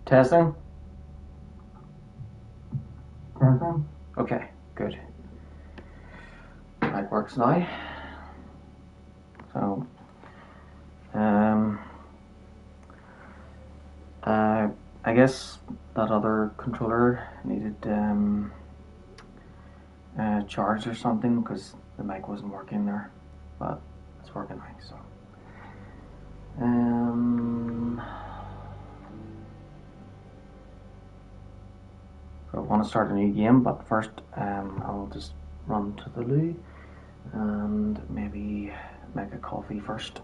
Testing? Testing? Okay, good. That works now. So, I guess that other controller needed charge or something because the mic wasn't working there, but it's working now. So, I want to start a new game, but first I'll just run to the loo and maybe make a coffee first.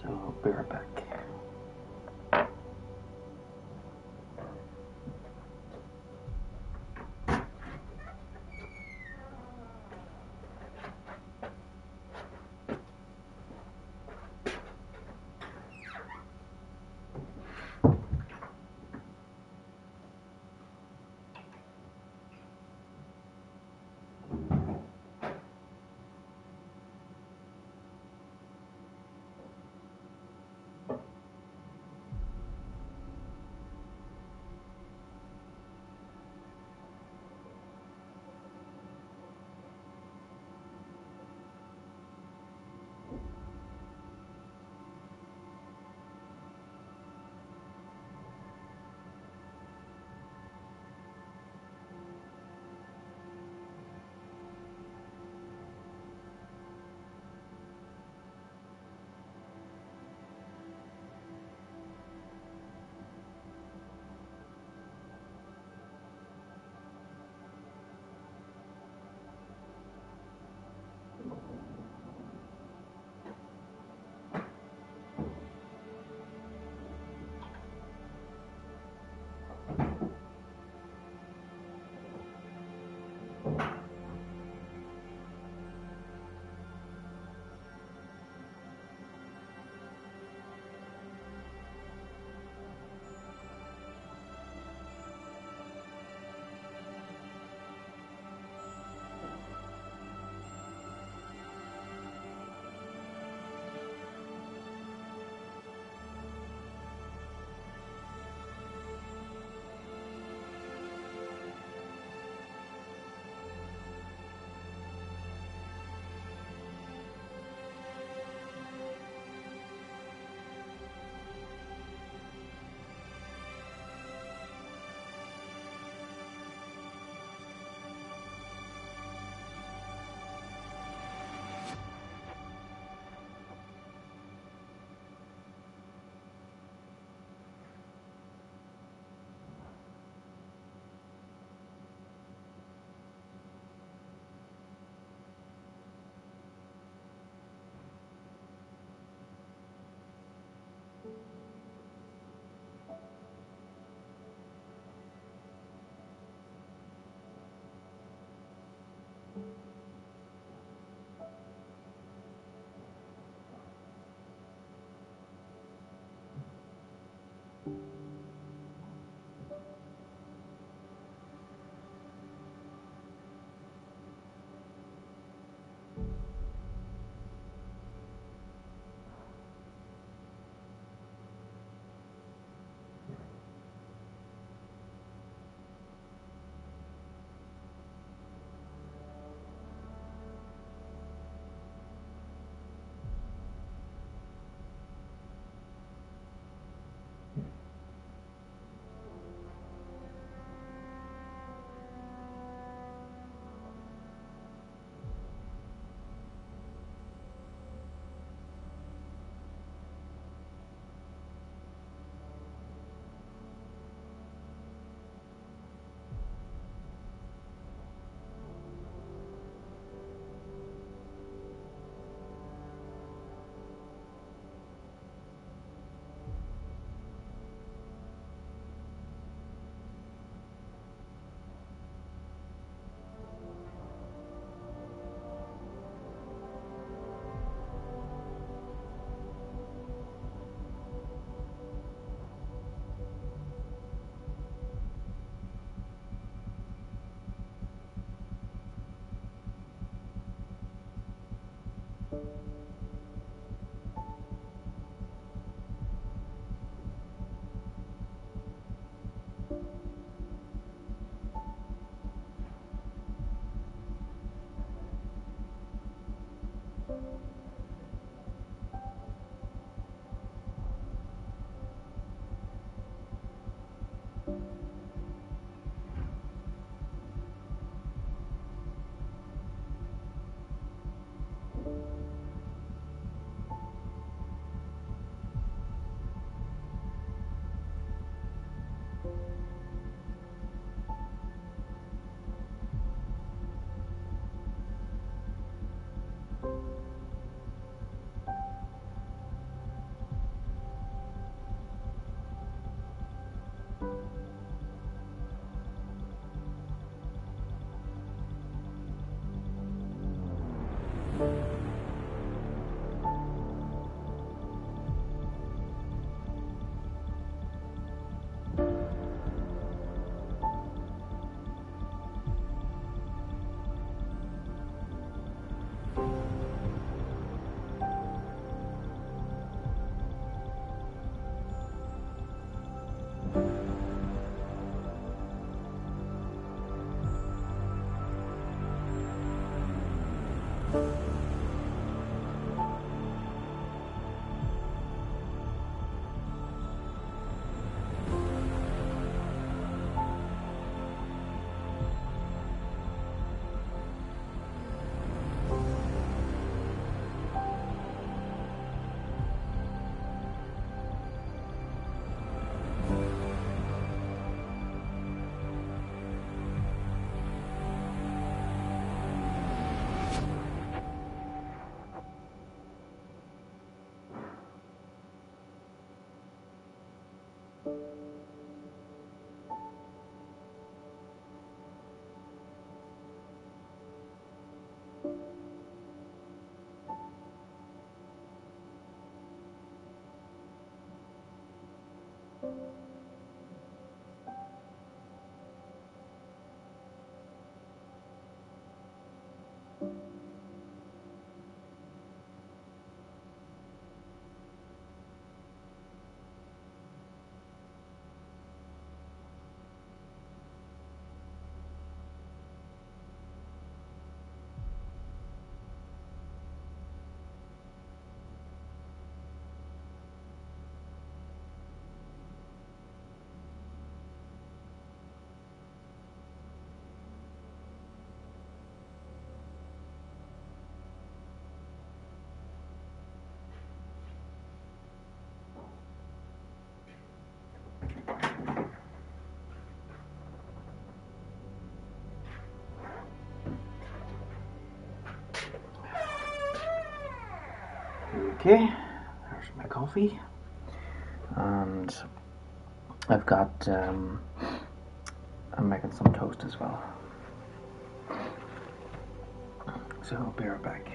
So I'll be right back. Okay, there's my coffee, and I've got I'm making some toast as well. So I'll be right back.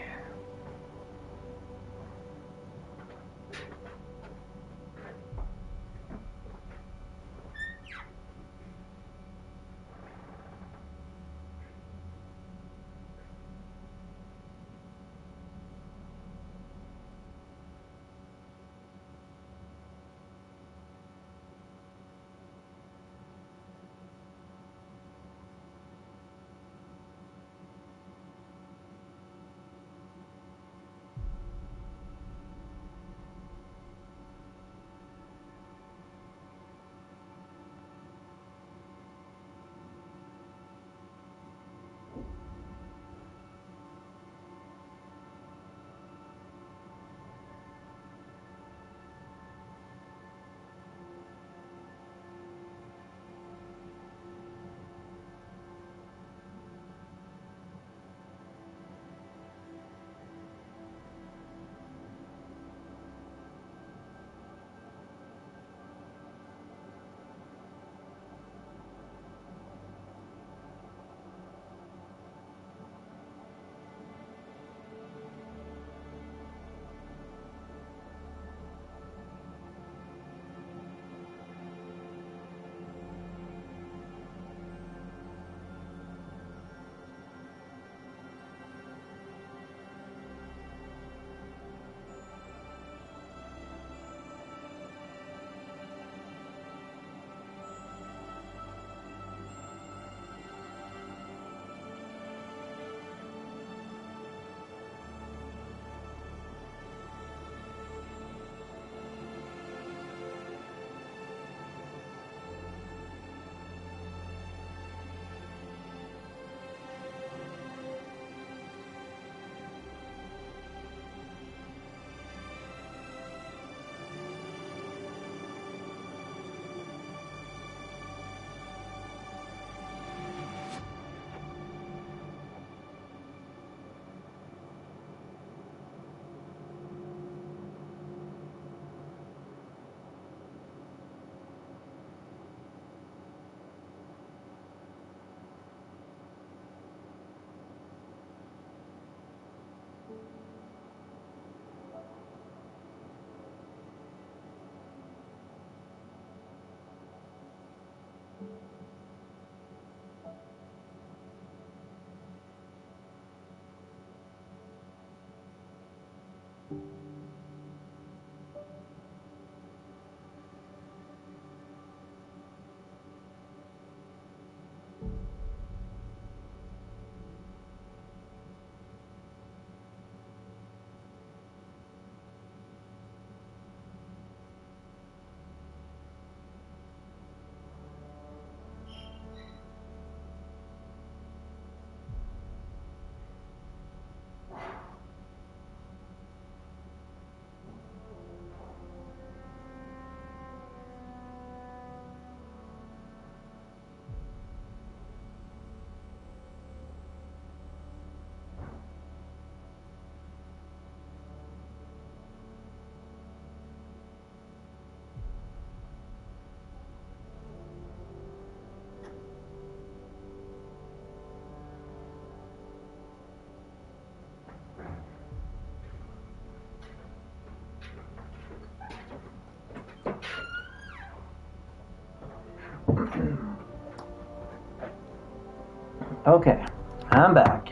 Okay, I'm back.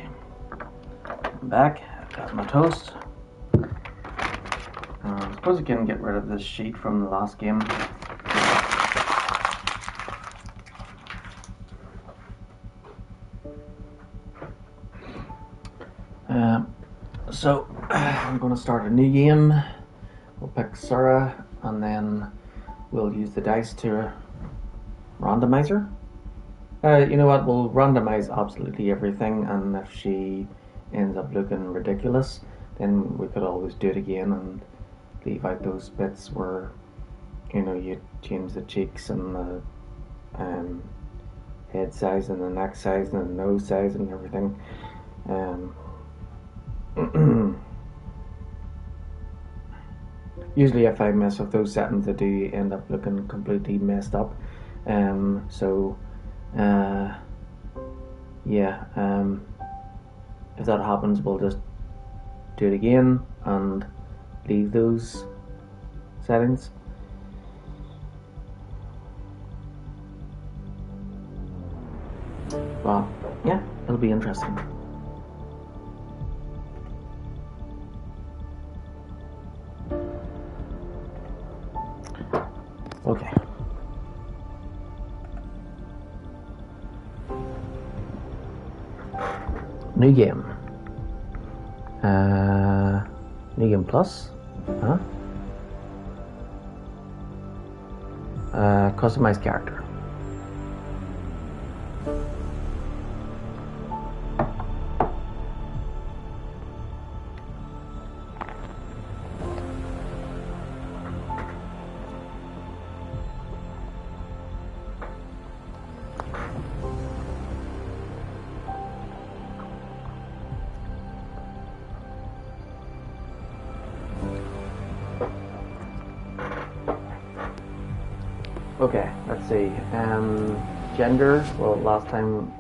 I've got my toast. I suppose you can get rid of this sheet from the last game. So we're going to start a new game. We'll pick Sarah, and then we'll use the dice to randomize her. You know what? We'll randomize absolutely everything, and if she ends up looking ridiculous, then we could always do it again and leave out those bits where, you know, you change the cheeks and the head size and the neck size and the nose size and everything. Usually if I mess with those settings, I do end up looking completely messed up. If that happens, we'll just do it again and leave those settings. Well, yeah, it'll be interesting. Okay. New game. New game plus. Huh? Customized character. Okay, let's see. Gender. Well, last time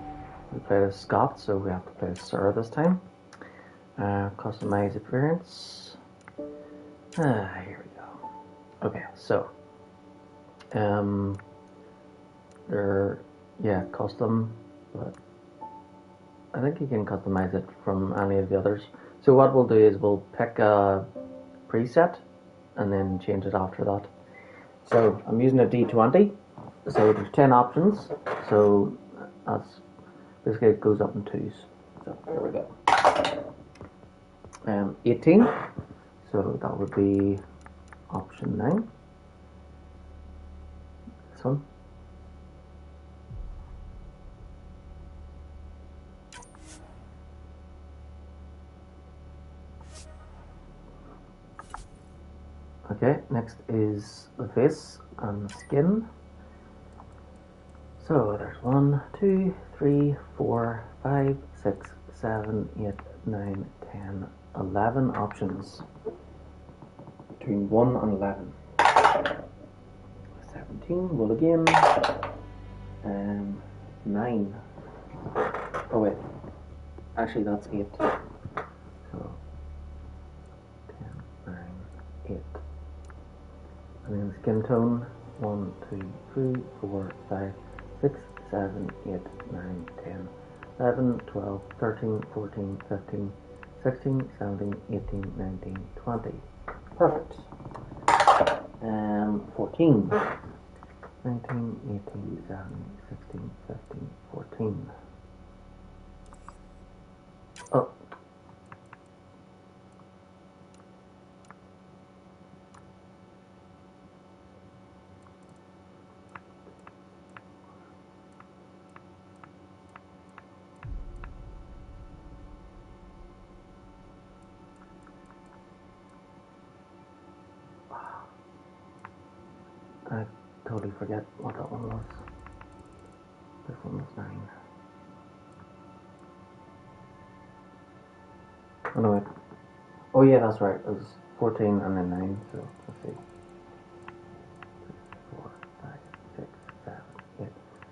we played as Scott, so we have to play as Sarah this time. Customize appearance. Here we go. Okay, so they're custom, but I think you can customize it from any of the others. So what we'll do is we'll pick a preset and then change it after that. So I'm using a D20, so there's 10 options, so that's basically it goes up in twos. So there we go. 18, so that would be option 9. This one. Okay, next is the face and the skin. So there's 1, 2, 3, 4, 5, 6, 7, 8, 9, 10, 11 options. Between 1 and 11. 17, roll again. 9. Oh wait, actually that's 8. So 10, 9, 8. And then skin tone, 1, 2, 3, 4, 5, 6, 7, 8, 9, 10, 11, 12, 13, 14, 15, 16, 17, 18, 19, 20. Perfect. 14. 19, 18, 17, 16, 15, 14. Oh. I totally forget what that one was. This one was 9. Oh no, wait. Oh yeah, that's right. It was 14 and then 9, so let's see. 4, 5, 6, 7, 8,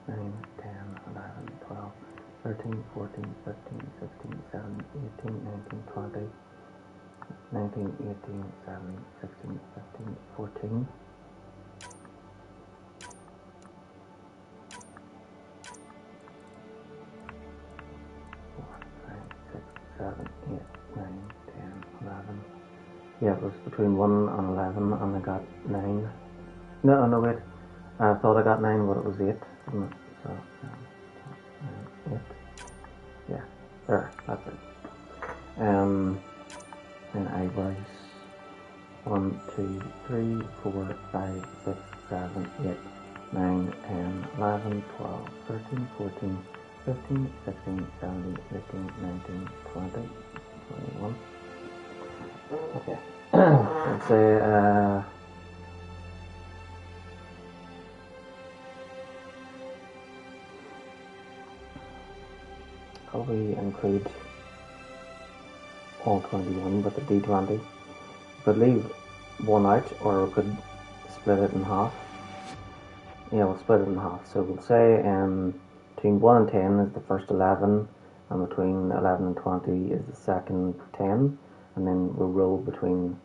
9, 10, 11, 12, 13, 14, 15, 16, 17, 18, 19, 20, 19, 18, 17, 16, 15, 14. 7, 8, 9, 10, 11. Yeah, it was between 1 and 11, and I got 9. No, wait. I thought I got 9, but it was 8. So, 8. Yeah, there, that's it. And I was 1, 2, 3, 4, 5, 6, 7, 8, 9, 10, 11, 12, 13, 14, 15, 16, 17, 18, 19, 20, 21. Okay. Let's say, probably include all 21 with the D20. We could leave one out, or we could split it in half. Yeah, we'll split it in half. So we'll say between 1 and 10 is the first 11, and between 11 and 20 is the second 10, and then we'll roll between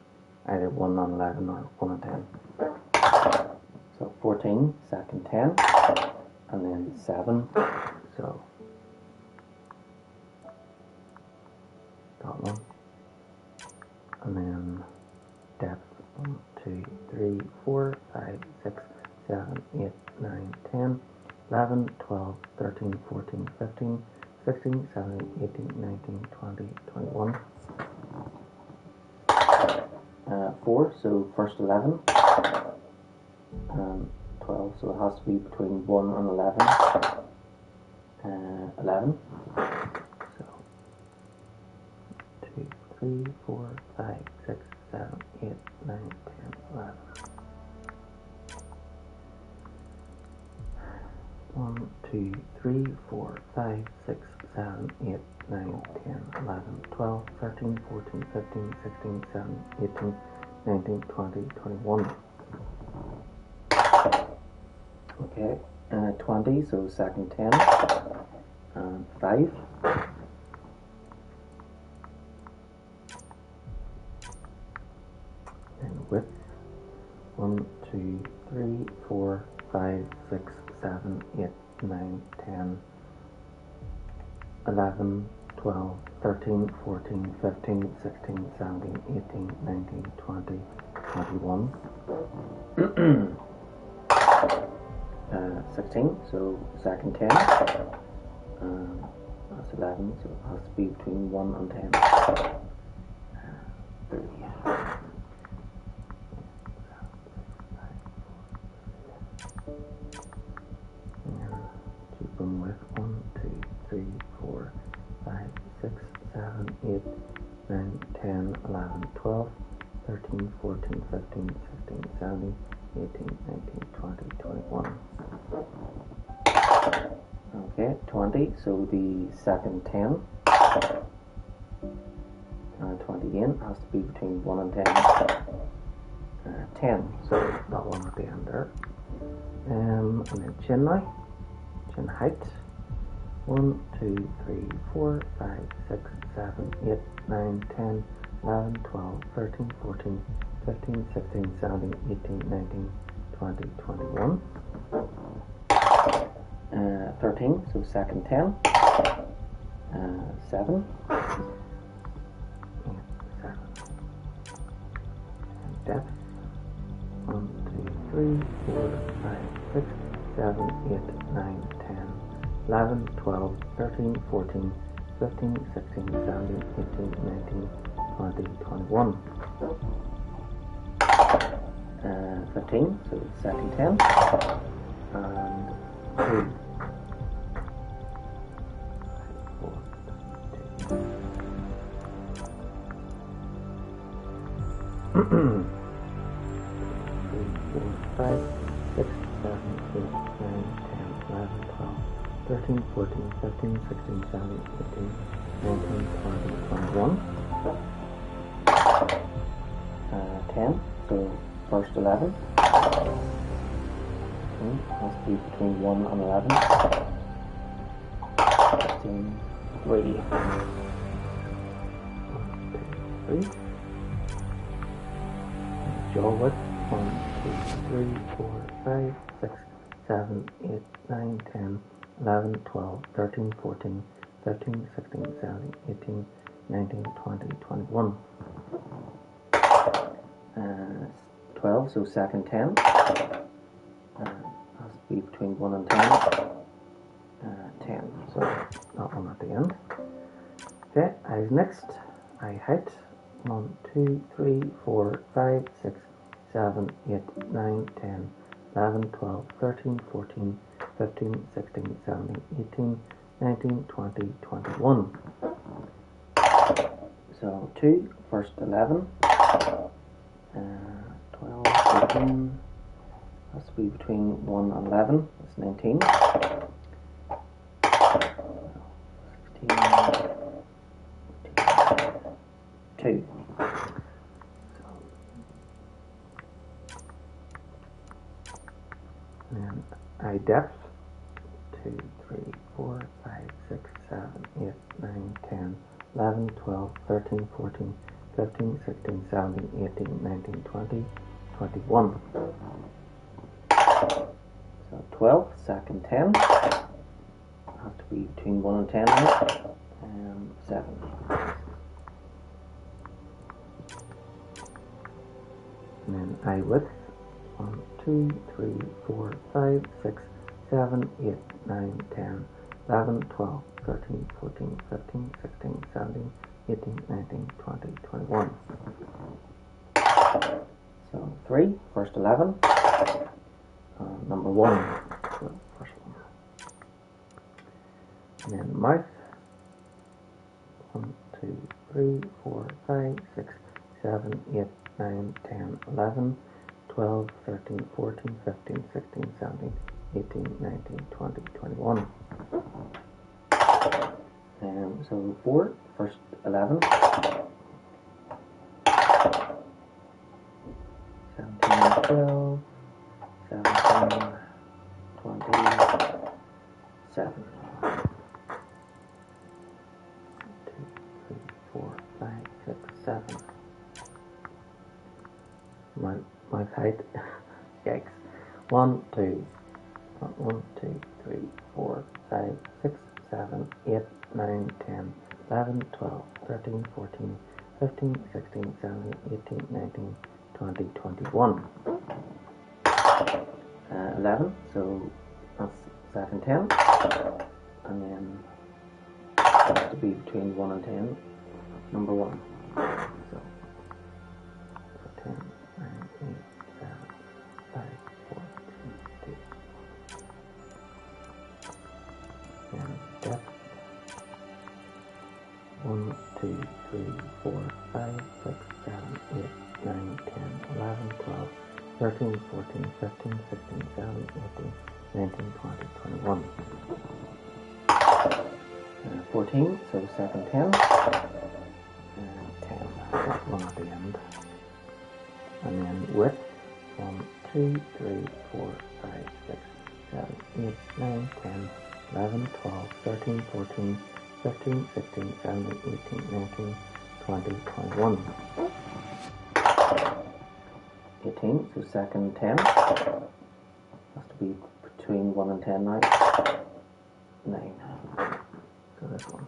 either 1 and 11 or 1 and 10. So 14, second 10, and then 7, so that one, and then depth 1, 2, 3, 4, 5, 6, 7, 8, 9, 10, 11, 12, 13, 14, 15, 16, 17, 18, 19, 20, 21. 4, so first 11, and 12, so it has to be between 1 and 11. 11. So 2, 3, 4, 5, 6, 7, 8, 9, 10, 11. 1, 2, 3, 4, 5, 6, 7, 8, 9, 10, 11, 12, 13, 14, 15, 16, 17, 18, 19, 20, 21. Okay, 20, so second 10, and 5. And width, 1, 2, 3, 4, 5, 6, 7, 8, 9, 10, 11, 12, 13, 14, 15, 16, 17, 18, 19, 20, 21. 16, so second 10, that's 11, so it has to be between 1 and 10. 30. And keep them with 1, 2, 3, 4, 5, 6, 7, 8, 9, 10, 11, 12, 13, 14, 15, 16, 17, 18, 19, 20, 21. Okay, 20, so the second 10, and 20 again, has to be between 1 and 10. 10, so that one at the end there. And then chin now, chin height. 1, 2, 3, 4, 5, 6, 7, 8, 9, 10, 11, 12, 13, 14, 15, 16, 17, 18, 19, 20, 21. 13, so second 10. 7. 8, 7. And depth. 1, 2, 3, 4, 5, 6, 7, 8, 9, 10, 11, 12, 13, 14, 15, 16, 17, 18, 19, 20, 21. 15, so second 10. And 2. 4, 2. 5, 6, 7, 8, 9, 10, 11, 12, 13, 14, 15, 16, 17, 18, 19, 20, 21. 10, so first 11. Must be between 1 and 11. 15, 3. 1, 2, 3. Jaw width. 1, 2, 3, 4, 5, 6, 7, 8, 9, 10, 11, 12, 13, 14, 15, 16, 17, 18, 19, 20, 21. 12, so second 10. Has to be between 1 and 10. 10, so that one at the end. Okay, eyes next. Eye height. 1, 2, 3, 4, 5, 6, 7, 8, 9, 10, 11, 12, 13, 14, 15, 16, 17, 18, 19, 20, 21. So 2, first 11, 12, 13, has to be between 1 and 11, that's 19. 16, 2. And eye depth. 2, 3, 4, 5, 6, 7, 8, 9, 10, 11, 12, 13, 14, 15, 16, 17, 18, 19, 20, 21. So 12, second 10. Has to be between 1 and 10 now. 7. And then eye width. 1, 2, 3, 4, 5, 6, 7, 8, 9, 10, 11, 12, 13, 14, 15, 16, 17, 18, 19, 20, 21. So 3, first 11, number 1, so first one. And then mouth. 1, 2, 3, 4, 5, 6, 7, 8, 9, 10, 11, 12, 13, 14, 15, 16, 17, 18, 19, 20, 21. So 4, first 11. 17, 12, 17, 27. 2, 3, 4, 5, 6, 7. My height, yikes. 1, 2, 3, 4, 5, 6, 7, 8, 9, 10, 11, 12, 13, 14, 15, 16, 17, 18, 19, 20, 21. 11, so that's second 10. And then it has to be between 1 and 10, number 1. So 10, 9, 8, 7, 5, 4, 3, 2. And depth. 1, 2, 3, 4, 5, 6, 7, 8, 9, 10, 11, 12, 13, 14, 15, 16, 17, 18, 19, 20, 21. 14, so second 10. 10, that one at the end. And then width. 1, 2, 3, 4, 5, 6, 7, 8, 9, 10, 11, 12, 13, 14, 15, 16, 17, 18, 19, 20, 21. 18, so second 10. Has to be between 1 and 10 now. 9. So this one.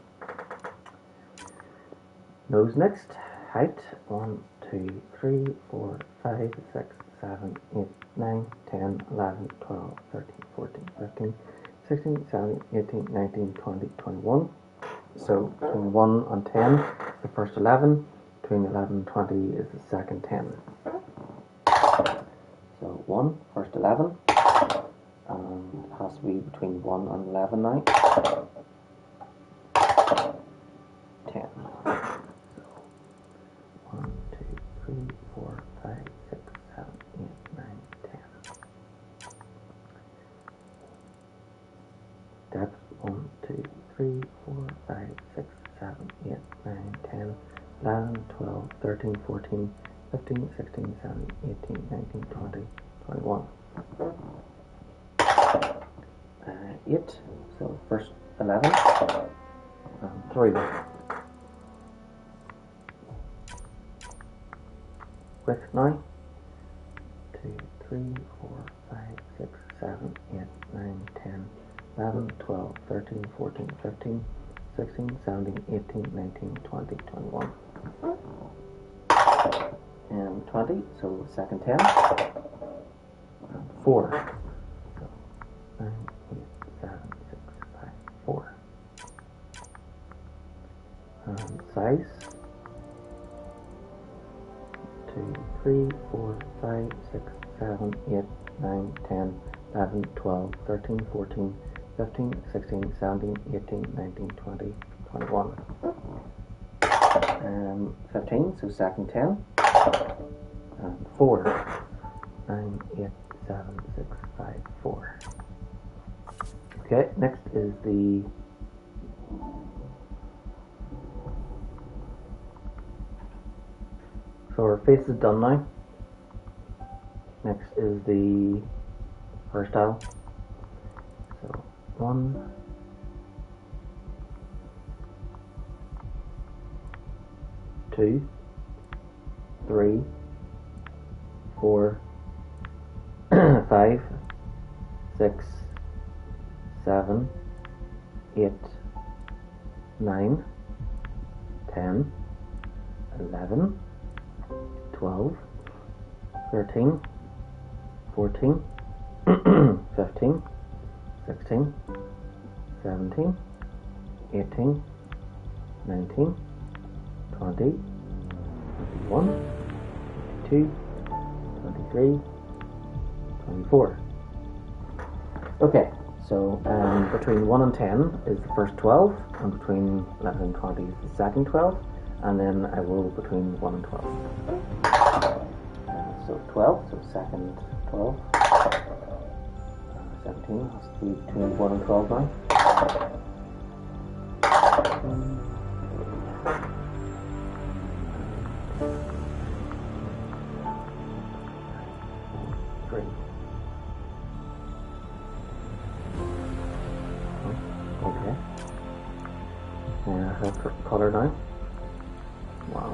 Nose next. Height 1, 2, 3, 4, 5, 6, 7, 8, 9, 10, 11, 12, 13, 14, 15, 16, 17, 18, 19, 20, 21. So between 1 and 10 is the first 11, between 11 and 20 is the second 10. So 1, first 11, and it has to be between 1 and 11 now. 10. So 1, 2, 3, 4, 5, 6, 7, 8, 9, 10. Depth 1, 2, 3, 4, 5, 6, 7, 8, 9, 10, 11, 12, 13, 14, 15, 16, 17, 18, 19, 20, 21. 8, so first 11, and 3. Width now, 2, 3, 4, 5, 6, 7, 8, 9, 10, 11, 12, 13, 14, 15, 16, 17, 18, 19, 20, 21. And 20, so second 10. 4. So 9, 8, 7, 6, 5, 4. Size 2, 3, 4, 5, 6, 7, 8, 9, 10, 11, 12, 13, 14, 15, 16, 17, 18, 19, 20, 21. 15, so second 10. 4. 9, 8, 7, 6, 5, 4. Okay, next is the so our face is done now. Next is the hairstyle. So 1, 2, 3, 4, 5, 6, 7, 8, 9, 10, 11, 12, 13, 14, 15, 16, 17, 18, 19, 20, 21, 22, 23, 24. Okay, so between 1 and 10 is the first 12, and between 11 and 20 is the second 12, and then I will between 1 and 12. So 12, so second 12. 17 has to be between 1 and 12 now. 3. Okay. And I have color now. Wow.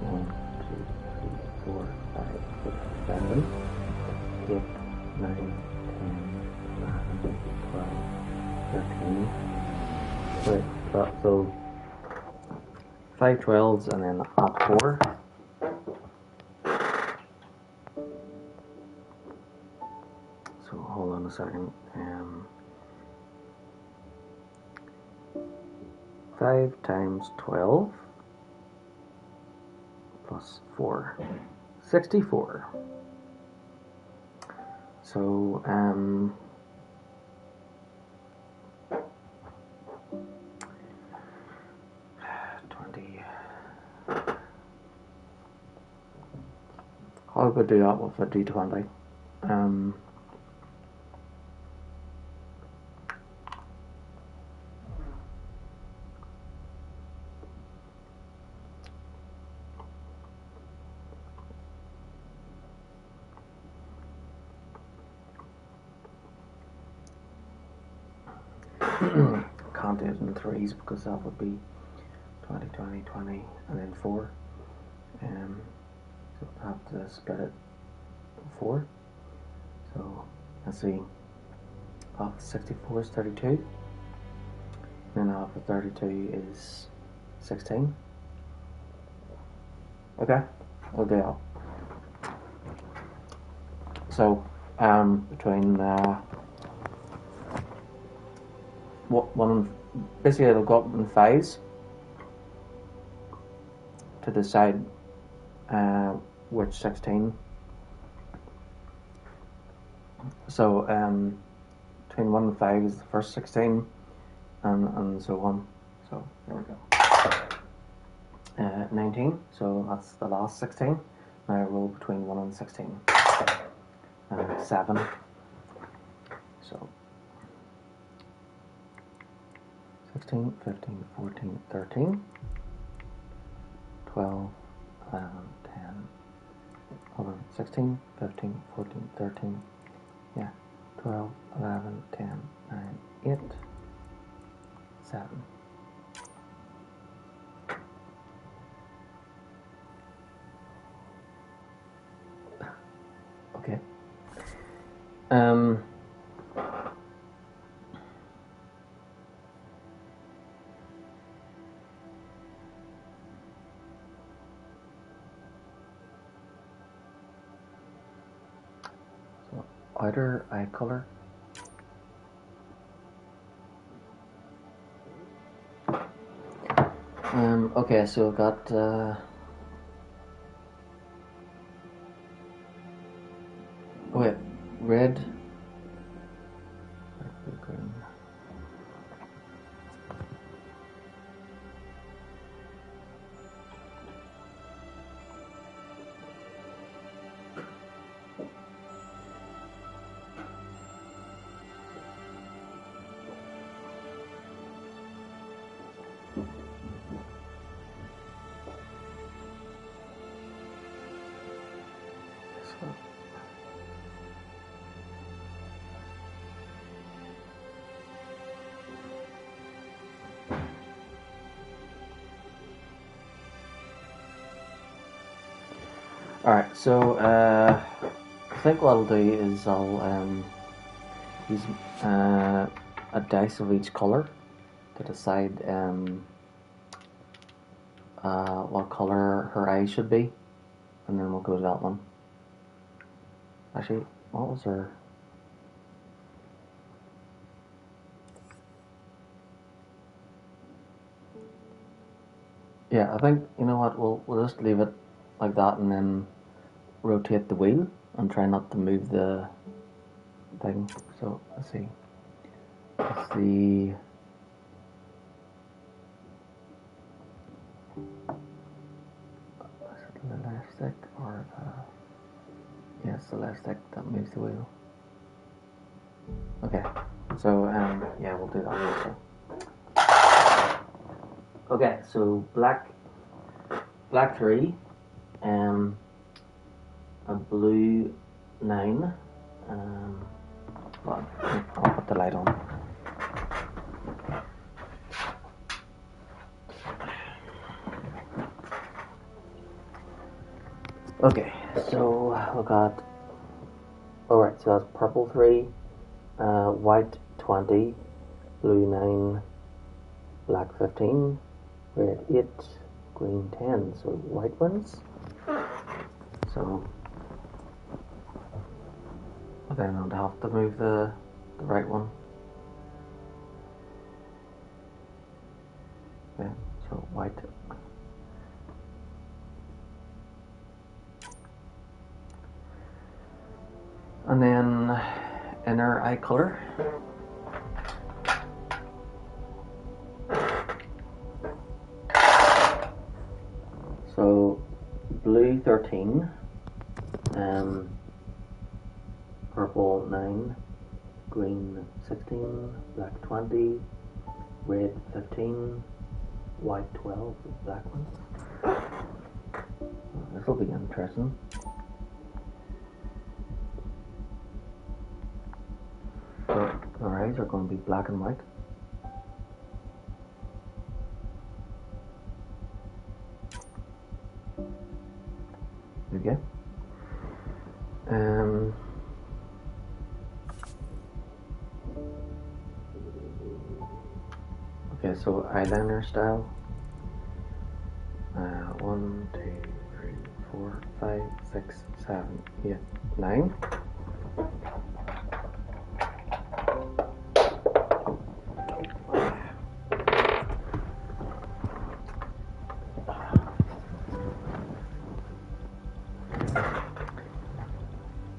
1, 2, 3, 4, 5, 6, 7, 8, 9, 10, 11, 12, 13. Wait, so 5 12s and then up 4. So hold on a second. 5 times 12 plus 4. 64. So 20. How could I do that with a D20? Can't do it in 3s because that would be 20, 20, 20, and then 4. So I have to split it 4. So let's see, half of 64 is 32, then half of 32 is 16. Okay, we'll do that. So, between basically it'll go up in fives to decide which 16. So, between 1 and 5 is the first 16, and so on. So, there we go. 19, so that's the last 16. Now roll between 1 and 16. 7. So 16, 15, 14, 13, 12, 11, 10. Hold on, 16, 15, 14, 13. Yeah, 12, 11, 10, 9, 8, 7. Okay. So outer eye color. Okay, so we've got oh wait, red, green. Alright, so I think what I'll do is I'll use a dice of each colour to decide what colour her eyes should be, and then we'll go to that one. Actually, what was her? Yeah, I think, you know what, we'll just leave it like that and then rotate the wheel and try not to move the thing. So, let's see. It's the... Is it the left stick or the... Yeah, it's the left stick that moves the wheel. Okay, so, yeah, we'll do that also. Okay, so black 3, a blue 9, well, I'll put the light on. Okay, so we got, alright, so that's purple 3, white 20, blue 9, black 15, red 8, green 10, so white wins. So then I'd have to move the right one. Okay, so white. And then inner eye color. So blue 13, purple 9, green 16, black 20, red 15, white 12, black ones. This will be interesting. So our eyes are going to be black and white. Okay. Okay, so eyeliner style. 1, 2, 3, 4, 5, 6, 7, 8, 9.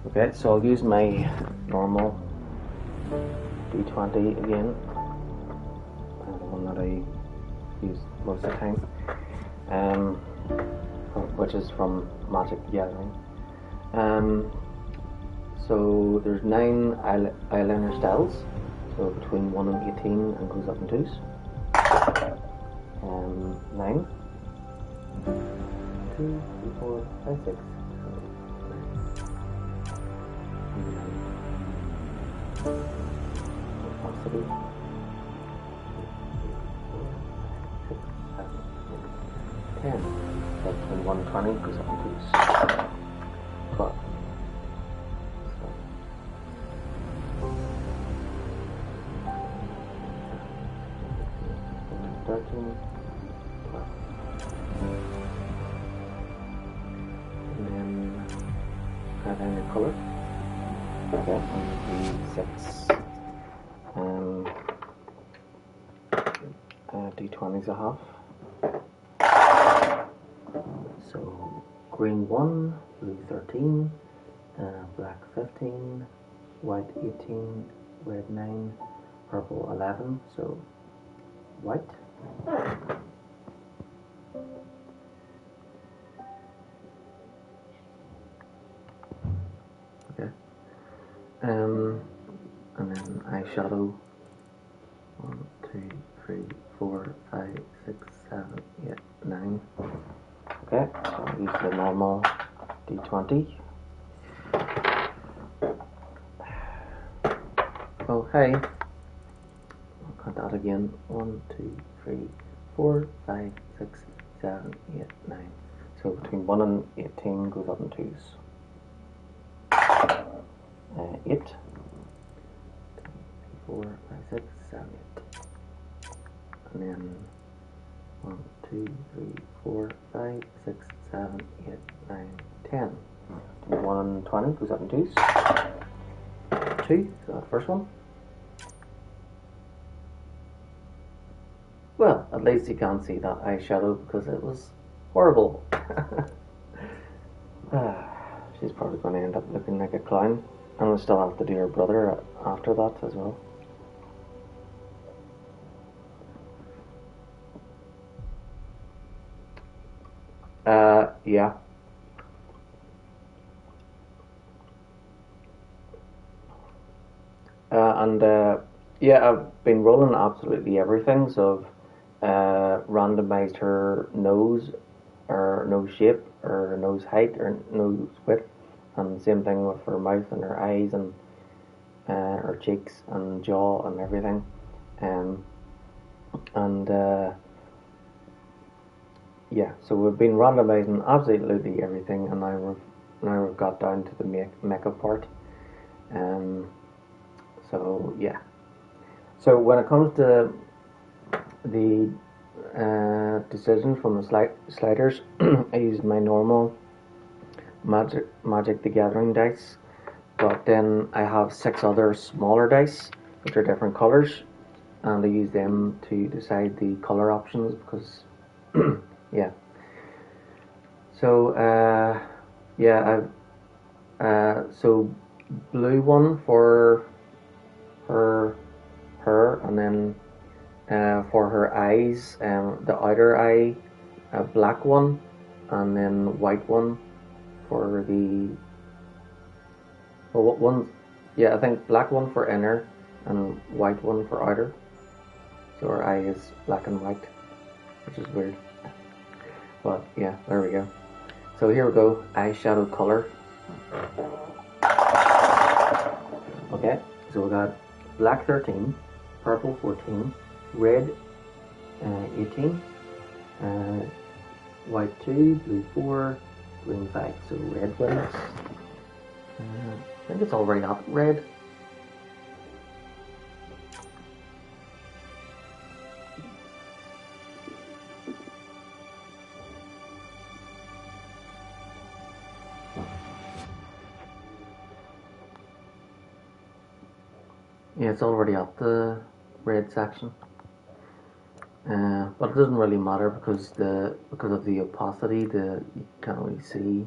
Okay, so I'll use my normal D20 again, the one that I use most of the time, which is from Magic the Gathering. So there's 9 eyeliner styles, so between 1 and 18, and goes up in 2s. 9, 2, 3, 4, 5, 6. Opacity. 10. That's when 120 goes up in 2s. 12. 13. 12. And then add in the color. Okay, and D6. D20s I have. So green 1, blue 13, black 15, white 18, red 9, purple 11. So white. Okay. And then eyeshadow. 1, 2, 3, 4, 5, 6, 7, 8, 9. Okay, so I'll use the normal D20. Oh, hey. I'll cut that again. 1, 2, 3, 4, 5, 6, 7, 8, 9. So between 1 and 18 goes up in 2s. 8. 4, 5, 6, 7, 8. And then 1, 2, 3, 4, 5, 6, 7, 8, 9, 10. 1 and 20 goes up in 2s. 2, so that first one. Well, at least you can't see that eyeshadow because it was horrible. She's probably going to end up looking like a clown. And we'll still have to do her brother after that as well. Yeah. Yeah, I've been rolling absolutely everything, so I've randomized her nose, or nose shape, or nose height, or nose width, and same thing with her mouth and her eyes, and her cheeks and jaw and everything. Yeah, so we've been randomizing absolutely everything, and now we've got down to the makeup part. So yeah. So when it comes to the decisions from the sliders, I use my normal Magic the Gathering dice, but then I have 6 other smaller dice which are different colors, and I use them to decide the color options because yeah. So yeah, so blue one for her, and then for her eyes, the outer eye, a black one, and then white one for the what one? Yeah, I think black one for inner and white one for outer. So her eye is black and white, which is weird. But yeah, there we go. So here we go, eyeshadow color. Okay, so we got black 13, purple 14, red 18, white 2, blue 4, green 5. So red wins. I think it's already up red. Yeah, it's already up the red section. But it doesn't really matter because of the opacity, you can't really see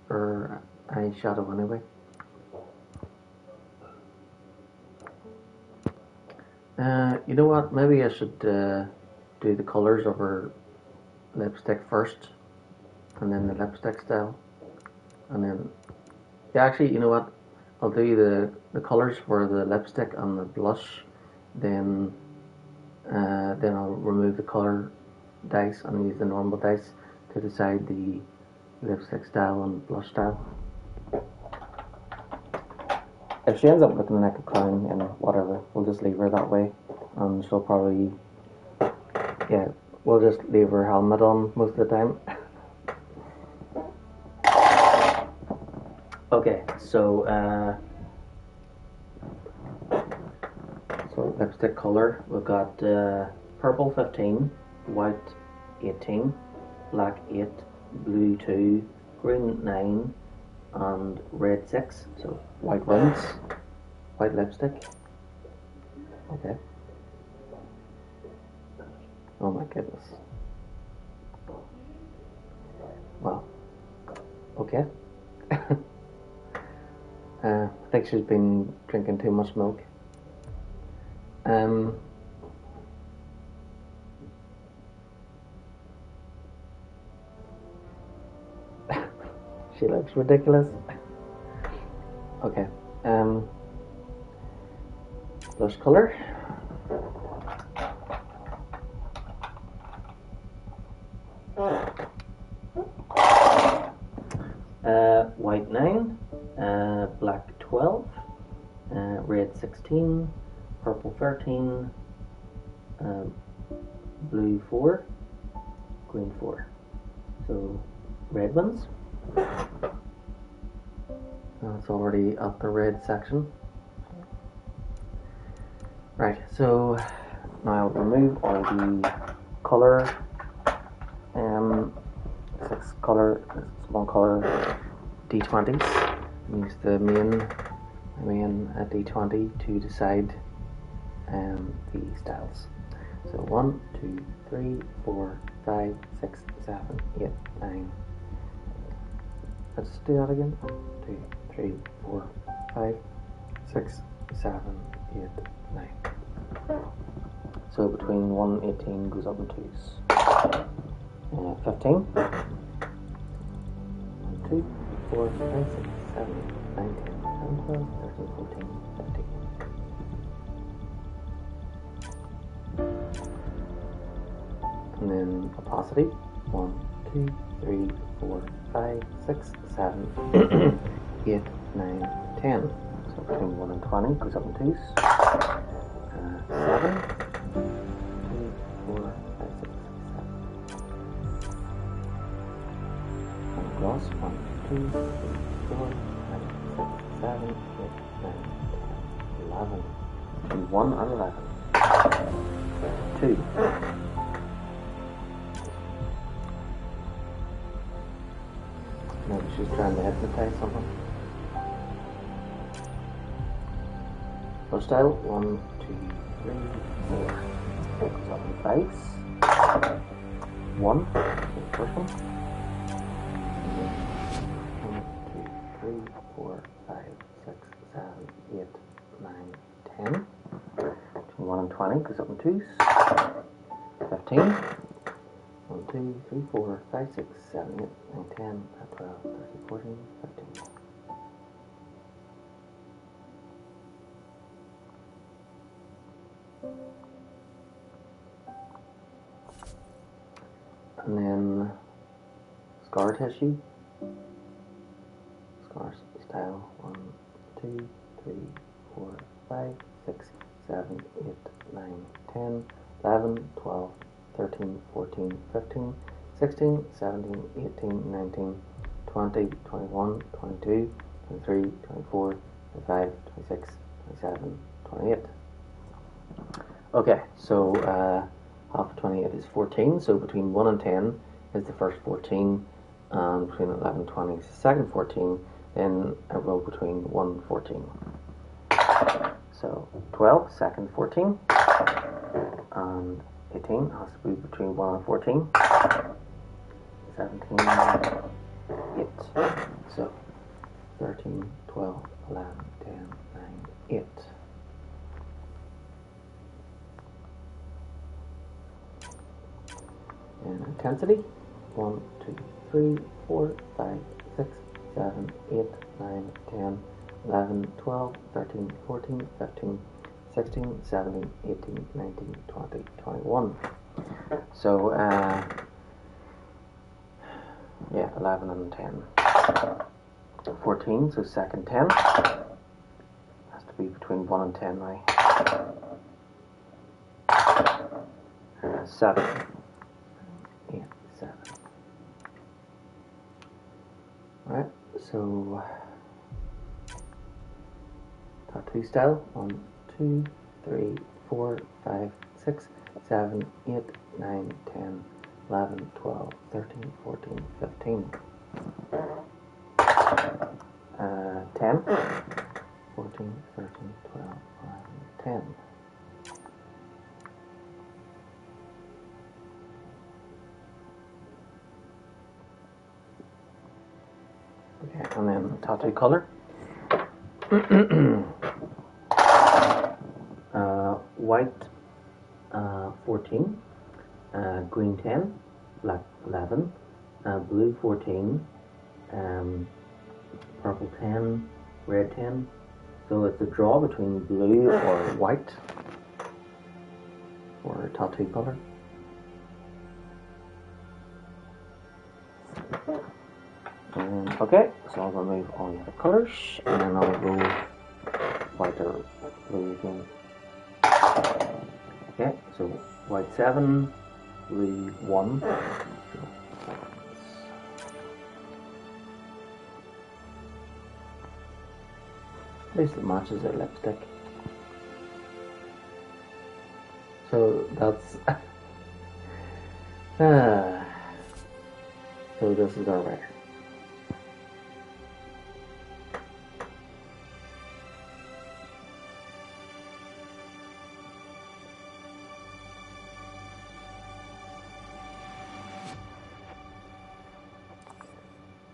or any shadow anyway. You know what? Maybe I should do the colours of her lipstick first, and then the lipstick style, and then yeah. Actually, you know what? I'll do the colours for the lipstick and the blush, then I'll remove the colour dice and use the normal dice to decide the lipstick style and blush style. If she ends up looking like a clown and whatever, we'll just leave her that way, and she'll probably, yeah, we'll just leave her helmet on most of the time. Okay, so lipstick color, we've got purple 15, white 18, black 8, blue 2, green 9, and red 6. So white wings, white lipstick. Okay. Oh my goodness. Well, okay. I think she's been drinking too much milk. She looks ridiculous. Okay. Blush color. White 9, black 12, red 16, purple 13, blue 4, green 4. So red ones. It's already up the red section. Right, so now I'll remove all the colour, 6 colour, small colour D20s, and use the main D20 to decide the styles. So 1, 2, 3, 4, 5, 6, 7, 8, 9. Let's do that again. 1, 2, 3, 4, 5, 6, 7, 8, 9. So between 1 and 18 goes up in 2s. 15. 1, 2, 4, 5, 6, 7, 8, 9, 10, 11, 12, 13, 14, 15. And then opacity. 1, 2, 3, 4, 5, 6, 7, 8, 9, 10. So between 1 and 20 goes up in 2s. 7, 2, 4, 5, 6, 7. And gloss. 1, 2, 3, 4, 5, 6, 7, 8, 9, 10, 11. Between 1 and 11. 2. Maybe she's trying to hypnotize someone. Brush style. 1, 2, 3, 4. Goes up in 5s. 1. The first one. 1, 2, 3, 4, 5, 6, 7, 8, 9, 10. Between 1 and 20 goes up in 2s. 15. 1, 2, 3, 4, 5, 6, 7, 8, 9, 10, 12, 13, 14, 15. And then scar tissue. Scar style. 1, 2, 3, 4, 5, 6, 7, 8, 9, 10, 11, 12, 13, 14, 15, 16, 17, 18, 19, 20, 21, 22, 23, 24, 25, 26, 27, 28. Okay, so half of 28 is 14, so between 1 and 10 is the first 14, and between 11 and 20 is the second 14, then I roll between 1 and 14. So 12, second 14, and 18 has to be between 1 and 14. 17, 8. So 13, 12, 11, 10, 9, 8. And intensity 1, 2, 3, 4, 5, 6, 7, 8, 9, 10, 11, 12, 13, 14, 15, 16, 17, 18, 19, 20, 21. So, yeah, 11 and 10. 14, so second 10. Has to be between 1 and 10 now. 7. 8, 7. Alright, so tattoo style 1, 2, 3, 4, 5, 6, 7, 8, 9, 10, 11, 12, 13, 14, 15. 10, 14, 13, 12, 11, 10. Okay, and then tattoo color. White 14, green 10, black 11, blue 14, purple 10, red 10. So it's a draw between blue or white for tattoo color. Okay, so I'll remove all the other colors and then I'll go white or blue again. Okay, so white 7, blue 1. At least it matches their lipstick. So that's so this is our writer.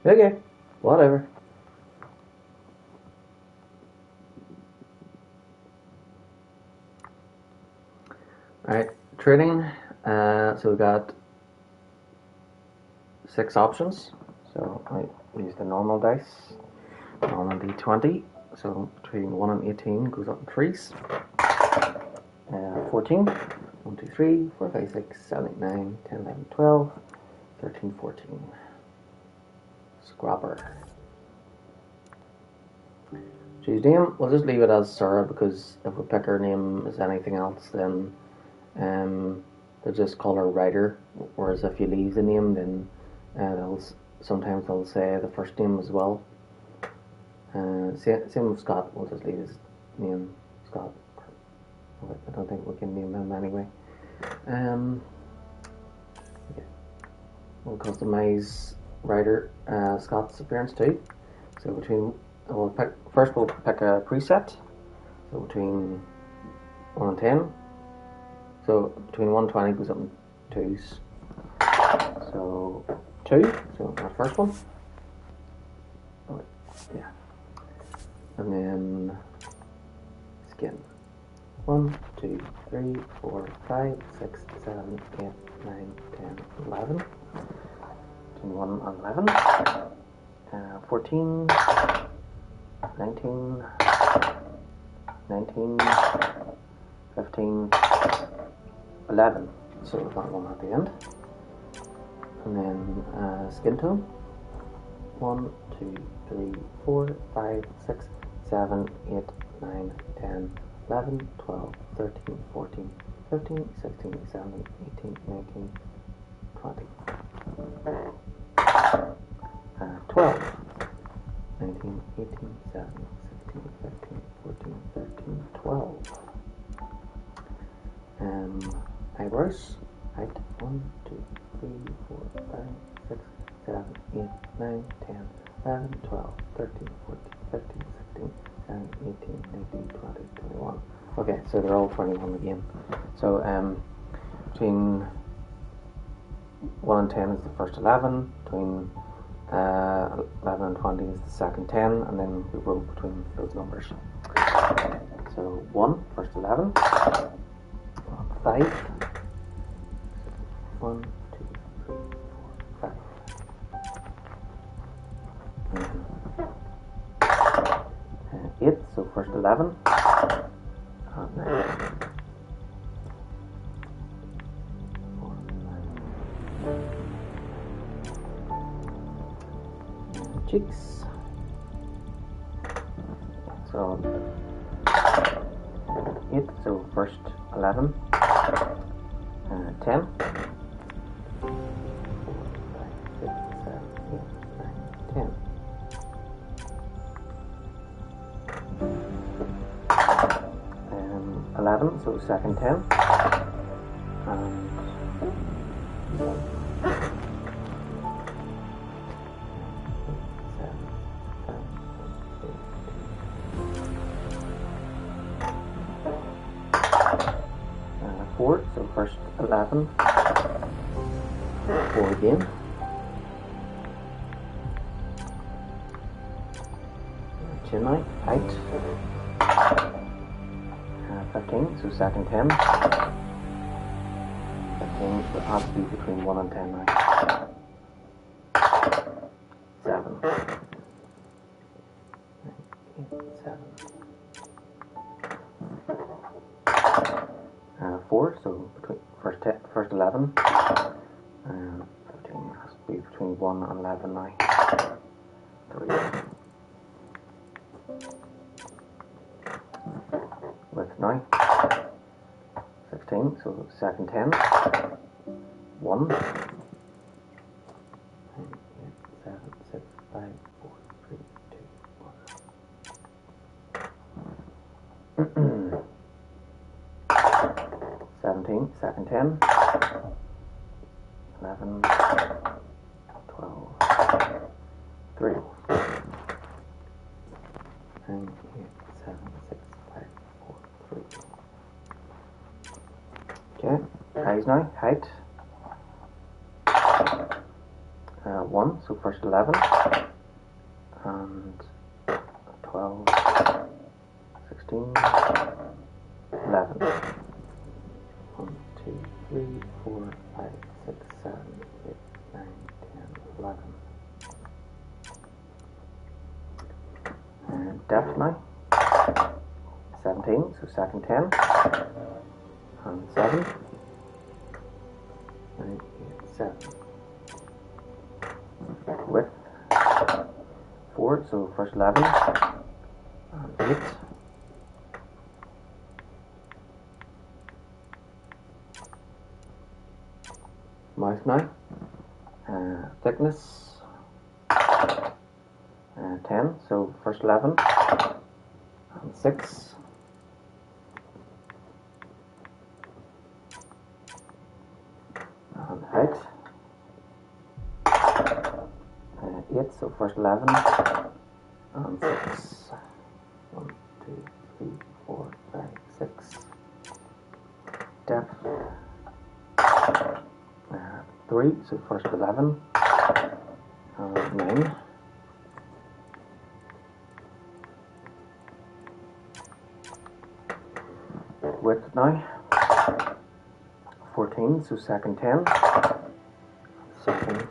Okay, whatever. Alright, trading. So we got 6 options. So I use the normal dice, normal d20. So between 1 and 18 goes up in threes. 14. 1, 2, 3, 4, 5, 6, 7, 8, 9, 10, 11, 12, 13, 14. Scrapper. Choose name. We'll just leave it as Sarah because if we pick her name as anything else, then they'll just call her Ryder. Whereas if you leave the name, then sometimes they'll say the first name as well. Same with Scott. We'll just leave his name Scott. I don't think we can name him anyway. Yeah. We'll customize Ryder Scott's appearance too. So we'll pick a preset. So between 1 and 10. So between 1 and 20 goes up in twos. So 2. So our first one. Oh, yeah. And then skin. 1, 2, 3, 4, 5, 6, 7, 8, 9, 10, 11. Between 1 and 11. 14, 19, 19, 15, 11. So that one at the end. And then skin tone. 1, 2, 3, 4, 5, 6, 7, 8, 9, 10, 11, 12, 13, 14, 15, 16, 17, 18, 19, 20. 12, 19, 18, 17, 16, 15, 14, 13, 12. Eyebrows. Height 1, 2, 3, 4, 5, 6, 7, 8, 9, 10, 11, 12, 13, 14, 15, 16, 17, 18, 19, 20, 21. Okay, so they're all 21 again. So between 1 and 10 is the first 11, between 11 and 20 is the second 10, and then we roll between those numbers. So 1, first 11, 5, 1, 2, 3, 4, 5. 8, so first 11, and 9. 4, 9. Cheeks. So 8, so first 11, 10, 4, 5, 6, 7, 8, 9, 10. 11, so second 10, and 4, so first 11, 4 again, 9, 8, 15, so second 10, 15 would have to be between 1 and 10 now, 7, 8, 7, 4, so between first 11, 15 has to be between 1 and 11 now, 3, with now, 16, so second 10, 1, 9, 8, 7, 6, 5, 4, 3, 2, 1. 17, second 10, 11, 12, 3, 9, 8, 7, 6, 5, 4, 3. Okay, eyes now, height. 1, so first 11, and 12, 16, 11. 1, 2, 3, 4, 5, 6, 7, 8, 9, 10, 11. And depth now. 17, so second 10, and 7, 9, 8, 7. Width 4, so first 11, and 8. Mouth now. Thickness 10, so first 11, and 6. And height 8, so first 11, and 6. 1, 2, 3, 4, 5, 6. Depth 3, so first 11, and 9. Width now. 14, so second 10, second.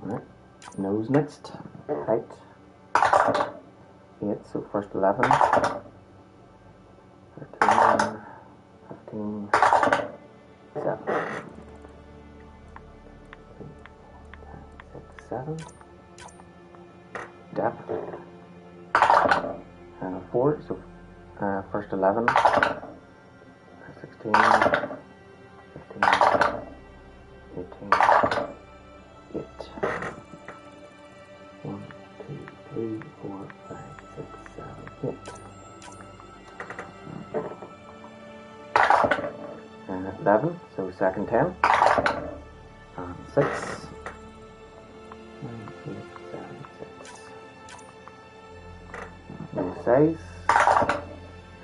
Alright, nose next. Height 8, so first 11, 13, 15, 7, 7. Depth 4, so first 11, 16, 15, 18, 8. 1, 2, 3, 4, 5, 6, 7, 8. 11, so second 10, and 6, 9, 8, 7, 6. dice.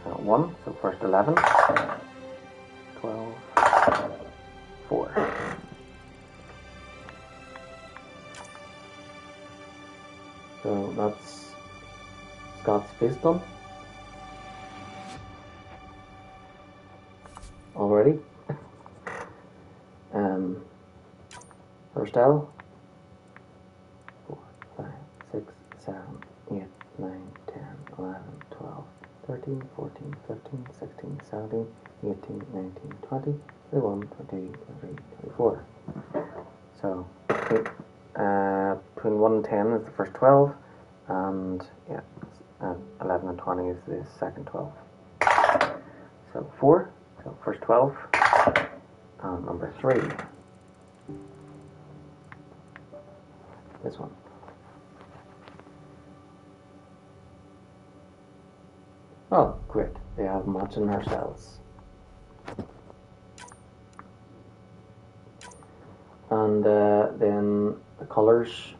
1, so first 11, 12, 4. So that's Scott's face done. Already. First L. 4, 5, 6, 7, 8, 9, 10, 11, 12, 13, 14, 15, 16, 17, 18, 19, 20, 21, 22, 23, 24. So between 1 and 10 is the first 12, and 11 and 20 is the second 12. So 4, so first 12, and number 3. This one. Oh, great. They have matching ourselves. And then the colours.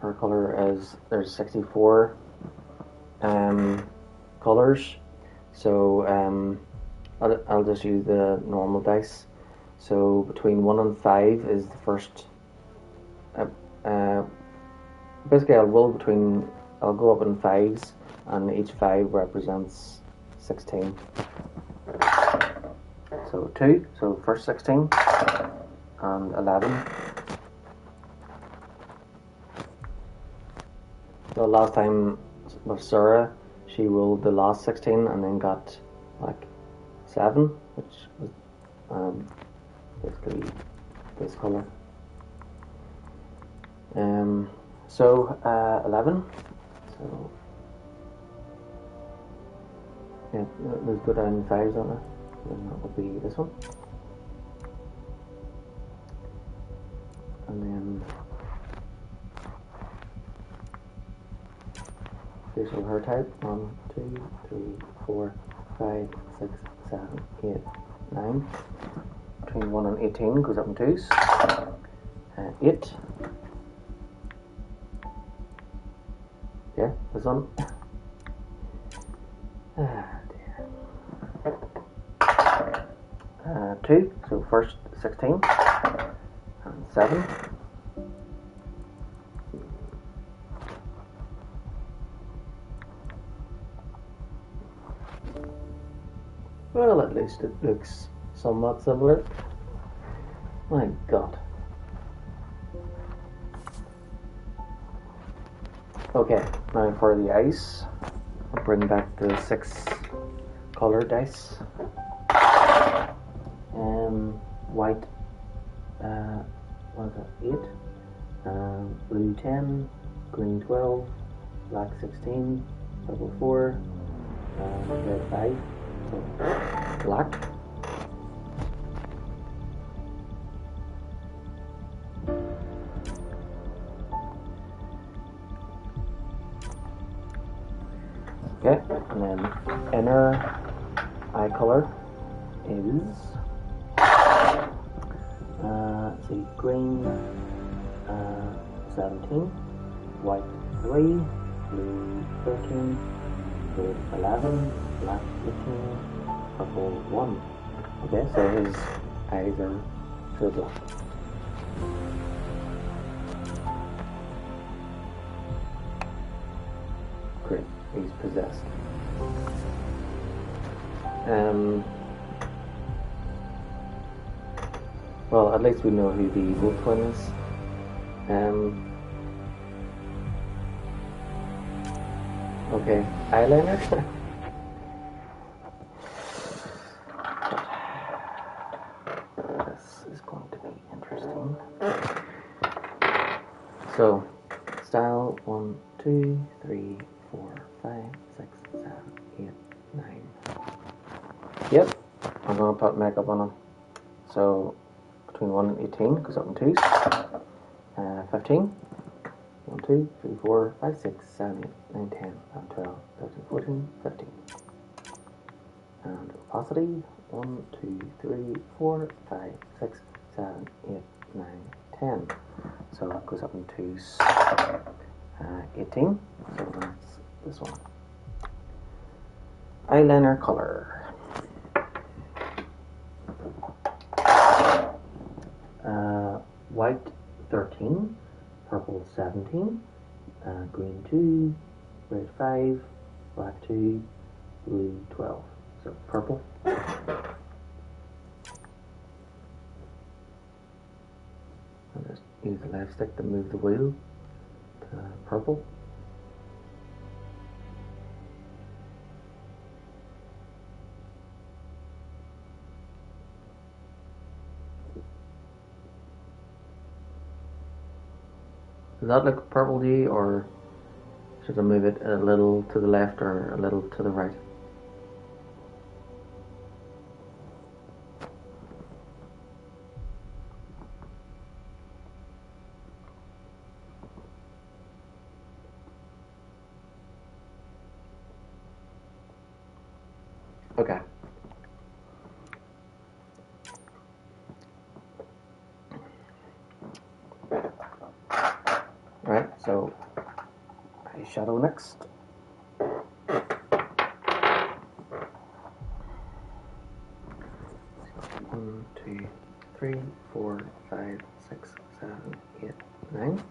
Our colour is, there's 64 colours. So I'll just use the normal dice. So between 1 and 5 is the first. Basically, I'll go up in 5s, and each 5 represents 16. So 2, so first 16, and 11. So last time with Sarah, she rolled the last 16 and then got like 7, which was basically this colour. So 11. So yeah, let's go down in 5s, don't we? And that would be this one. And then facial hair type. 1, 2, 3, 4, 5, 6, 7, 8, 9. Between 1 and 18 goes up in 2s. 8. Yeah, this one. Dear. 2, so first 16, and 7. Well, at least it looks somewhat similar. My God. Okay, now for the ice, I'll bring back the 6 colour dice. White, what is that, 8, blue 10, green 12, black 16, purple 4, red 5, so black. Okay, and then inner eye color is let's see, green 17, white 3, blue 13, red 11, black 15, purple 1. Okay, so his eyes are still black. Great. He's possessed. Well, at least we know who the evil twin is. Okay, eyeliner. This is going to be interesting. So, style 1, 2, 3, 4, 5, 6, 7, 8, 9. Yep, I'm going to put makeup on them. So between 1 and 18 goes up in 2s. 15. 1, 2, 3, 4, 5, 6, 7, 8, 9, 10, 11, 12, 13, 14, 15. And opacity 1, 2, 3, 4, 5, 6, 7, 8, 9, 10. So that goes up in 2s. 18. So that's this one. eyeliner color. White 13, purple 17, green 2, red 5, black 2, blue 12. So purple. I'll just use the left stick to move the wheel to purple. Does that look purple to you, or should I move it a little to the left or a little to the right? Okay. Right, so eyeshadow next. One, two, 3, 4, 5, 6, 7, 8, 9.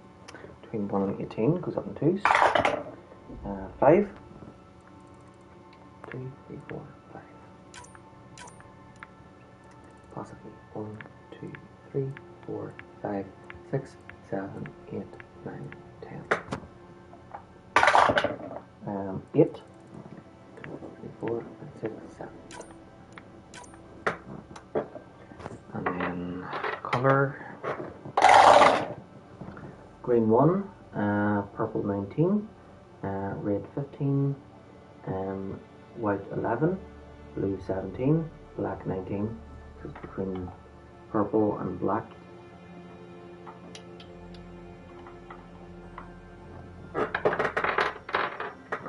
Between 1 and 18 goes up in twos. 5. 2, 3, 4, 5. Possibly 1, 2, 3, 4, 5, 6, 7, 8, 9, 10. 8. 2, 3, 4, 5, 6, 7. And then color. Green 1, purple 19, red 15, white 11, blue 17, black 19. So it's between purple and black.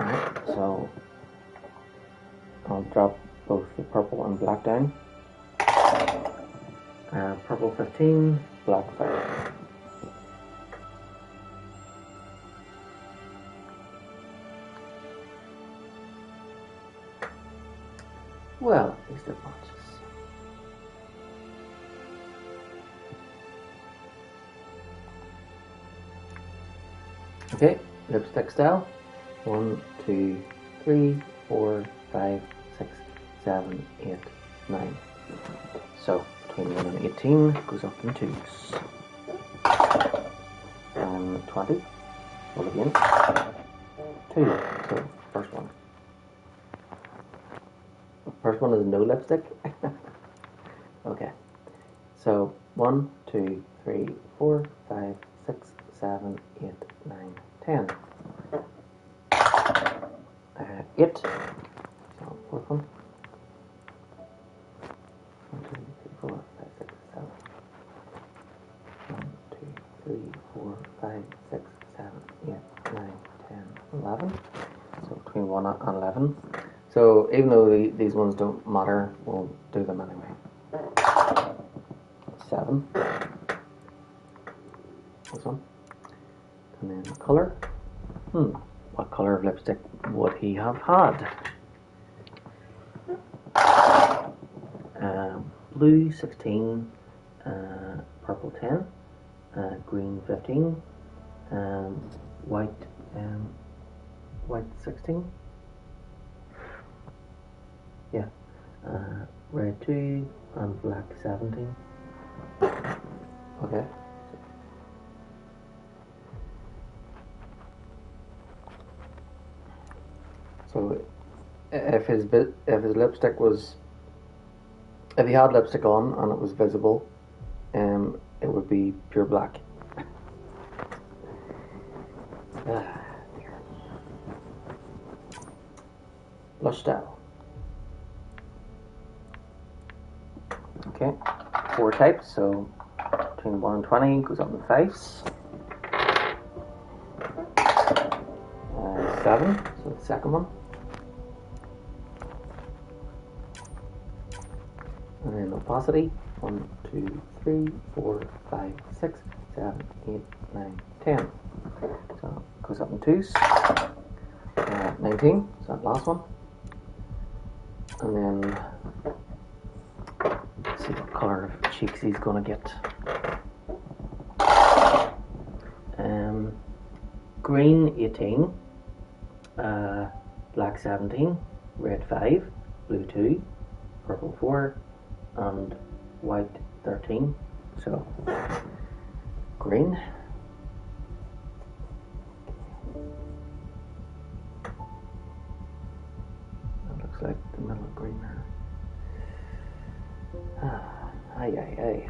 Alright, so I'll drop both the purple and black down. Purple 15, black 5. Well, at least it matches. Okay, lipstick style. 1, 2, 3, 4, 5, 6, 7, 8, 9. So between 1 and 18 goes up in twos. And 20. Roll again. 2. So first one. First one is no lipstick. Okay. So 1, 2, 3, 4, 5, 6, 7, 8, 9, 10. 8. So fourth one. 1, 2, 3, 4, 5, 6, 7. 1, 2, 3, 4, 5, 6, 7, 8, 9, 10, 11. So between 1 and 11. So even though these ones don't matter, we'll do them anyway. 7. This one. And then colour. What colour of lipstick would he have had? Blue 16, purple 10, green 15, white 16. Yeah. Red 2 and black 17. Okay. So if his lipstick was, if he had lipstick on and it was visible, it would be pure black. Blush style. Okay, 4 types, so between 1 and 20 goes up in 5s. 7, so the second one. And then opacity, 1, 2, 3, 4, 5, 6, 7, 8, 9, 10. So it goes up in 2s. 19, so that last one. And then see what colour of cheeks he's gonna get. Green 18, black 17, red 5, blue 2, purple 4, and white 13. So green. That looks like the middle of green there. Aye, aye, aye.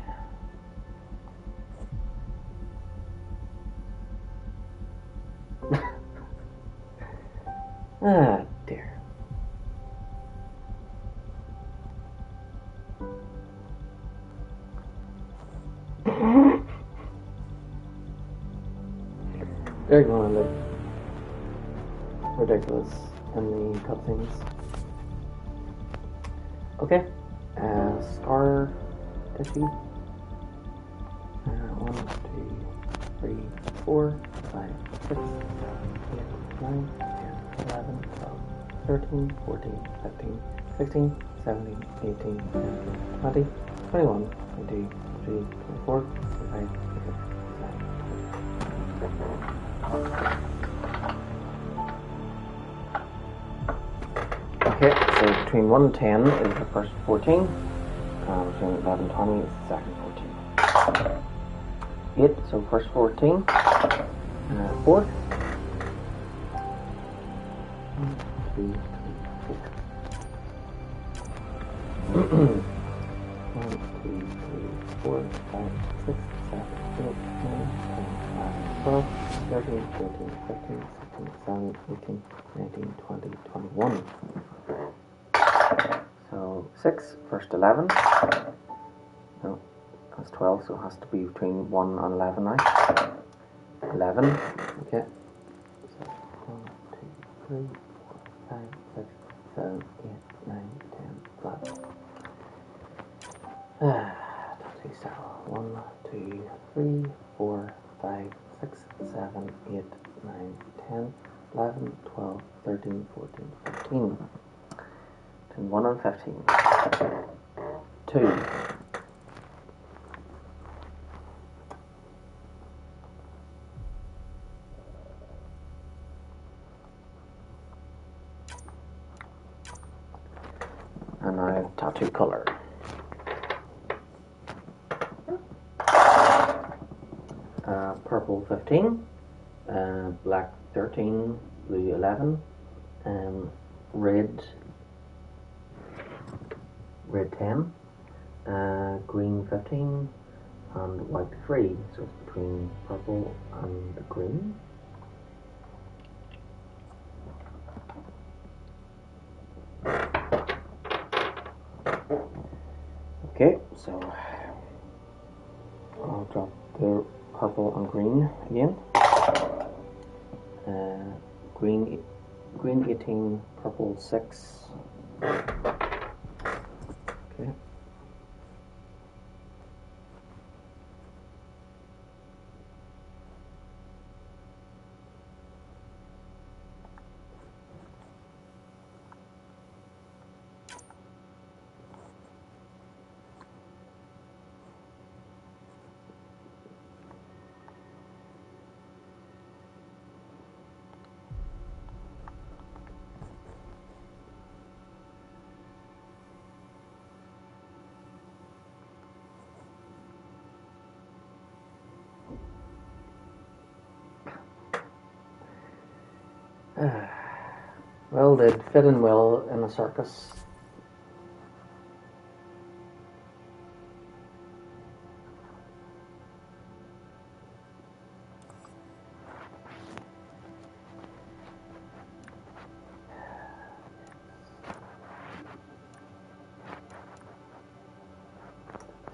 Ah, dear. They're going to look ridiculous in the cutscenes. Okay, scar tissue. 1, 2, 3, 4, 5, 6, 7, 8, 9, 10, 11, 12, 13, 14, 15, 16, 17, 18, 19, 20, 21, 22, 23, 24, 25, 26, 27. Okay, so between 1 and 10 is the first 14, between 11 and 20 is the second 14. 8, so first 14, 4, 1, 2, 3, 4. 1, 2, 3, 4, 5, 6, 7, 8, 9, 10, 11, 12, 13, 14, 15, 16, 17, 18, 19, 20, 21. So 6, first 11. No, that's 12, so it has to be between 1 and 11 now. 11, okay. So 1, 2, 3, 4, 5, 6, 7, 8, 9, 10, 12. Let's see, so 1, 2, 3, 4, 5, 6, 7, 8, 9, 10, 11, 12, 13, 14, 15. Between 1 and 15. 2. And now tattoo colour. Purple 15, black 13, blue 11, red 10, green 15, and white 3. So it's between purple and green. Okay, so I'll drop the purple and green again. Green 18, purple 6. Okay. Well, they'd fit in well in a circus.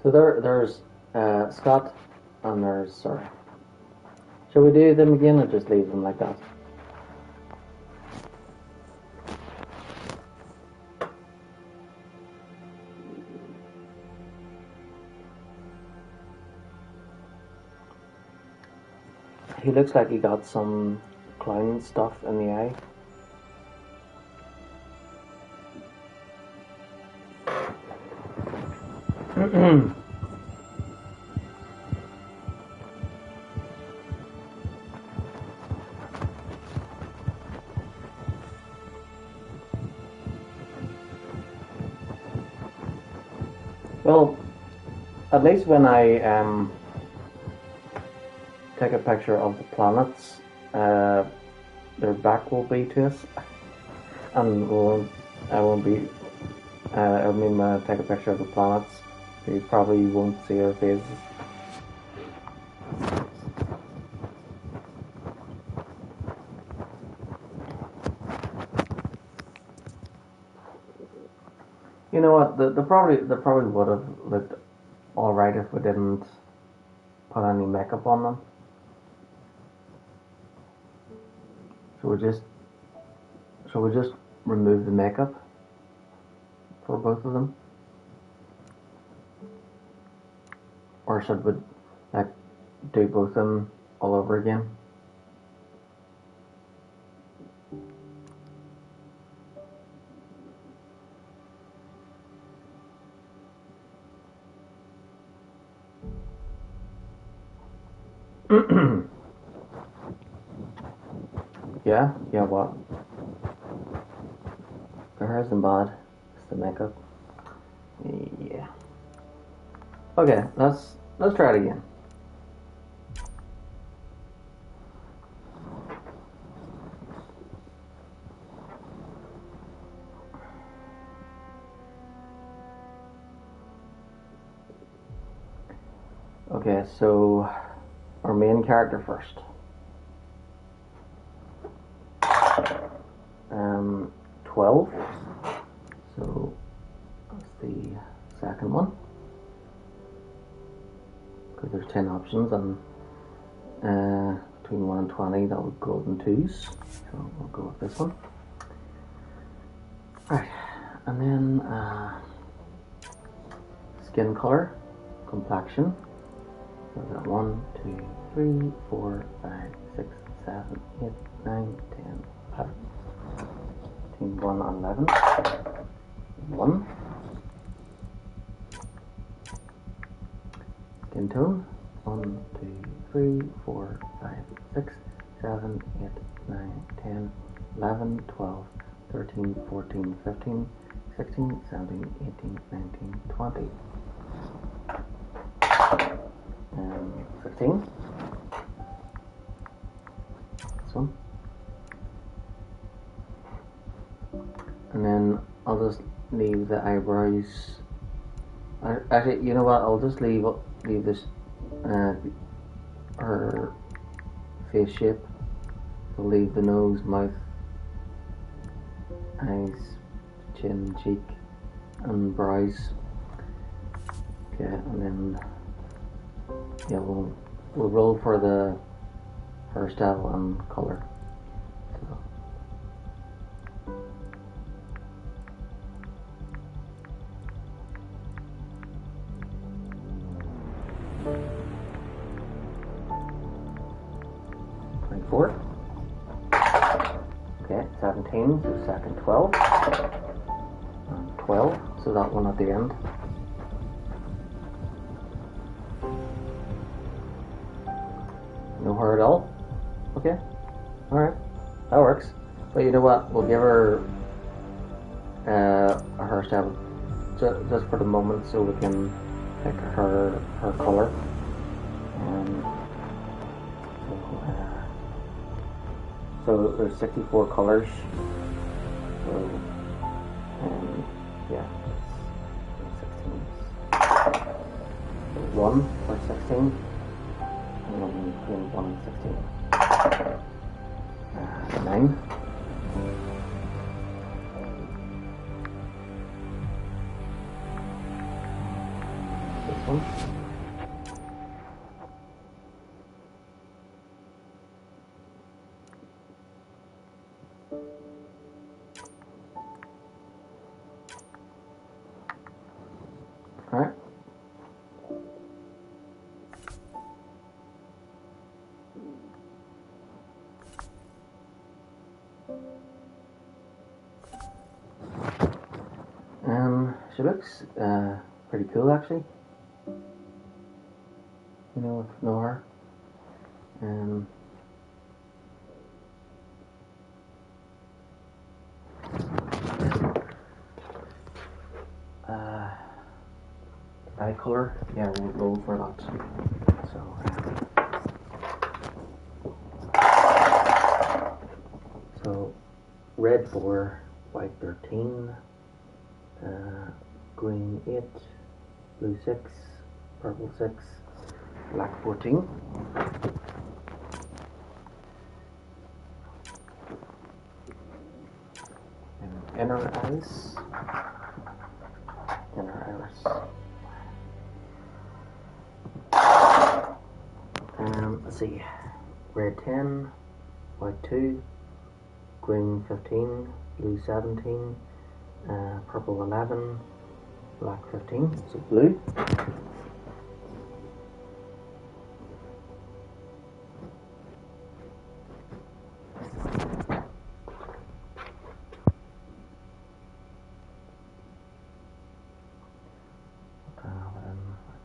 So there's Scott and there's Sarah. Shall we do them again or just leave them like that? He looks like he got some clown stuff in the eye. Well, at least when I take a picture of the planets, their back will be to us, and I won't be. I mean, when I take a picture of the planets, you probably won't see our faces. You know what? They probably would have looked all right if we didn't put any makeup on them. So we just remove the makeup for both of them, or should we like do both of them all over again? Yeah, what? The hair isn't bad. It's the makeup. Yeah. Okay, let's try it again. Okay, so our main character first. 12. So that's the second one. Because there's 10 options, and between 1 and 20 that would go in 2s. So we'll go with this one. Right, and then skin color, complexion. So we've got 1, 2, 3, 4, 5, 6, 7, 8, 9, 10, 11. Between 1 and 11. 1. Skin tone. 1, 2, 3, 4, 5, 6, 7, 8, 9, 10, 11, 12, 13, 14, 15, 16, 17, 18, 19, 20. 15. This one. And then I'll just leave the eyebrows. Actually, you know what? I'll just leave this her face shape. So leave the nose, mouth, eyes, chin, cheek, and brows. Okay, and then yeah, we'll roll for the hairstyle and color. So. Okay, 17, so second 12. And 12, so that one at the end. No hair at all? Okay, alright, that works. But you know what, we'll give her a hairstyle just for the moment so we can pick her colour. So there's 64 colours. So yeah, 16. So 1 for 16, and then between 1 and 16. 9. This one. Alright. She looks pretty cool actually. you know, with no hair. Eye color, yeah, we'll go for that. So red 4, white 13, green 8, blue 6, purple 6, black 14. And inner iris. Let's see, red 10, white 2, green 15, blue 17, purple 11, black 15, so blue.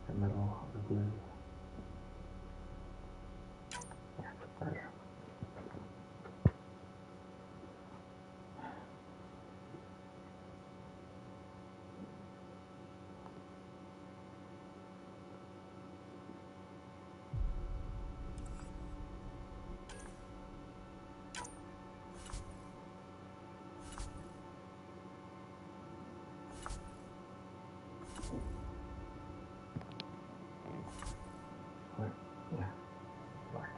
The middle of the blue. Yeah, there. Yeah, black.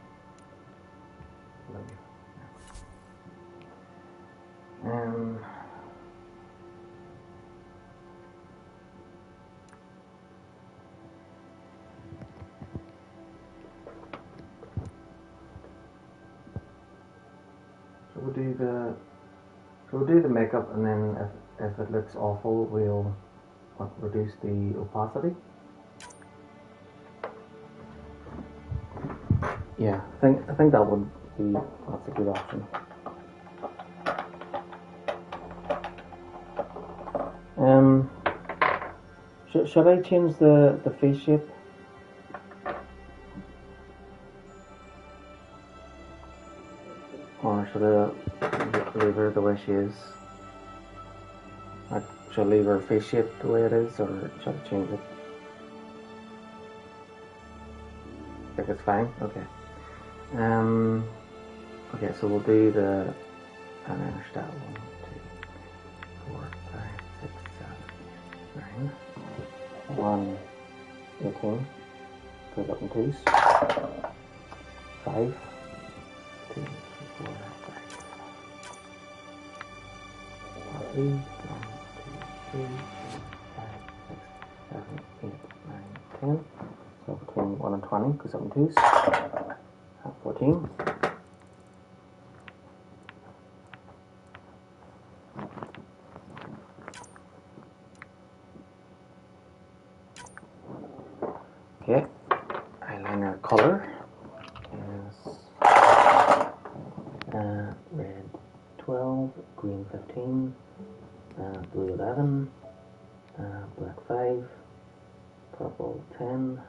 So we'll do the makeup, and then if it looks awful, we'll reduce the opacity. Yeah, I think that would be, that's a good option. Should I change the face shape? Or should I leave her the way she is? Should I leave her face shape the way it is, or should I change it? I think it's fine? Okay. Okay, so we'll do the style 1, 2, 4, 5, 6, 7, 8, 9. 1, 18, goes up in 2s. 5, 2, 3, 4, 5. 3, 1, 2, 3, 4, 5, 6, 7, 8, 9, 10. So between 1 and 20 goes up in 2s. 14. Okay, eyeliner color is red 12, green 15, blue 11, black 5, purple 10,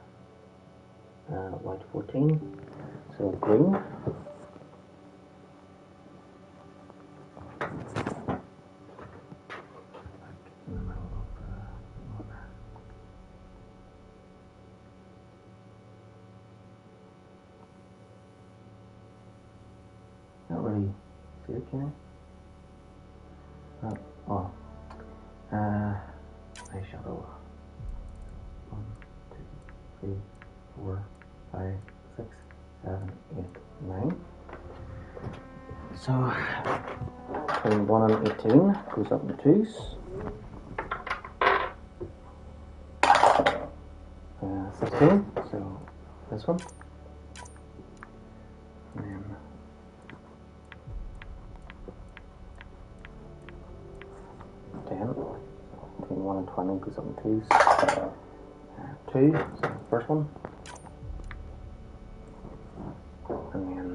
white 14, so green. Not really see it, can I? Eyeshadow. 1, 2, 3, 4, 5, 6, 7, 8, 9. So between 1 and 18 goes up in 2s. 16, so this one. And then 10, between 1 and 20 goes up in 2s. 2, so first one. And then,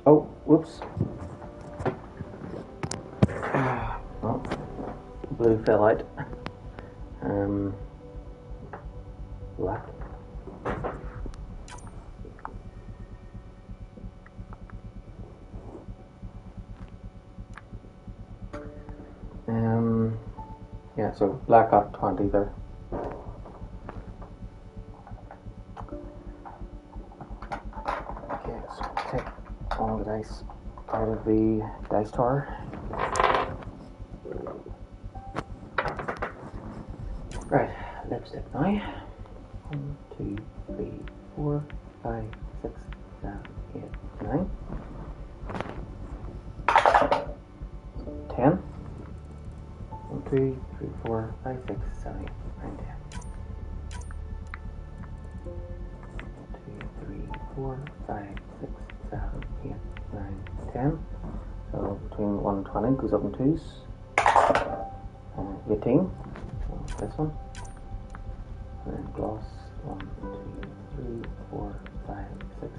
oh, whoops. Oh, blue fell out. black. Yeah, so black got 20 there. Okay, so take all the dice out of the dice tower. Right, lipstick now. 1, 2, 3, 4, 5, 6, 7, 8, 9. 10. 1, 2, 3, 4, 5, 6, 7, 8, 9, 10. 2, 3, 4, 5, 6, 7, 8, 9, 10. So between 1 and 20 goes up in twos. 18. So this one. And then gloss 1, 2, 3, 4, 5, 6,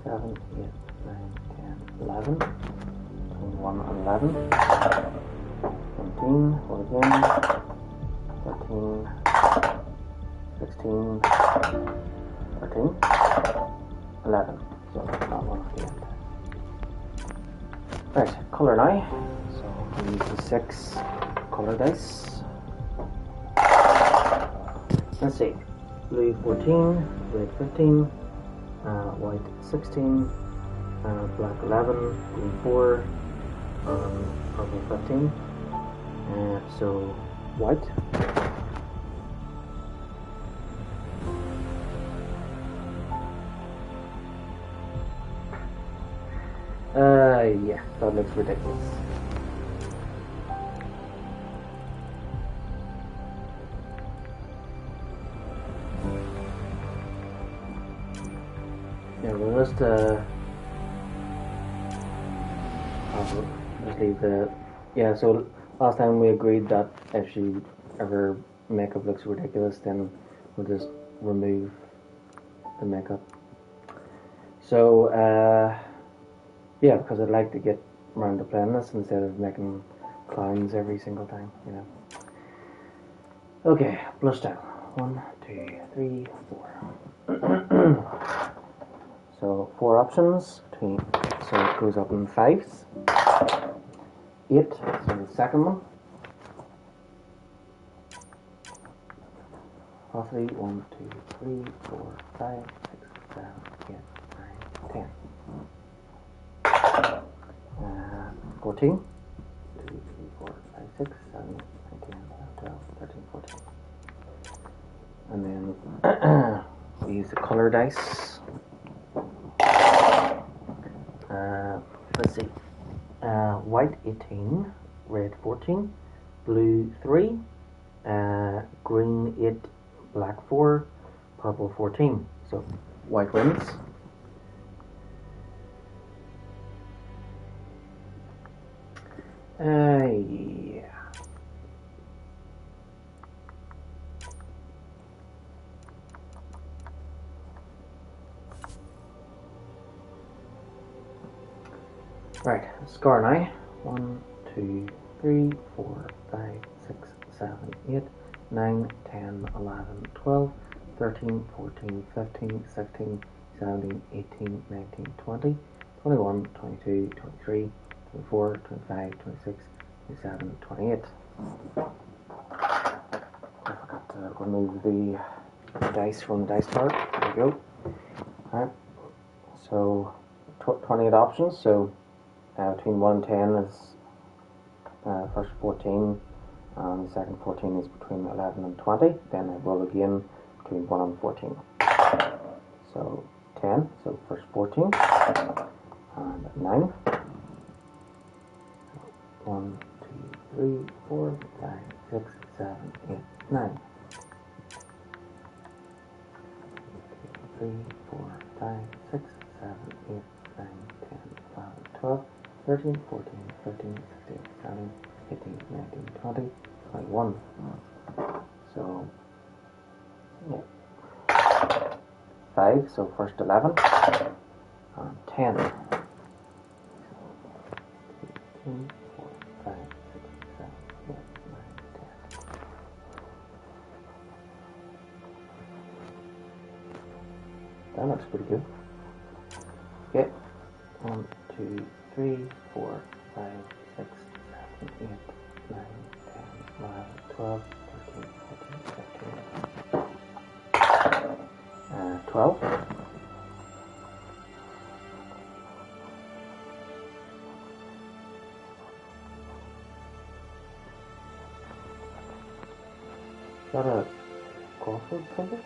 7, 8, 9, 10, 11. Between 1 and 11. 17, hold again. 13, 16, 13, 11. So that one at the end. Right, colour now. So we use the 6 colour dice. Let's see. Blue 14, red 15, white 16, black 11, green 4, purple 15. So white. Yeah, that looks ridiculous. Yeah, we'll just leave the. Yeah, so last time we agreed that if she ever makeup looks ridiculous, then we'll just remove the makeup. So yeah, because I'd like to get around to playing this instead of making clowns every single time, you know. Okay, blush down. 1, 2, 3, 4. So 4 options between. So it goes up in 5s. 8. So the second one. Possibly 1, 2, 3, 4, 5, 6, 7, 8, 9, 10. 14. 2, 3, 4, 5, 6, 7, 8, 9, 10, 12, 13, 14. And then we use the color dice. Let's see. White 18, red 14, blue 3, green 8, black 4, purple 14. So white wins. Yeah. Right, score now. 1, 2, 3, 4, 5, 6, 7, 8, 9, 10, 11, 12, 13, 14, 15, 16, 17, 18, 19, 20, 21, 22, 23, 24, 25, 26, 27, 28. I forgot to remove the dice from the dice card. There we go. Alright, so 28 options. So between 1 and 10 is first 14, and the second 14 is between 11 and 20. Then I roll again between 1 and 14. So 10, so first 14, and 9. 1, 2, 3, 4, 5, 6, 7, 8, 9. 3, 4, 5, 6, 7, 8, 9, 10, 11, 12, 13, 14, 15, 16, 17, 18, 19, 20, 21. So, yeah. 5, so first 11, and 10. 2, 3, 4, 5, 6, 7, 8, 9, 10. looks pretty good. Okay. 1, 2, 3, 4, 5, 6, 7, 8, 9, 10, 11, 12, 13, 14, 15, 12. Is that a crossword symbol?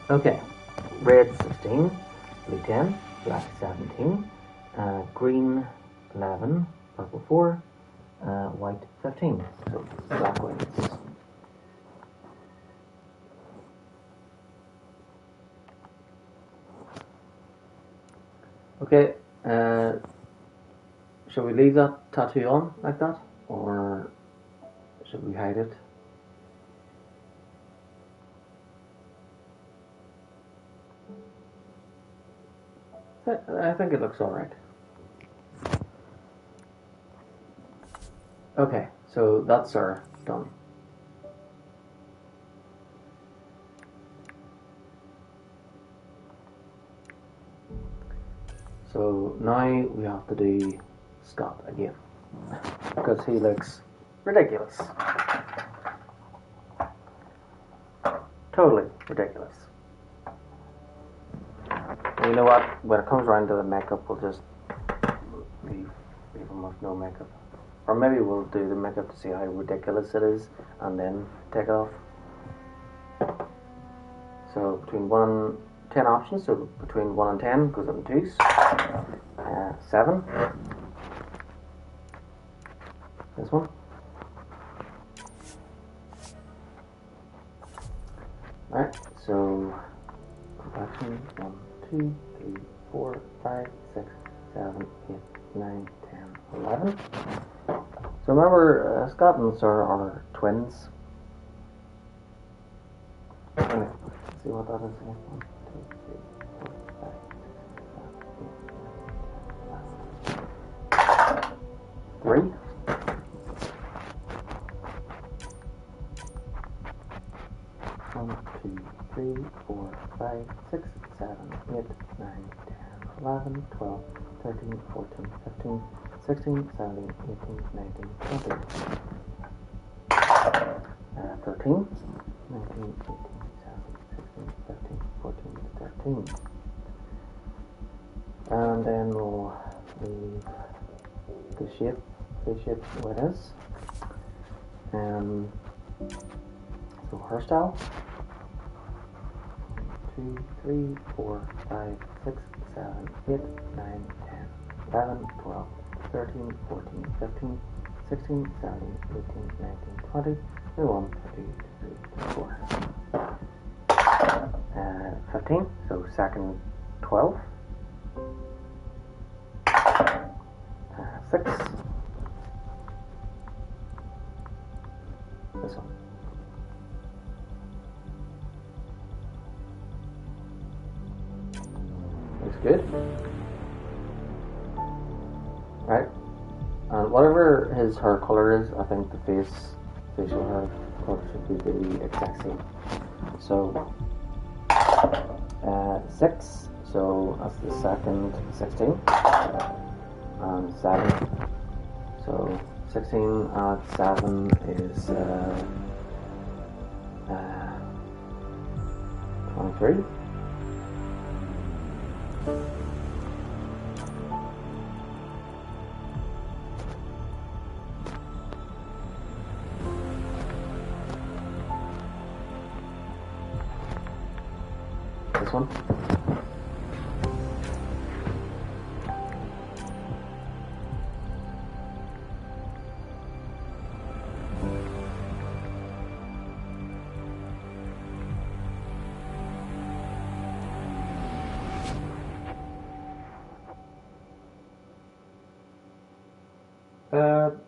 Okay, red 16, blue 10, black 17, green 11, purple 4, white 15. So black wins. Okay, shall we leave that tattoo on like that, or should we hide it? I think it looks alright. Okay, so that's our done. So now we have to do Scott again, because he looks ridiculous. Totally ridiculous. And you know what? When it comes around to the makeup, we'll just leave him with no makeup. Or maybe we'll do the makeup to see how ridiculous it is, and then take it off. So between 10 options, so between 1 and 10 goes up in 2s. 7. This one. Alright, so complexion 1, 2, 3, 4, 5, 6, 7, 8, 9, 10, 11. So remember, Scott and Sir are twins. Anyway, let's see what that is again. 1, 2, 3, 4, 5, 6, 7, 8, 9, 10, 11. 3. 1, 2, 3, 4, 5, 6, 7, 8, 9, 10, 11, 12, 13, 14, 15, 16, 17, 18, 19, 20. 13, 19, 18, 17, 16, 15, 14, 13. And then we'll leave the shape where it is. So hairstyle. 2, 3, 4, 5, 6, 7, 8, 9, 10, 11, 12, 13, 14, 15, 16, 17, 18, 19, 20, 21, 22, 23, 24. 15, so second 12. 6. This one. Looks good. Right. And whatever his hair color is, I think the facial hair color should be the exact same. So 6, so that's the second 16. And 7. So 16 add 7 is 23. This one.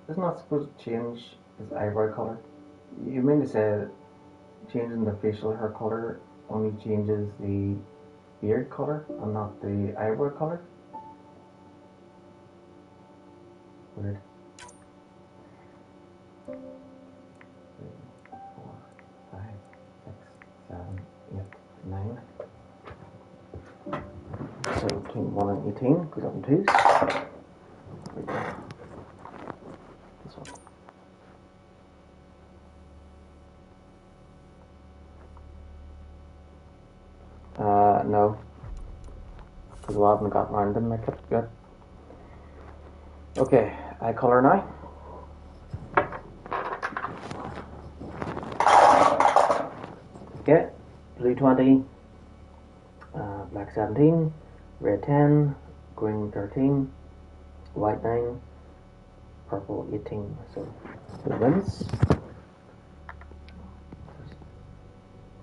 Isn't that supposed to change his eyebrow color? You mean to say that changing the facial hair color only changes the beard color and not the eyebrow color. Weird. 3, 4, 5, 6, 7, 8, 9. So between 1 and 18 goes up in twos. There we go. This one. No. Because I haven't got around to make it yet. Okay, eye color now. Okay, blue 20, black 17, red 10, green 13, white 9, purple 18. So blue wins.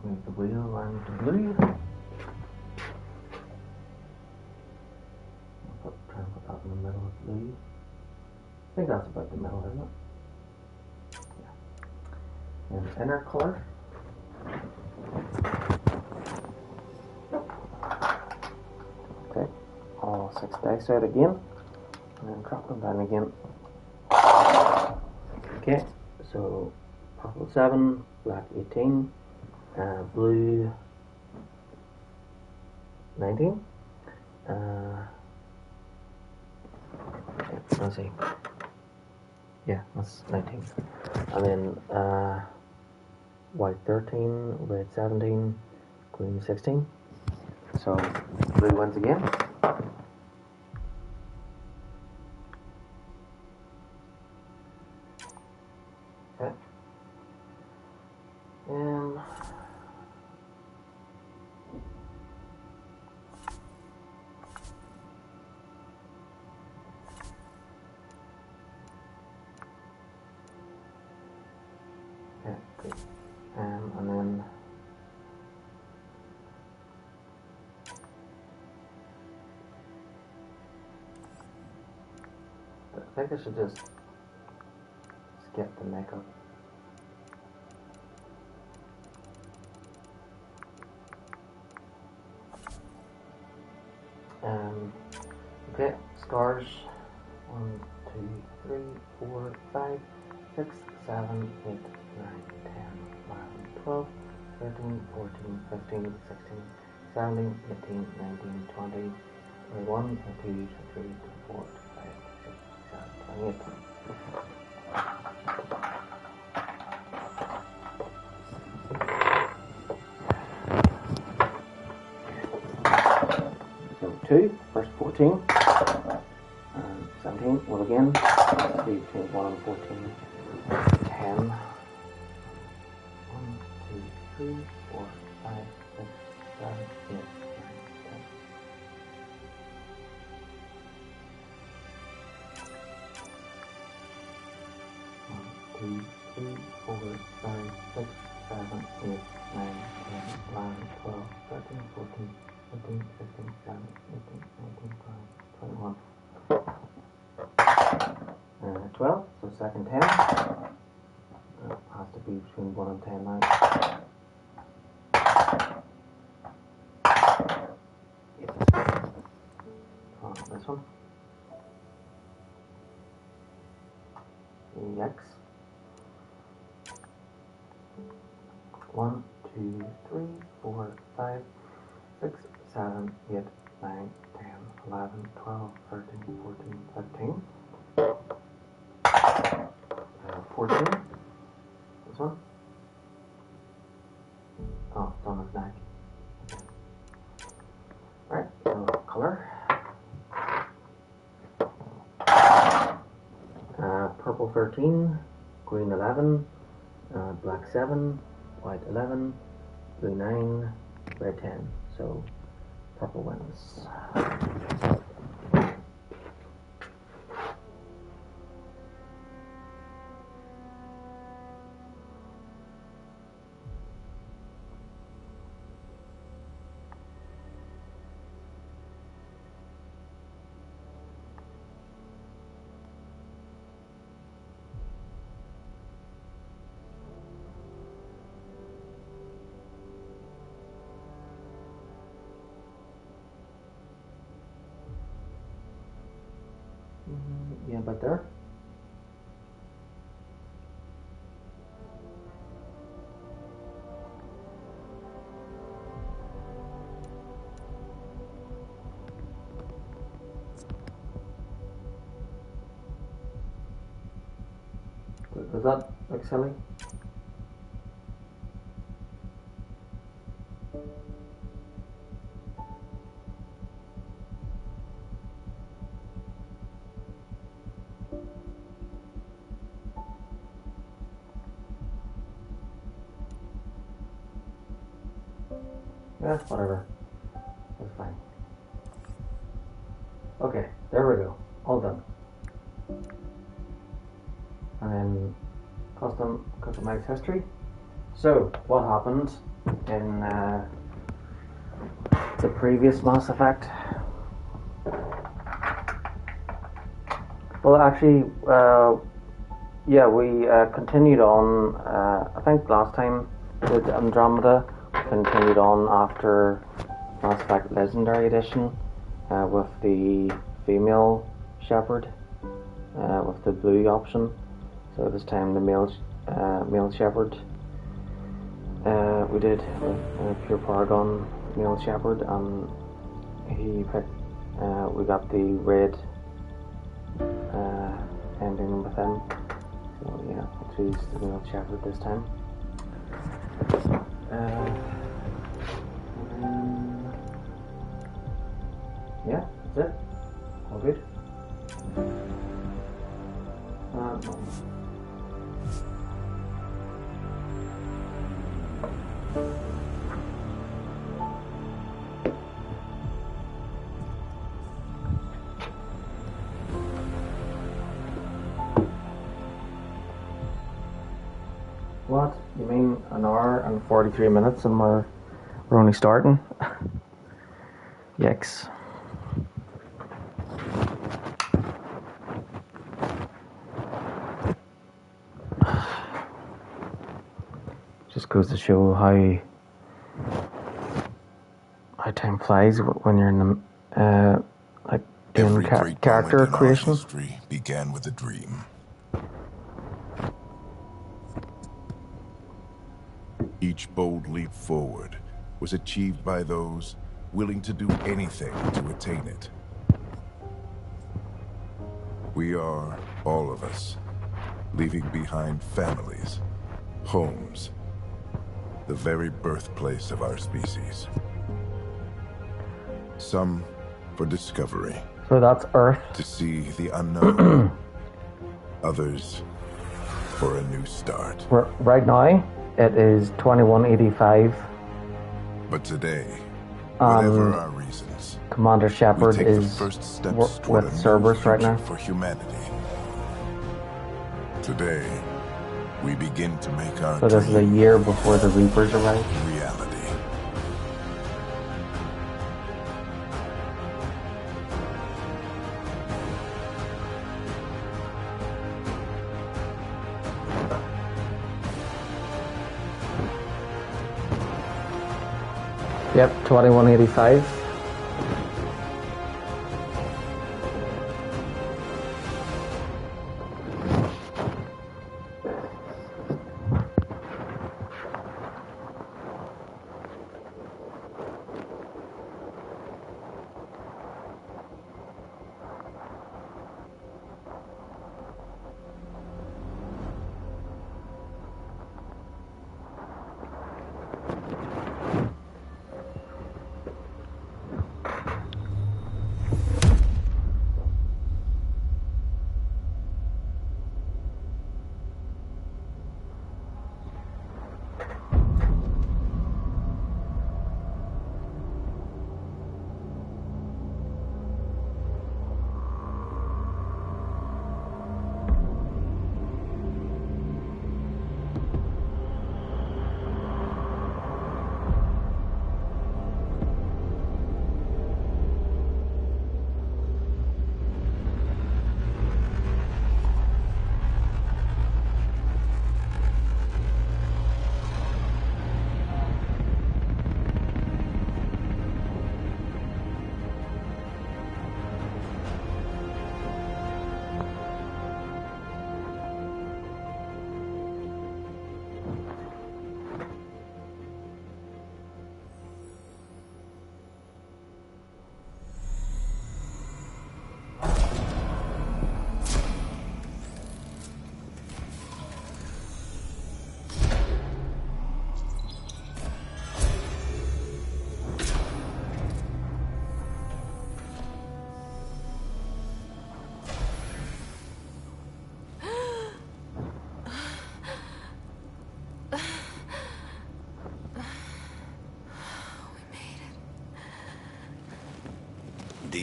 Move the wheel around to blue. Try and put that in the middle of blue. I think that's about the middle, isn't it? Yeah. And inner color. Okay, all 6 dice out again, and then drop them down again. Okay, so purple 7, black 18, blue 19. Let's see. Yeah, that's 19. And then white 13, red 17, green 16. So blue wins again. Okay. And yeah, good. And then I think I should just skip the makeup. Okay, scars. 1, 2, 3, 4, 5, 6, 7, 8, 9, 10, 11, 12, 13, 14, 15, 16, 17, 18, 19, 20, 21, 22, 23, 24, 25, 26, 27, 28. So 2, first 14. 17, well again, be between 1 and 14, 10, 1, 2, 3, 4, 5, 6, 7, 8, 9, 10. One, 2, 3, 4, 5, 6, 7, 8, 9, 10, 11, 12, 13, 14, 15, 16, 17, 18, 19, 20, 21. 12, so second 10. Has to be between 1 and 10 now. Yep. This one. Yikes. 1, 2, 3, 4, 5, 6, 7, 8, 9, 10, 11, 12, 13, 14, 15. 14. This one. Oh, it's on his neck. Alright, so color. Purple 13, green 11, black 7, white 11, blue 9, red 10. So purple wins. Yeah, about there. Does that look silly? Yeah, whatever. That's fine. Okay, there we go. All done. And then customize history. So, what happened in the previous Mass Effect? Well, actually, yeah, we continued on. I think last time with Andromeda, continued on after Mass Effect Legendary Edition with the female Shepherd with the blue option. So this time the male Shepherd. We did with Pure Paragon male Shepherd, and he picked. We got the red ending with him. So yeah, I choose the male Shepherd this time. Yeah, that's it. All good. No. What? You mean an hour and 43 minutes and we're only starting? Yikes. Just goes to show how time flies when you're in the like doing character creation. Our history began with a dream. Each bold leap forward was achieved by those willing to do anything to attain it. We are, all of us, leaving behind families, homes, the very birthplace of our species. Some for discovery. So that's Earth. To see the unknown. Others for a new start. Right now, it is 2185. But today, whatever our reasons, Commander Shepherd is with Cerberus right now. For humanity. Today, we begin to make our So this is a year before the Reapers arrive. Reality. Yep, 2185.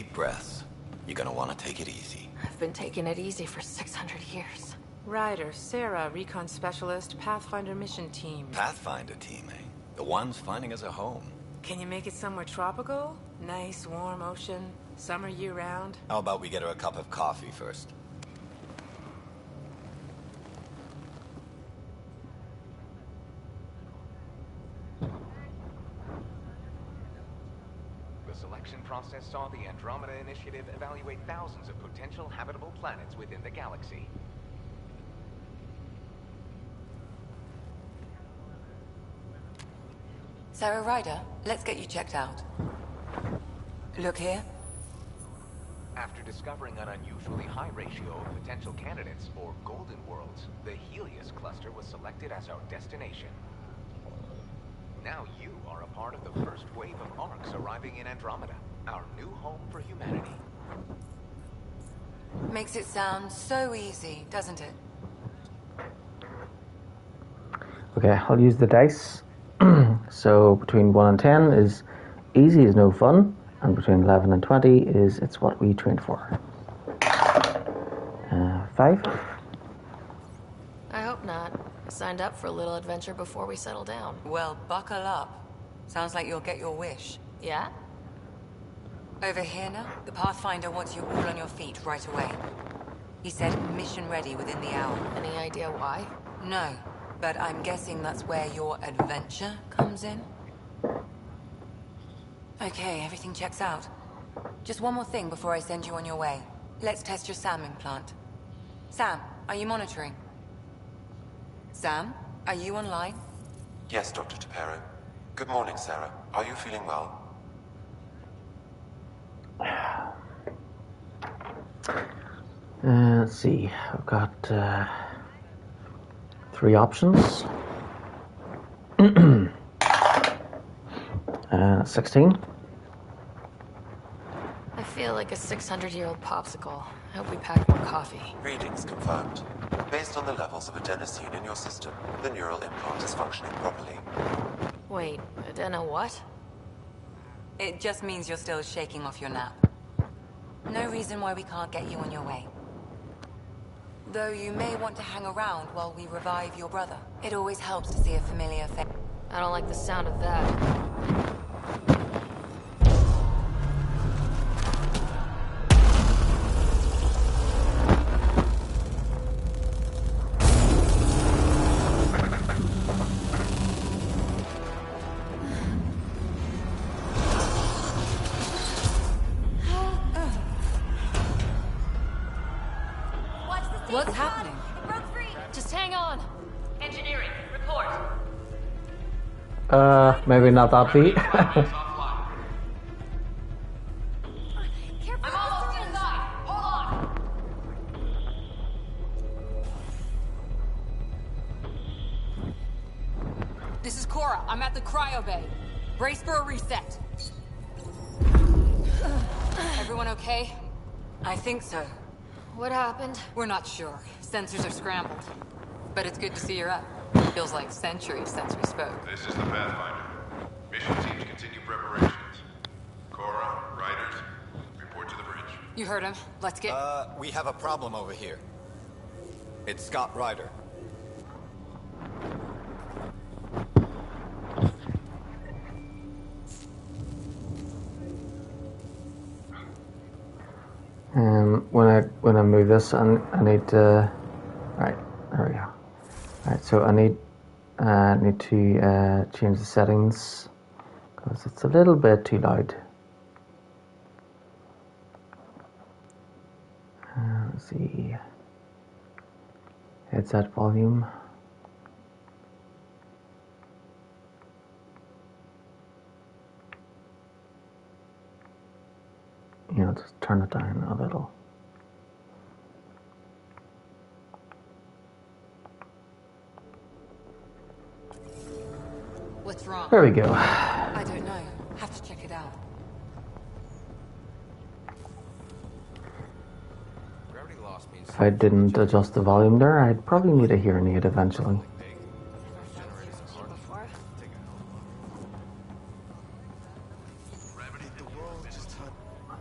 Deep breaths. You're gonna want to take it easy. I've been taking it easy for 600 years. Ryder, Sarah, Recon Specialist, Pathfinder Mission Team. Pathfinder team, eh? The ones finding us a home. Can you make it somewhere tropical? Nice, warm ocean, summer year-round? How about we get her a cup of coffee first? The selection process saw the Andromeda Initiative evaluate thousands of potential habitable planets within the galaxy. Sarah Ryder, let's get you checked out. Look here. After discovering an unusually high ratio of potential candidates for Golden Worlds, the Helios cluster was selected as our destination. Now you are a part of the first wave of arcs arriving in Andromeda, our new home for humanity. Makes it sound so easy, doesn't it? Okay, I'll use the dice. So between 1 and 10 is easy is no fun, and between 11 and 20 is it's what we trained for. 5. I hope not. I signed up for a little adventure before we settle down. Well, buckle up. Sounds like you'll get your wish. Yeah? Over here now, the Pathfinder wants you all on your feet right away. He said mission ready within the hour. Any idea why? No, but I'm guessing that's where your adventure comes in. Okay, everything checks out. Just one more thing before I send you on your way. Let's test your SAM implant. Sam, are you monitoring? Sam, are you online? Yes, Dr. Tapero. Good morning, Sarah. Are you feeling well? Let's see. I've got 3 options. 16. I feel like a 600-year-old popsicle. I hope we pack more coffee. Readings confirmed. Based on the levels of adenosine in your system, the neural implant is functioning properly. Wait, adeno what? It just means you're still shaking off your nap. No reason why we can't get you on your way. Though you may want to hang around while we revive your brother. It always helps to see a familiar face. I don't like the sound of that. What's happening? It broke free. Just hang on. Engineering, report. Maybe not that beat. I'm almost inside. Hold on. This is Cora. I'm at the cryo bay. Brace for a reset. Everyone okay? I think so. What happened? We're not sure. Sensors are scrambled. But it's good to see you're up. Feels like centuries since we spoke. This is the Pathfinder. Mission teams continue preparations. Cora, Riders, report to the bridge. You heard him. Let's get... We have a problem over here. It's Scott Ryder. When I move this, I need to. Right, there we go. Right, so I need to change the settings because it's a little bit too loud. Let's see. Headset volume. You know, just turn it down a little. What's wrong? There we go. I don't know. Have to check it out. Gravity loss means If I didn't adjust the volume there, I'd probably need a hearing aid eventually.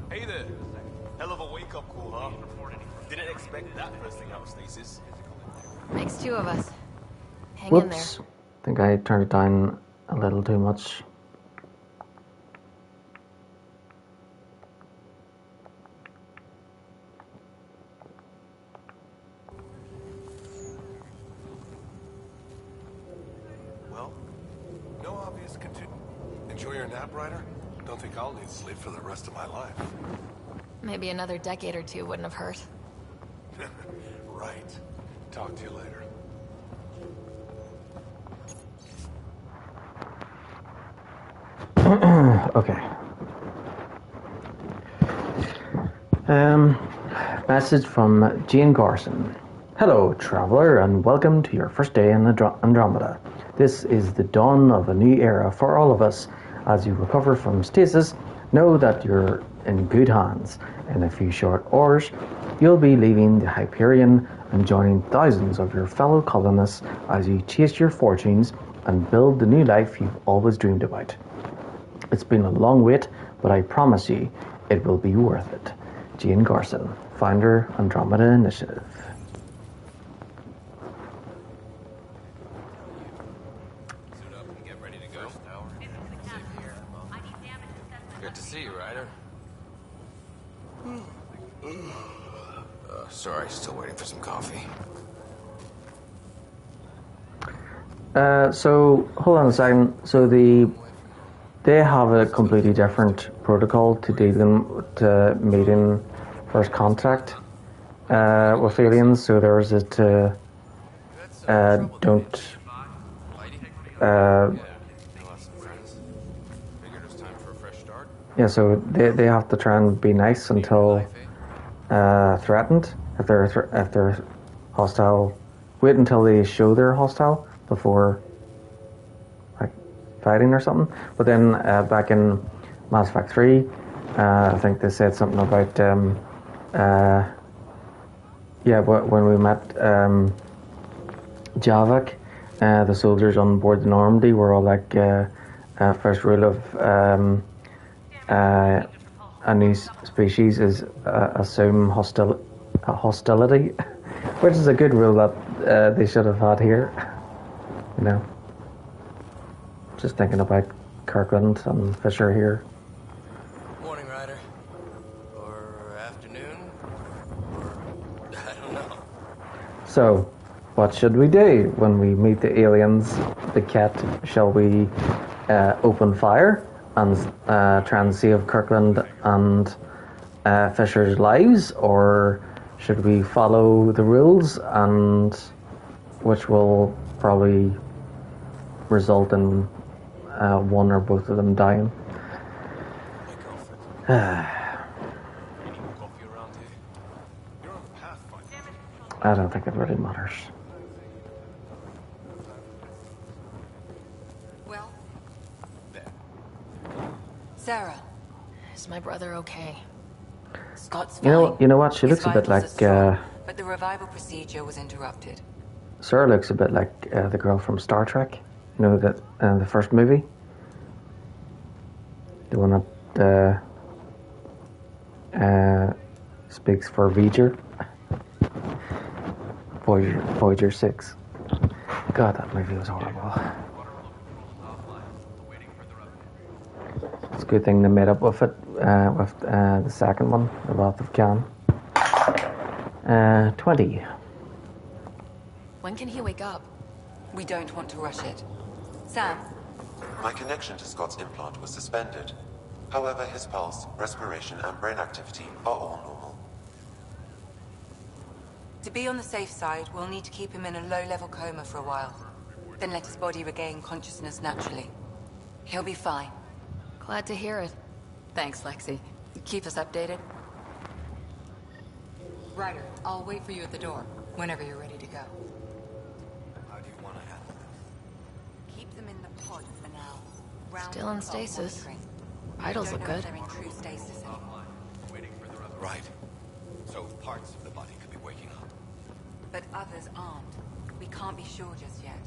Hey there, expect that first thing out of stasis. Makes two of us. Hang in there. Whoops. I think I turned it down a little too much. Well, no obvious Enjoy your nap, Ryder? Don't think I'll need sleep for the rest of my life. Maybe another decade or two wouldn't have hurt. Right. Talk to you later. Okay. Message from Jane Garson. Hello, traveler, and welcome to your first day in Andromeda. This is the dawn of a new era for all of us. As you recover from stasis, know that you're in good hands. In a few short hours, you'll be leaving the Hyperion and joining thousands of your fellow colonists as you chase your fortunes and build the new life you've always dreamed about. It's been a long wait, but I promise you, it will be worth it. Jane Garson, founder, Andromeda Initiative. Good to see you, Ryder. Sorry, still waiting for some coffee. So hold on a second. So they have a completely different protocol to meeting first contact with aliens. So there's it don't. Yeah, so they have to try and be nice until threatened. If they're hostile, wait until they show they're hostile before like fighting or something. But then back in Mass Effect 3, I think they said something about when we met Javik, the soldiers on board the Normandy were all like first rule of a new species is assume hostility, which is a good rule that they should have had here. You know, just thinking about Kirkland and Fisher here. Morning, Ryder. Or afternoon. Or I don't know. So, what should we do when we meet the aliens? The cat? Shall we open fire and try and save Kirkland and Fisher's lives, or should we follow the rules, and which will probably result in one or both of them dying? I don't think it really matters. Well, Sarah, Is my brother okay? Scott's fine. You know what? She looks a bit like. But the revival procedure was interrupted. Sarah looks a bit like the girl from Star Trek. You know that the first movie, the one that speaks for Voyager. Voyager 6. God, that movie was horrible. It's a good thing they made up with it, with the second one, The Wrath of Khan. 20. When can he wake up? We don't want to rush it. Sam? My connection to Scott's implant was suspended. However, his pulse, respiration, and brain activity are all normal. To be on the safe side, we'll need to keep him in a low-level coma for a while. Then let his body regain consciousness naturally. He'll be fine. Glad to hear it. Thanks, Lexi. Keep us updated. Ryder, I'll wait for you at the door, whenever you're ready to go. How do you want to handle this? Keep them in the pod for now. Still in stasis. Vitals look good. They're in true stasis anymore. Right. So parts of the body could be waking up. But others aren't. We can't be sure just yet.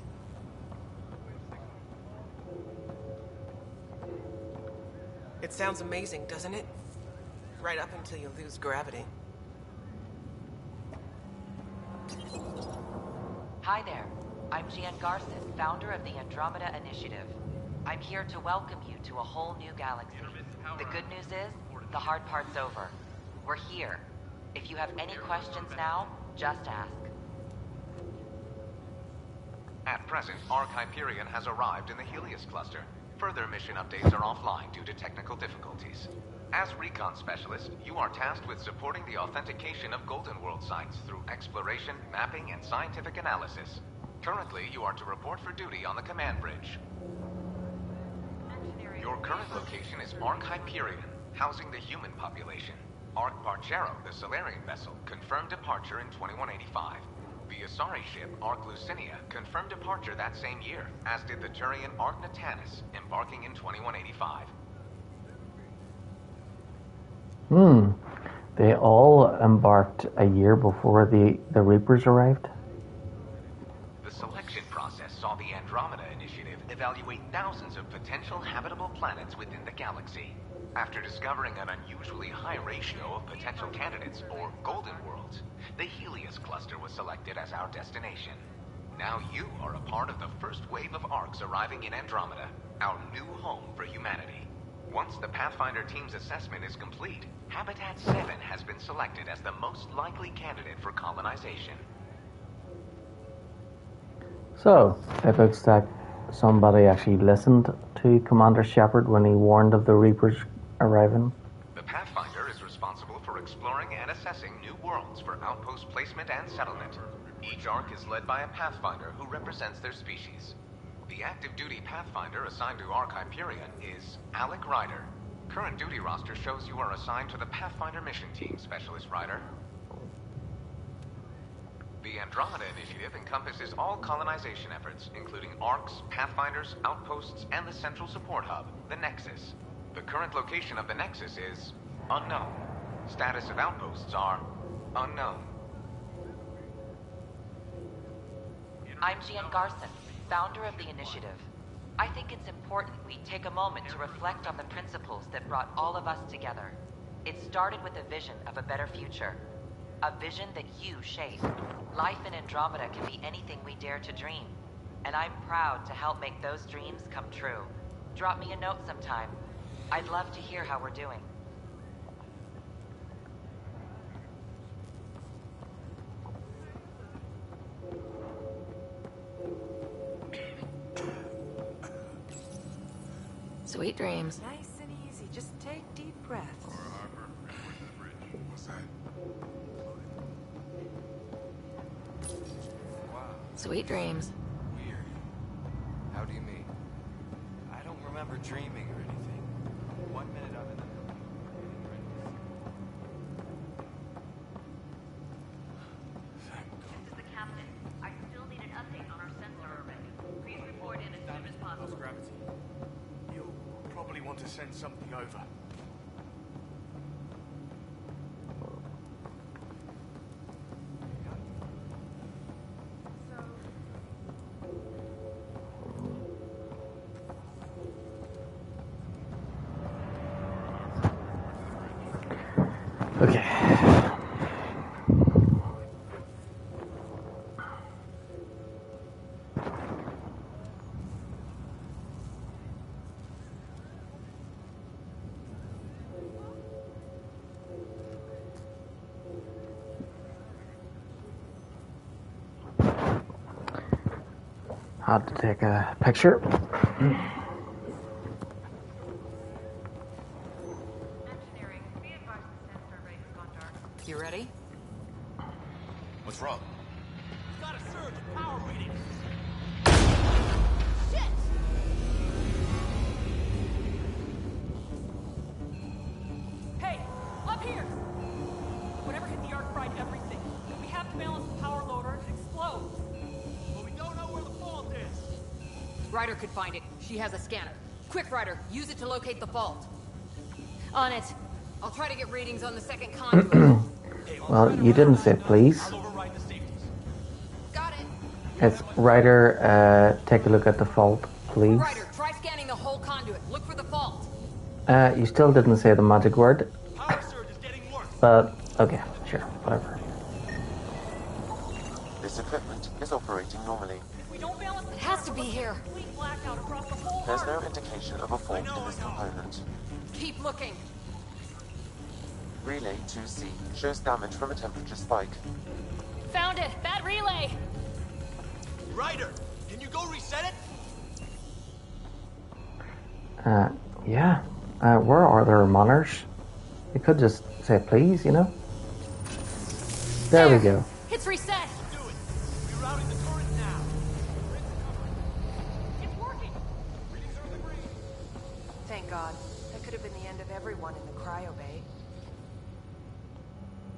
It sounds amazing, doesn't it? Right up until you lose gravity. Hi there. I'm Gian Garson, founder of the Andromeda Initiative. I'm here to welcome you to a whole new galaxy. The good news is, the hard part's over. We're here. If you have any questions now, just ask. At present, Ark Hyperion has arrived in the Helios cluster. Further mission updates are offline due to technical difficulties. As recon specialist, you are tasked with supporting the authentication of Golden World sites through exploration, mapping, and scientific analysis. Currently, you are to report for duty on the command bridge. Your current location is Ark Hyperion, housing the human population. Ark Barchero, the Solarian vessel, confirmed departure in 2185. The Asari ship, Ark Lucinia, confirmed departure that same year, as did the Turian Ark Natanus, embarking in 2185. They all embarked a year before the Reapers arrived? The selection process saw the Andromeda Initiative evaluate thousands of potential habitable planets within the galaxy. After discovering an unusually high ratio of potential candidates, or Golden Worlds, the Helios cluster was selected as our destination. Now you are a part of the first wave of Arks arriving in Andromeda, our new home for humanity. Once the Pathfinder team's assessment is complete, Habitat 7 has been selected as the most likely candidate for colonization. So, it looks like somebody actually listened to Commander Shepard when he warned of the Reapers arriving. The Pathfinder is responsible for exploring and assessing new worlds for outpost placement and settlement. Each Ark is led by a Pathfinder who represents their species. The active duty Pathfinder assigned to Ark Hyperion is Alec Ryder. Current duty roster shows you are assigned to the Pathfinder Mission Team, Specialist Ryder. The Andromeda Initiative encompasses all colonization efforts, including Arks, Pathfinders, outposts, and the central support hub, the Nexus. The current location of the Nexus is unknown. Status of outposts are unknown. I'm Gian Garson, founder of the Initiative. I think it's important we take a moment to reflect on the principles that brought all of us together. It started with a vision of a better future. A vision that you shaped. Life in Andromeda can be anything we dare to dream. And I'm proud to help make those dreams come true. Drop me a note sometime. I'd love to hear how we're doing. Sweet dreams. Nice and easy. Just take deep breaths. What's that? Sweet dreams. Weird. How do you mean? I don't remember dreaming or anything. 1 minute I'm in the... This is the captain. I still need an update on our sensor array. Please report in as soon as possible. Lost gravity. You'll probably want to send something over. Okay. Had to take a picture. You ready? What's wrong? Got a surge of power readings. Hey, up here! Whatever hit the arc fried everything. We have to balance the power load or it explodes. But we don't know where the fault is. Ryder could find it. She has a scanner. Quick, Ryder, use it to locate the fault. On it. I'll try to get readings on the second conduit. Well, you didn't say please. Got it. It's Ryder, take a look at the fault, please. Ryder, try scanning the whole conduit. Look for the fault. You still didn't say the magic word. Power surge is getting worse. But, okay, sure, whatever. This equipment is operating normally. We don't balance the It has to be here. complete blackout across the whole There's arc. no indication of a fault in this component. Keep looking. Relay 2C shows damage from a temperature spike. Found it. Bad relay. Ryder, can you go reset it? Yeah. Where are their manners? You could just say please, you know? There we go. It's reset. Do it. Rerouting the turret now. It's working. Readings are in the green. Thank God. That could have been the end of everyone in the cryo bay.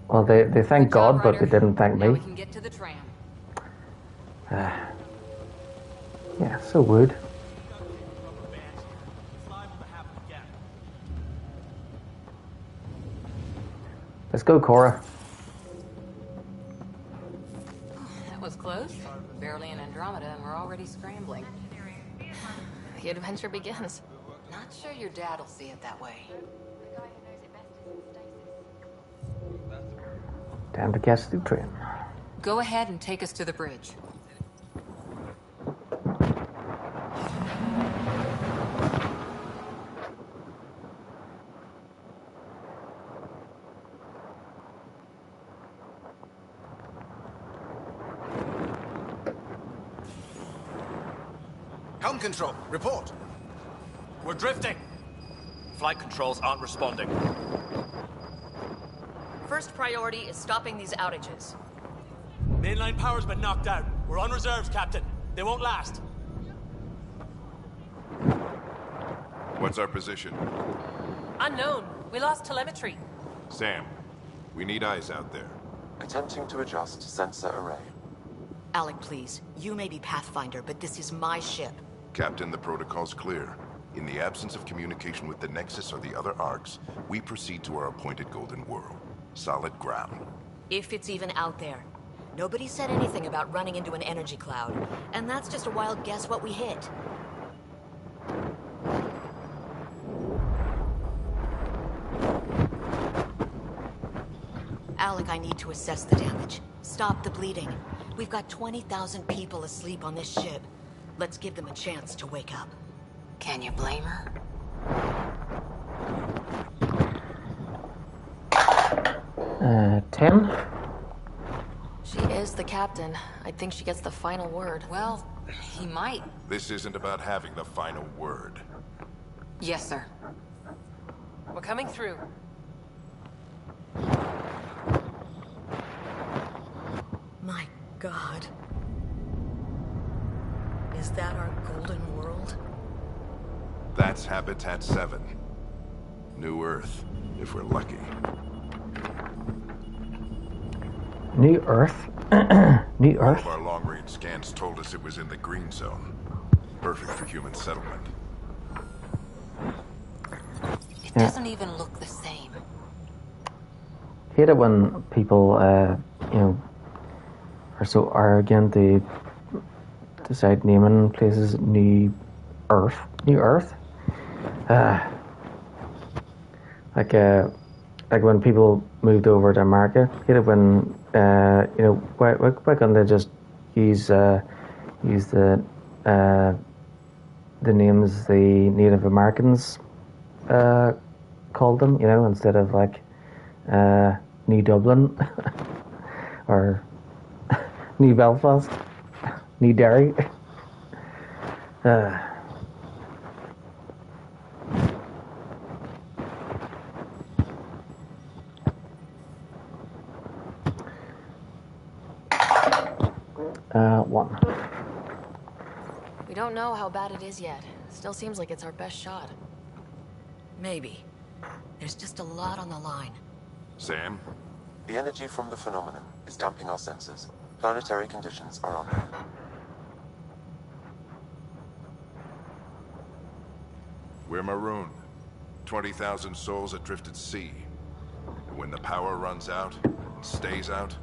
Well, they thank Good job, God, but they Ryder. didn't thank Now we me. can get to the tram. Yeah, so would. Rubber bands here. It's liable to happen again. Let's go, Cora. That was close. Barely in Andromeda, and we're already scrambling. The adventure begins. Not sure your dad'll see it that way. Time to catch the train. Go ahead and take us to the bridge. Helm control, report. We're drifting. Flight controls aren't responding. First priority is stopping these outages. Mainline power's been knocked out. We're on reserves, Captain. They won't last. What's our position? Unknown. We lost telemetry. Sam, we need eyes out there. Attempting to adjust sensor array. Alec, please. You may be Pathfinder, but this is my ship. Captain, the protocol's clear. In the absence of communication with the Nexus or the other arcs, we proceed to our appointed Golden World. Solid ground. If it's even out there. Nobody said anything about running into an energy cloud, and that's just a wild guess what we hit. Alec, I need to assess the damage. Stop the bleeding. We've got 20,000 people asleep on this ship. Let's give them a chance to wake up. Can you blame her? 10? She is the captain. I think she gets the final word. Well, he might. This isn't about having the final word. Yes, sir. We're coming through. My God. Is that our golden world? That's Habitat 7. New Earth, if we're lucky. New Earth? New All Earth? of our long-range scans told us it was in the green zone. Perfect for human settlement. It doesn't even look the same. Hate it when people, you know, are so arrogant they decide naming places New Earth. New Earth? Like when people moved over to America. Hate it when, you know, why can't they just use the names the Native Americans called them, you know, instead of like New Dublin or New Belfast, New Derry. One. We don't know how bad it is yet. Still seems like it's our best shot. Maybe. There's just a lot on the line. Sam? The energy from the phenomenon is damping our sensors. Planetary conditions are on. We're marooned. 20,000 souls adrift at sea. And when the power runs out, and stays out,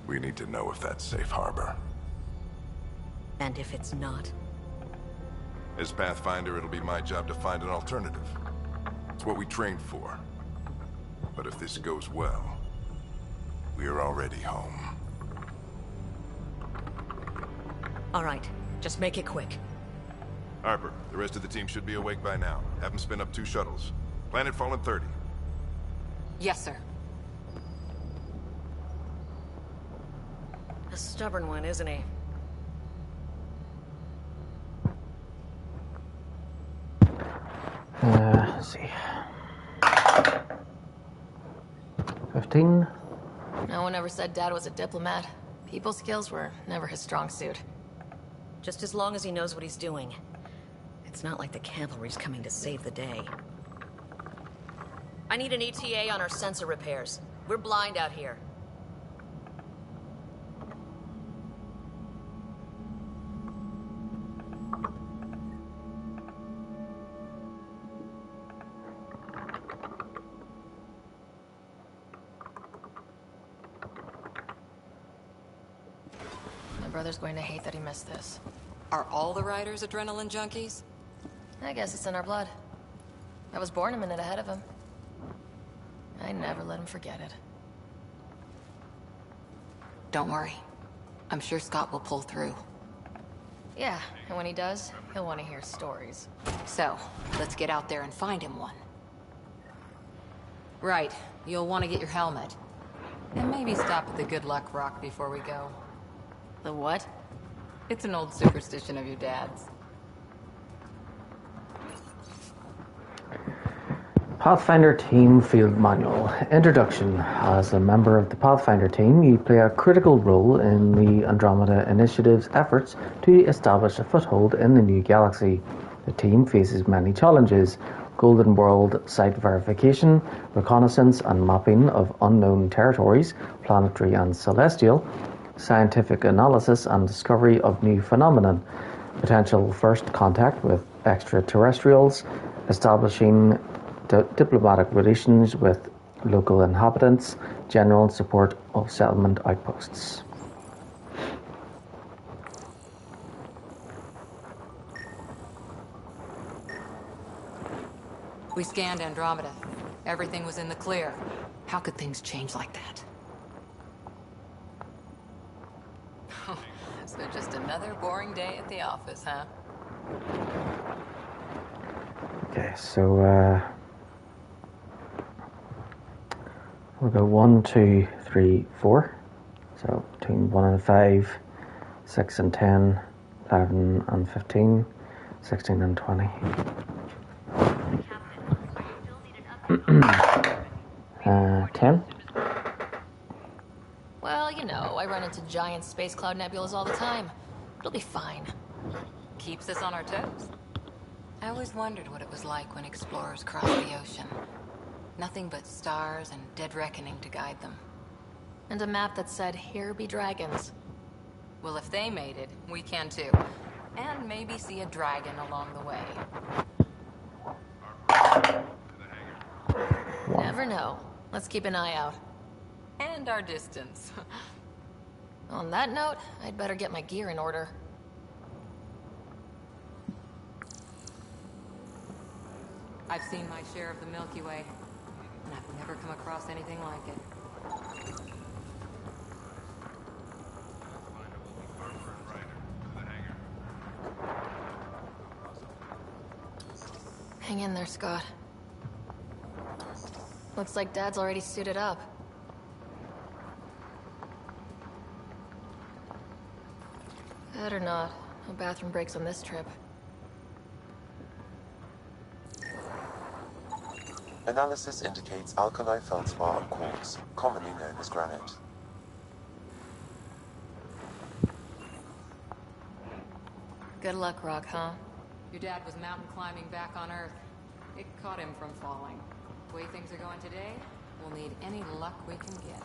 we need to know if that's safe harbor. And if it's not? As Pathfinder, it'll be my job to find an alternative. It's what we trained for. But if this goes well, we're already home. All right, just make it quick. Harper, the rest of the team should be awake by now. Have them spin up 2 shuttles. Planet Fallen 30. Yes, sir. A stubborn one, isn't he? Let's see. 15. No one ever said Dad was a diplomat. People skills were never his strong suit. Just as long as he knows what he's doing. It's not like the cavalry's coming to save the day. I need an ETA on our sensor repairs. We're blind out here. My brother's going to hate that he missed this. Are all the riders adrenaline junkies? I guess it's in our blood. I was born a minute ahead of him. I never let him forget it. Don't worry. I'm sure Scott will pull through. Yeah, and when he does, he'll want to hear stories. So, let's get out there and find him one. Right, you'll want to get your helmet. And maybe stop at the Good Luck Rock before we go. The what? It's an old superstition of your dad's. Pathfinder Team Field Manual. Introduction. As a member of the Pathfinder team, you play a critical role in the Andromeda Initiative's efforts to establish a foothold in the new galaxy. The team faces many challenges: Golden World site verification, reconnaissance and mapping of unknown territories, planetary and celestial, scientific analysis and discovery of new phenomenon, potential first contact with extraterrestrials, establishing diplomatic relations with local inhabitants, general support of settlement outposts. We scanned Andromeda. Everything was in the clear. How could things change like that? So just another boring day at the office, huh? Okay, so we'll go 1, 2, 3, 4. So between 1 and 5, 6 and 10, 11 and 15, 16 and 20. 10. Well, you know, I run into giant space cloud nebulas all the time. It'll be fine. Keeps us on our toes. I always wondered what it was like when explorers crossed the ocean. Nothing but stars and dead reckoning to guide them. And a map that said, "Here be dragons." Well, if they made it, we can too. And maybe see a dragon along the way. Never know. Let's keep an eye out. And our distance. On that note, I'd better get my gear in order. I've seen my share of the Milky Way, and I've never come across anything like it. Hang in there, Scott. Looks like Dad's already suited up. Better not. No bathroom breaks on this trip. Analysis indicates alkali feldspar and quartz, commonly known as granite. Good luck, Rock, huh? Your dad was mountain climbing back on Earth. It caught him from falling. The way things are going today, we'll need any luck we can get.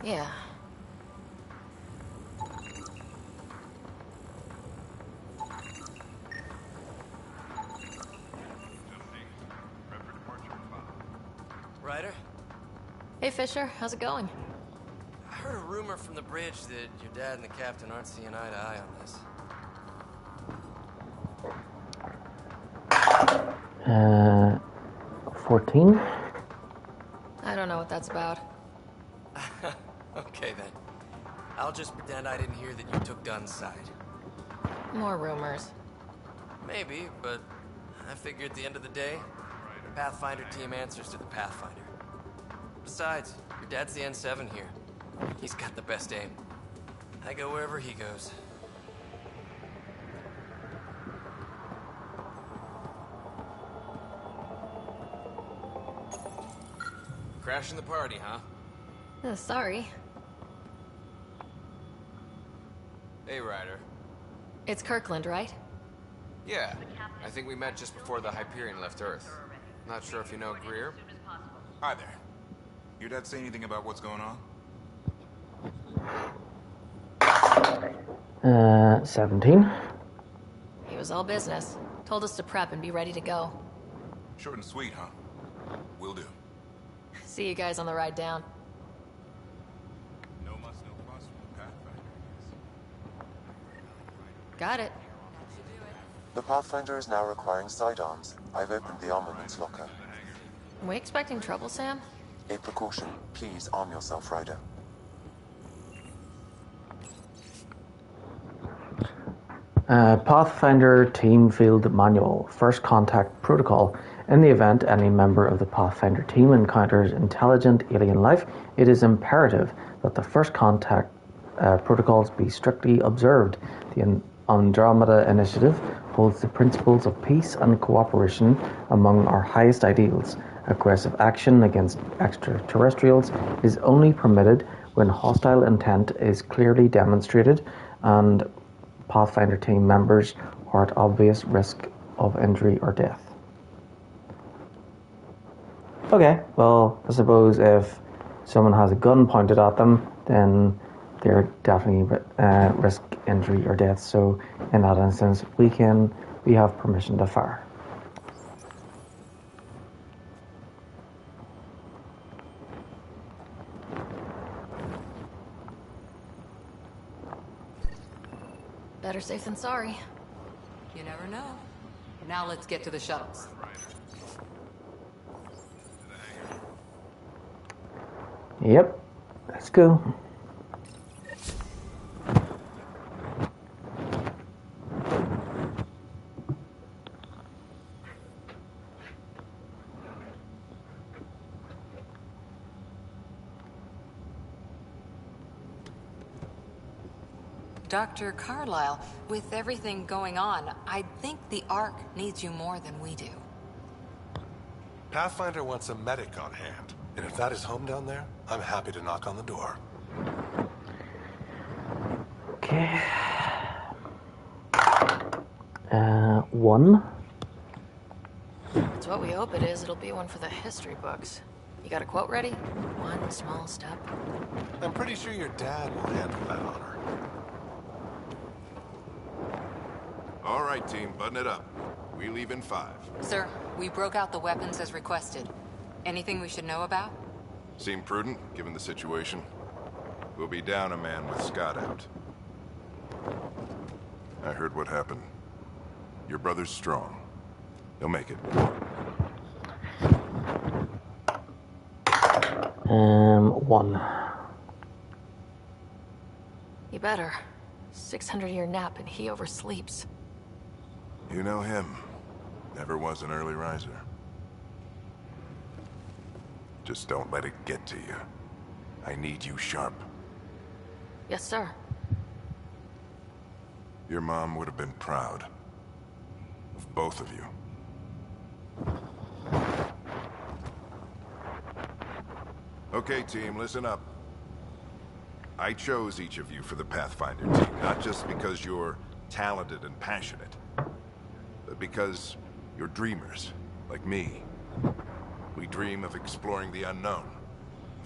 Yeah. Ryder? Hey, Fisher. How's it going? I heard a rumor from the bridge that your dad and the captain aren't seeing eye to eye on this. 14. I don't know what that's about. Okay, then. I'll just pretend I didn't hear that you took Dunn's side. More rumors. Maybe, but I figure at the end of the day, the Pathfinder team answers to the Pathfinder. Besides, your dad's the N7 here. He's got the best aim. I go wherever he goes. Crashing the party, huh? Sorry. Hey, Ryder. It's Kirkland, right? Yeah, I think we met just before the Hyperion left Earth. Not sure if you know Greer. Hi there. Your dad say anything about what's going on? 17. He was all business. Told us to prep and be ready to go. Short and sweet, huh? Will do. See you guys on the ride down. No muss, no fuss from the Pathfinder, I guess. Got it. The Pathfinder is now requiring sidearms. I've opened the armaments locker. Are we expecting trouble, Sam? A precaution. Please arm yourself, Ryder. Pathfinder Team Field Manual. First Contact Protocol. In the event any member of the Pathfinder team encounters intelligent alien life, it is imperative that the first contact protocols be strictly observed. The Andromeda Initiative holds the principles of peace and cooperation among our highest ideals. Aggressive action against extraterrestrials is only permitted when hostile intent is clearly demonstrated and Pathfinder team members are at obvious risk of injury or death. Okay, well, I suppose if someone has a gun pointed at them, then they're definitely risk injury or death. So in that instance, we have permission to fire. Better safe than sorry. You never know. Now let's get to the shuttles. Yep, let's go. Dr. Carlyle, with everything going on, I think the Ark needs you more than we do. Pathfinder wants a medic on hand. And if that is home down there, I'm happy to knock on the door. Okay. 1. It's what we hope it is. It'll be one for the history books. You got a quote ready? One small step. I'm pretty sure your dad will handle that honor. All right, team, button it up. We leave in 5. Sir, we broke out the weapons as requested. Anything we should know about? Seem prudent, given the situation. We'll be down a man with Scott out. I heard what happened. Your brother's strong. He'll make it. 1. You better. 600-year nap and he oversleeps. You know him. Never was an early riser. Just don't let it get to you. I need you sharp. Yes, sir. Your mom would have been proud. Of both of you. Okay, team, listen up. I chose each of you for the Pathfinder team, not just because you're talented and passionate, but because you're dreamers, like me. We dream of exploring the unknown,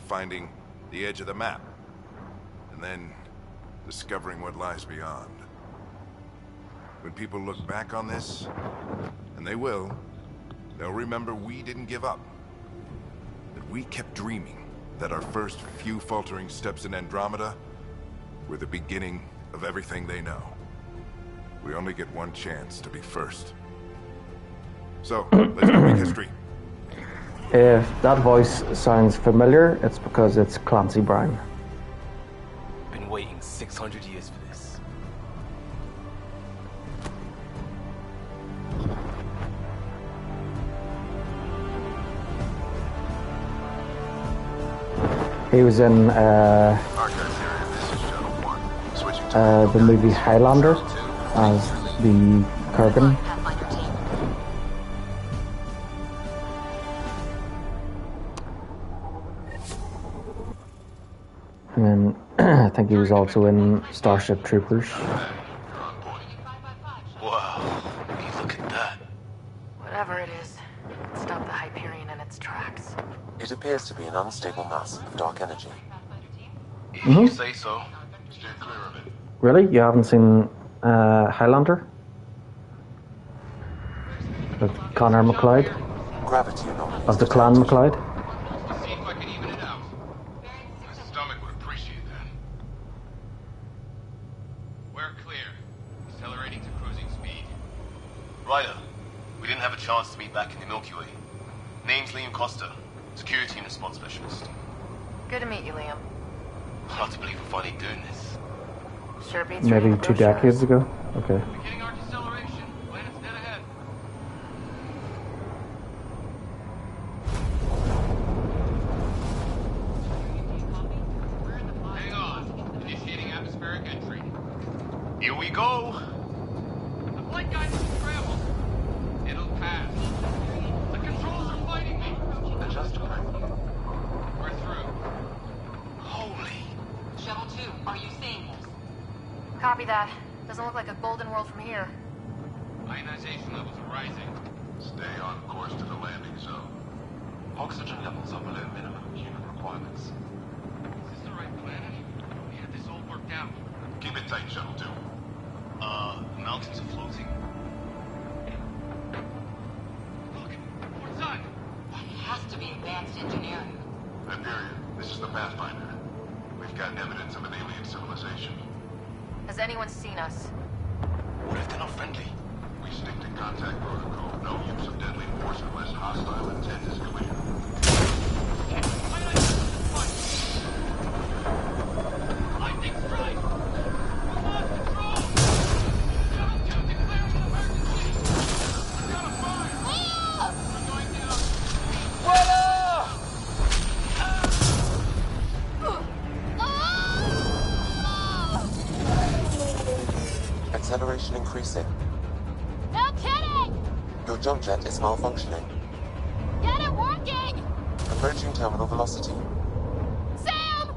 finding the edge of the map, and then discovering what lies beyond. When people look back on this, and they will, they'll remember we didn't give up. That we kept dreaming, that our first few faltering steps in Andromeda were the beginning of everything they know. We only get one chance to be first. So, let's go make history. If that voice sounds familiar, it's because it's Clancy Brown. Been been waiting 600 years for this. He was in the movie Highlander as the Kurgan. And then I think he was also in Starship Troopers. Wow, look at that. Whatever it is, stop the Hyperion in its tracks. It appears to be an unstable mass of dark energy. If you say so. Steer clear of it. Really? You haven't seen Highlander? With Connor McLeod? Gravity anomalies. Of the Clan McLeod? Let's see if I can even it out. My stomach would appreciate that. We're clear. Accelerating to cruising speed. Ryder, we didn't have a chance to meet back in the Milky Way. Name's Liam Costa, Security and Response Specialist. Good to meet you, Liam. Hard to believe we're finally doing this. Sure beats Maybe reading 2 brochures. decades ago? Okay. Beginning our deceleration. Planet's dead ahead. Hang on. Initiating atmospheric entry. Here we go. The flight guide is scrambled. It'll pass. The controls are fighting me. Adjust to We're through. Holy. Shuttle 2, are you seeing this? Copy that. Doesn't look like a golden world from here. Ionization levels are rising. Stay on course to the landing zone. Oxygen levels are below minimum human requirements. Is this the right planet? We had this all worked out. Keep it tight, Shuttle 2. The mountains are floating. Look, port sun. That has to be advanced engineering. Hyperion, this is the Pathfinder. We've got evidence of an alien civilization. Has anyone seen us? What if they're not friendly? We stick to contact protocol. No use of deadly force unless hostile intent is clear. Lightning strike. Come on, control. Shuttle 2 declares an emergency. We've got a fire. We're going down. Acceleration increasing. No kidding! Your jump jet is malfunctioning. Get it working! Approaching terminal velocity. Sam!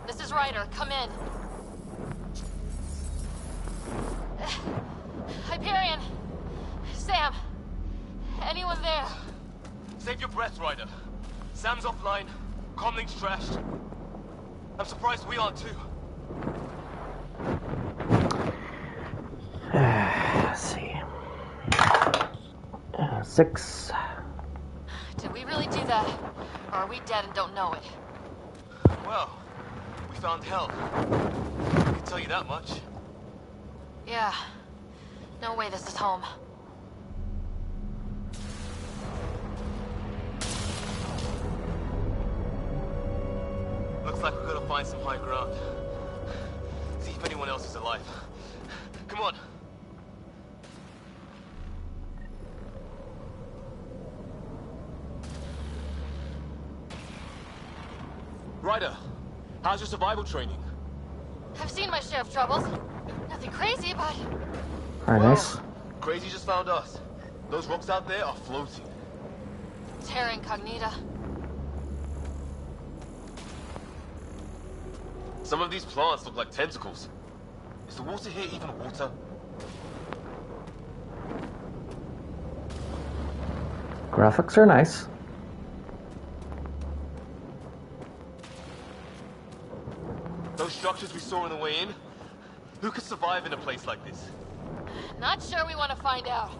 This is Ryder. Come in. Hyperion! Sam! Anyone there? Save your breath, Ryder. Sam's offline. Comlink's trashed. I'm surprised we aren't too. Let's see. 6. Did we really do that? Or are we dead and don't know it? Well, we found hell. I can tell you that much. Yeah. No way this is home. Looks like we're gonna find some high ground. See if anyone else is alive. Come on. Ryder, how's your survival training? I've seen my share of troubles. Nothing crazy, but Very nice. Crazy just found us. Those rocks out there are floating. Terra Incognita. Some of these plants look like tentacles. Is the water here even water? Graphics are nice. Those structures we saw on the way in? Who could survive in a place like this? Not sure we want to find out.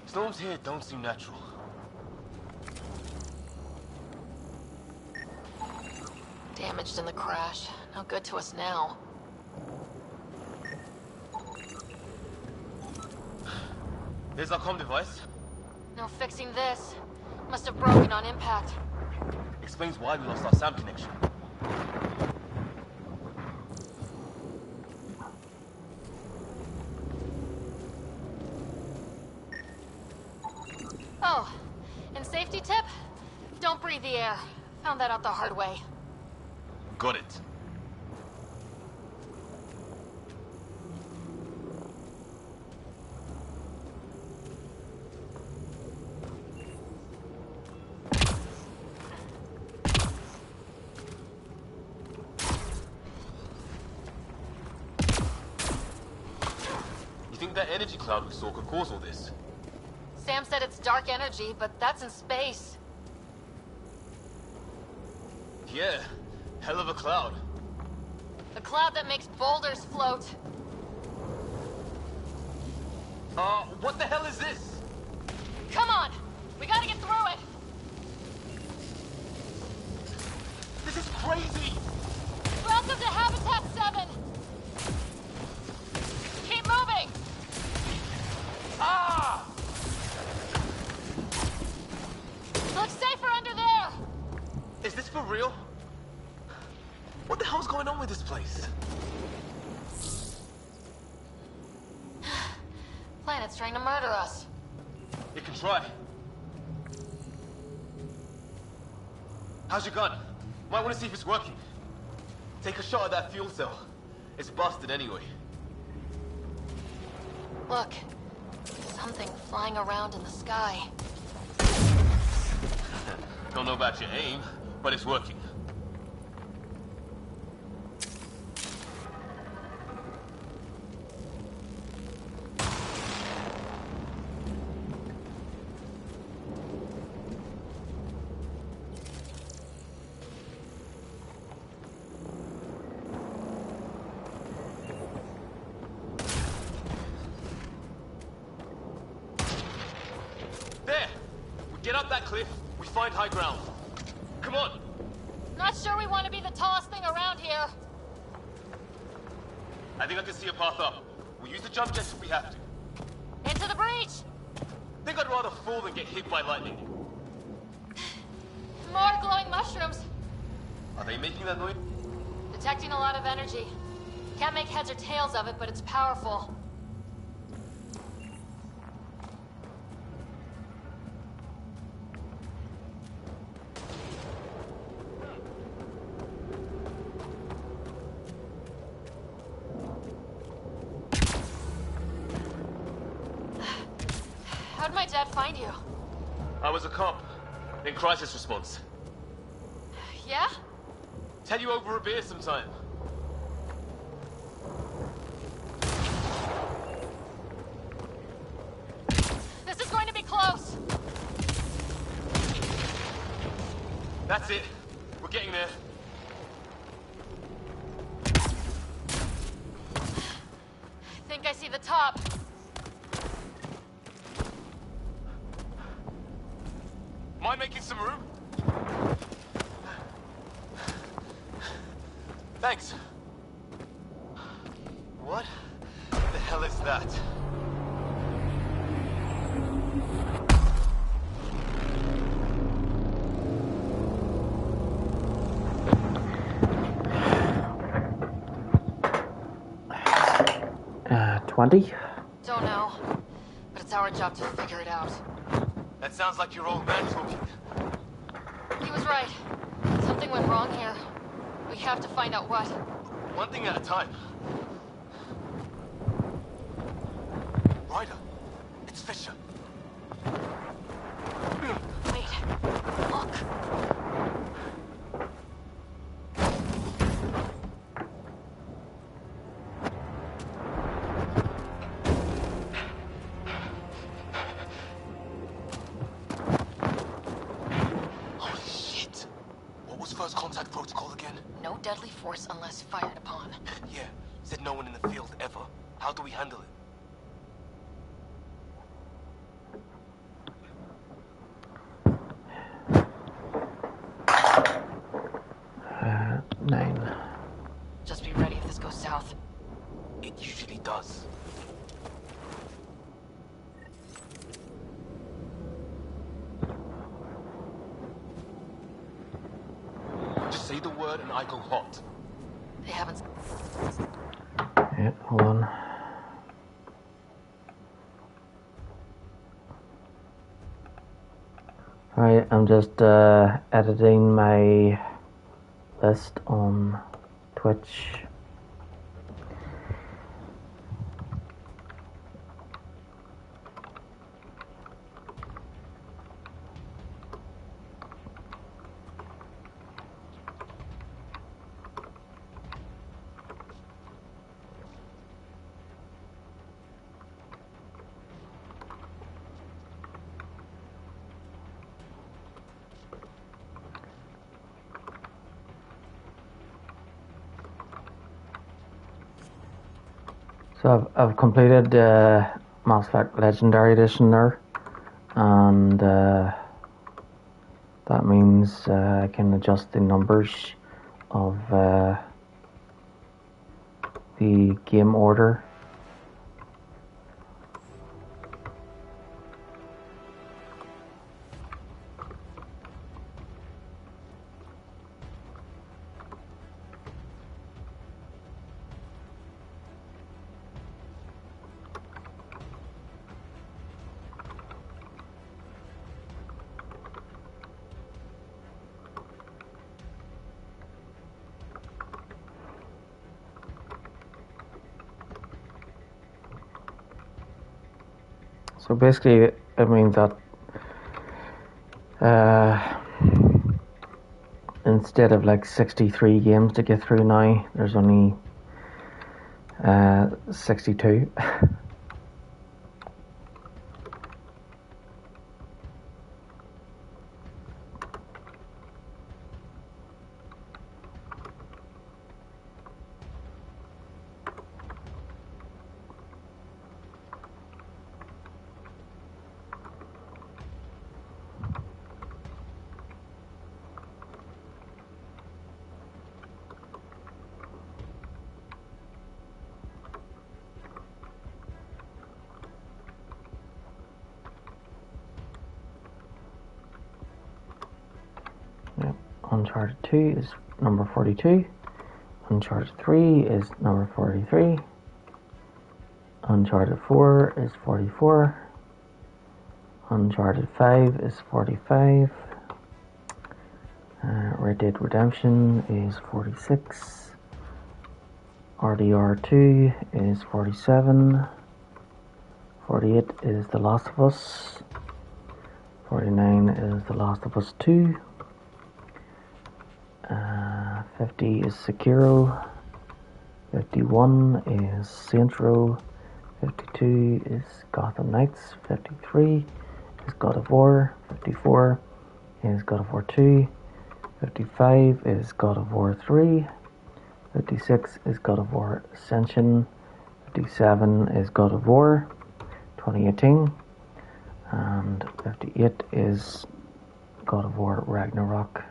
Storms here don't seem natural. Damaged in the crash. No good to us now. Here's our comm device. No fixing this. Must have broken on impact. Explains why we lost our SAM connection. Oh, and safety tip? Don't breathe the air. Found that out the hard way. Got it. You think that energy cloud we saw could cause all this? Sam said it's dark energy, but that's in space. Yeah, hell of a cloud. A cloud that makes boulders float. What the hell is this? Come on! We gotta get through it! This is crazy! Welcome to Habitat 7! Keep moving! Ah! Looks safer under there! Is this for real? What the hell's going on with this place? Planet's trying to murder us. It can try. How's your gun? Might want to see if it's working. Take a shot at that fuel cell. It's busted anyway. Look. Something flying around in the sky. Don't know about your aim, but it's working. There! We get up that cliff, we find high ground. Come on! Not sure we want to be the tallest thing around here. I think I can see a path up. We'll use the jump jets if we have to. Into the breach! Think I'd rather fall than get hit by lightning. More glowing mushrooms. Are they making that noise? Detecting a lot of energy. Can't make heads or tails of it, but it's powerful. How'd my dad find you? I was a cop. In crisis response. Yeah? Tell you over a beer sometime. This is going to be close. That's it. We're getting there. see the top. Mind making some room? Thanks. What the hell is that? 20? Don't know, but it's our job to figure it out. That sounds like your old man talking. He was right. Something went wrong here. We have to find out what. One thing at a time. Ryder, it's Fisher. Wait, look. Holy shit. What was first contact protocol again? No deadly force unless fired upon. Yeah, said no one in the field ever. How do we handle it? Nine. Just be ready if this goes south. It usually does. Just say the word and I go hot. They haven't. Yeah, hold on. Alright, I'm just editing my list on Twitch. So I've completed Mass Effect Legendary Edition there, and that means I can adjust the numbers of the game order. So basically, it means that instead of like 63 games to get through now, there's only 62. Uncharted 2 is number 42. Uncharted 3 is number 43. Uncharted 4 is 44. Uncharted 5 is 45. Red Dead Redemption is 46. RDR2 is 47. 48 is The Last of Us. 49 is The Last of Us 2. 50 is Sekiro. 51 is Saints Row. 52 is Gotham Knights. 53 is God of War. 54 is God of War 2. 55 is God of War 3. 56 is God of War Ascension. 57 is God of War 2018, and 58 is God of War Ragnarok.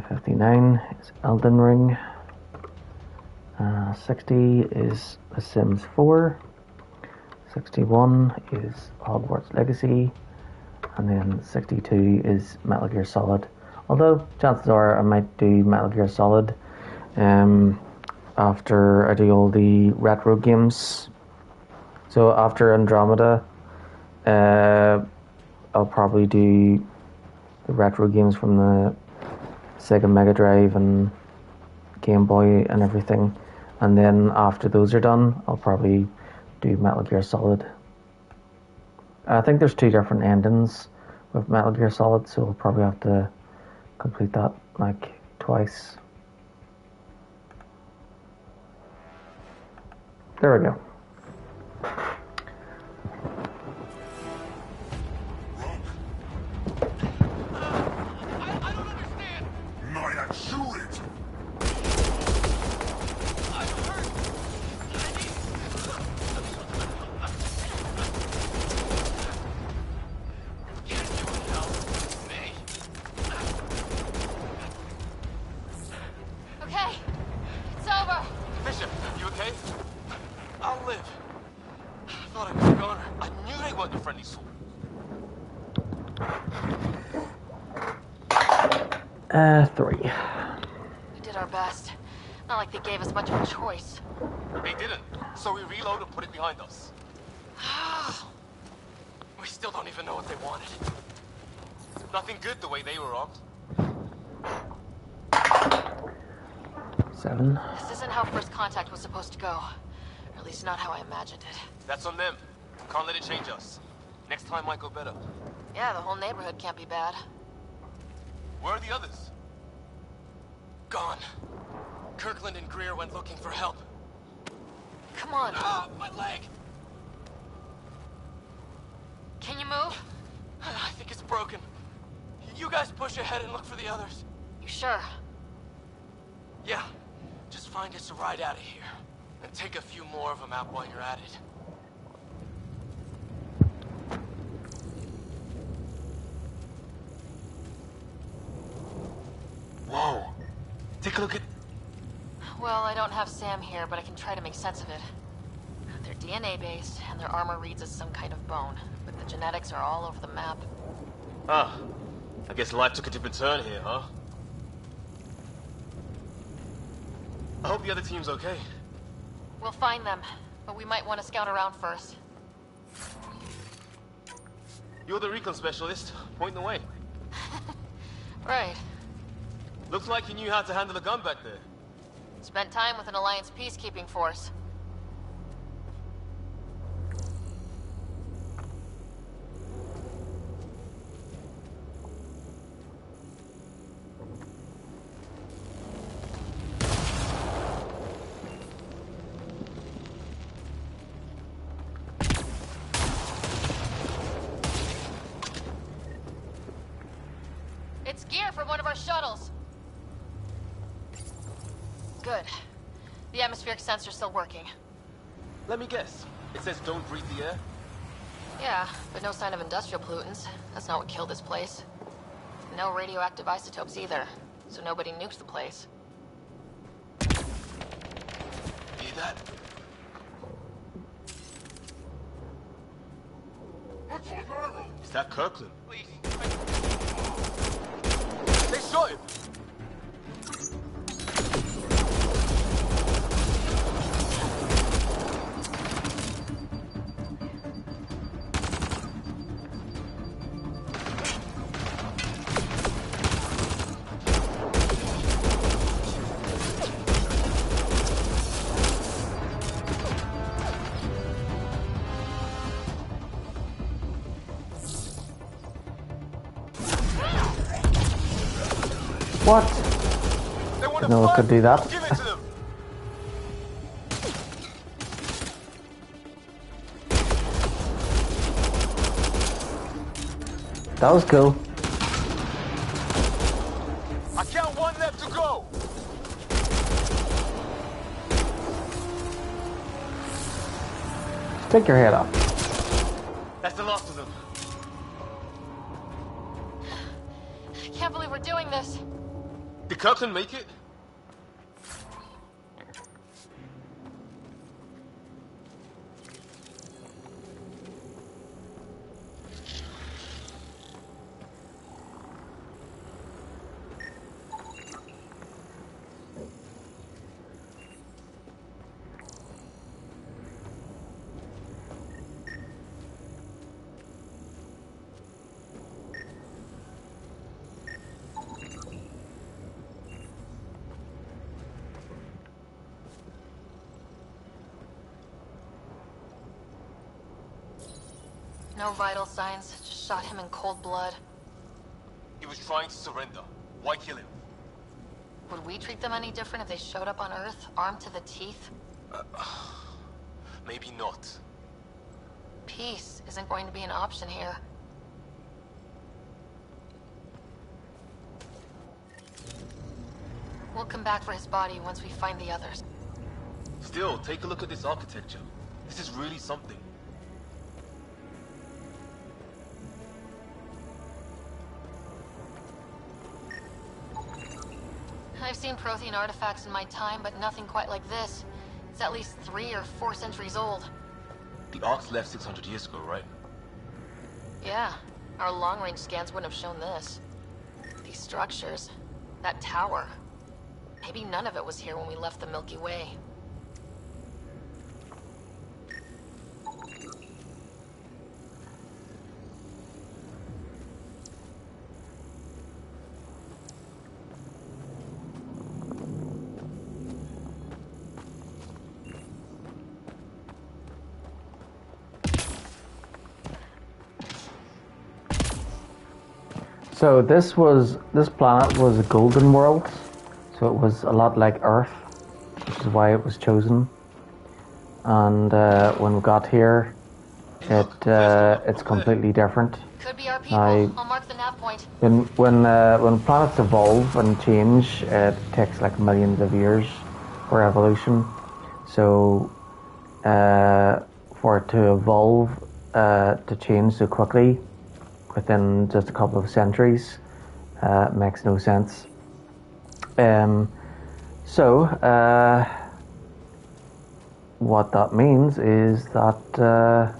59 is Elden Ring. 60 is The Sims 4. 61 is Hogwarts Legacy. And then 62 is Metal Gear Solid. Although, chances are I might do Metal Gear Solid after I do all the retro games. So after Andromeda, I'll probably do the retro games from the Sega Mega Drive and Game Boy and everything. And then after those are done, I'll probably do Metal Gear Solid. I think there's 2 different endings with Metal Gear Solid, so I'll probably have to complete that like twice. There we go. Not how I imagined it. That's on them. Can't let it change us. Next time might go better. Yeah, the whole neighborhood can't be bad. Where are the others? Gone. Kirkland and Greer went looking for help. Come on. Ah, my leg! Can you move? I think it's broken. You guys push ahead and look for the others. You sure? Yeah. Just find us a ride out of here. And take a few more of them out while you're at it. Whoa. Take a look at... Well, I don't have Sam here, but I can try to make sense of it. They're DNA-based, and their armor reads as some kind of bone. But the genetics are all over the map. Ah. I guess life took a different turn here, huh? I hope the other team's okay. We'll find them, but we might want to scout around first. You're the recon specialist. Point the way. Right. Looks like you knew how to handle a gun back there. Spent time with an Alliance peacekeeping force. It's gear from one of our shuttles. Good. The atmospheric sensor's still working. Let me guess. It says don't breathe the air? Yeah, but no sign of industrial pollutants. That's not what killed this place. No radioactive isotopes either, so nobody nuked the place. Hear that? Is that Kirkland? Please. They shot him! What? No one could do that. That was cool. I count one left to go. Take your head off. That's the last of them. I can't believe we're doing this. Did Kirkland make it? No vital signs. Just shot him in cold blood. He was trying to surrender. Why kill him? Would we treat them any different if they showed up on Earth, armed to the teeth? Maybe not. Peace isn't going to be an option here. We'll come back for his body once we find the others. Still, take a look at this architecture. This is really something. I've seen Prothean artifacts in my time, but nothing quite like this. It's at least 3 or 4 centuries old. The Arks left 600 years ago, right? Yeah, our long-range scans wouldn't have shown this. These structures, that tower. Maybe none of it was here when we left the Milky Way. So this planet was a golden world, so it was a lot like Earth, which is why it was chosen. And when we got here, it's completely different. Could be our people. I'll mark the nav point. When planets evolve and change, it takes like millions of years for evolution. So for it to evolve to change so quickly within just a couple of centuries makes no sense. So what that means is that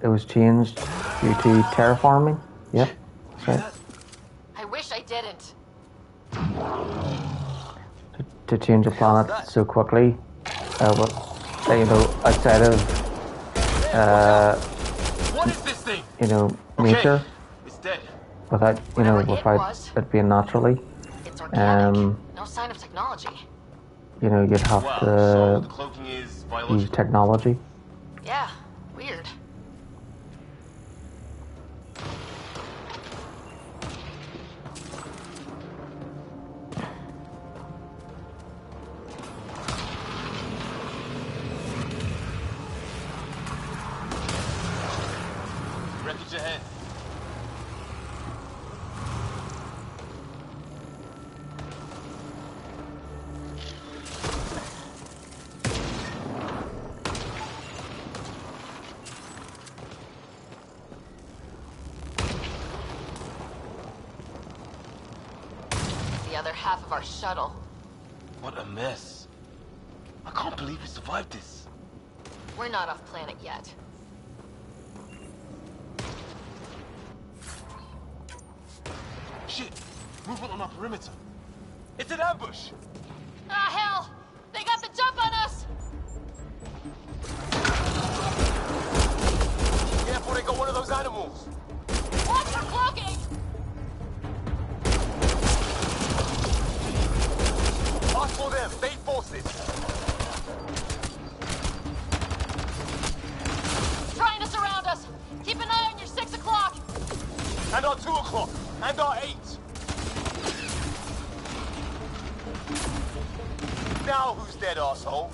it was changed due to terraforming. Yep. Sorry. I wish I didn't. To change a planet so quickly, outside of what is this thing? nature, It's dead. without without it being naturally. It's organic. No sign of technology. You'd have So to the cloaking is use biological. technology. Yeah, weird. Wreckage ahead. The other half of our shuttle. What a mess. I can't believe we survived this. We're not off planet yet. Shit! Movement on our perimeter. It's an ambush! Ah, hell! They got the jump on us! Careful, they got one of those animals. Watch for cloaking! Ask for them, state forces. Trying to surround us! Keep an eye on your 6 o'clock! And our 2 o'clock. And our 8. Now who's dead, asshole?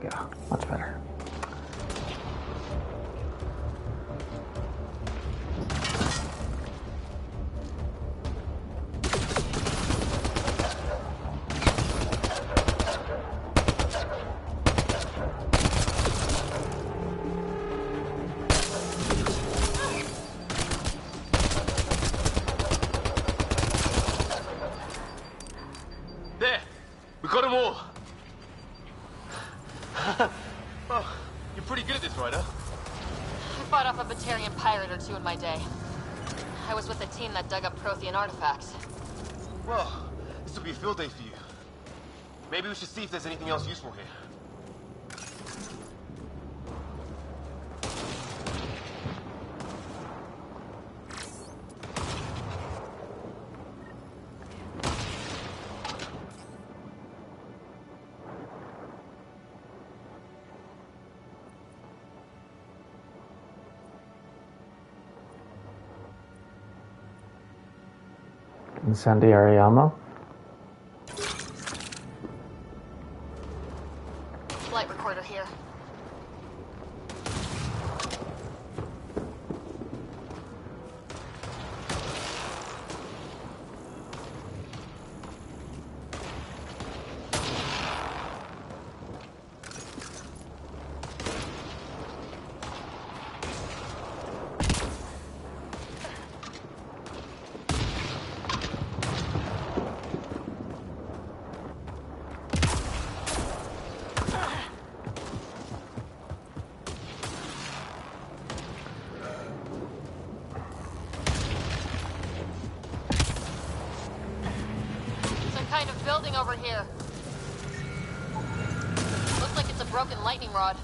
go. Much better. There! We got them all! Well, you're pretty good at this, Ryder. I fought off a Batarian pirate or two in my day. I was with the team that dug up Prothean artifacts. Well, this will be a field day for you. Maybe we should see if there's anything else useful here. Incendiary ammo. Flight recorder here. Kind of building over here. Looks like it's a broken lightning rod.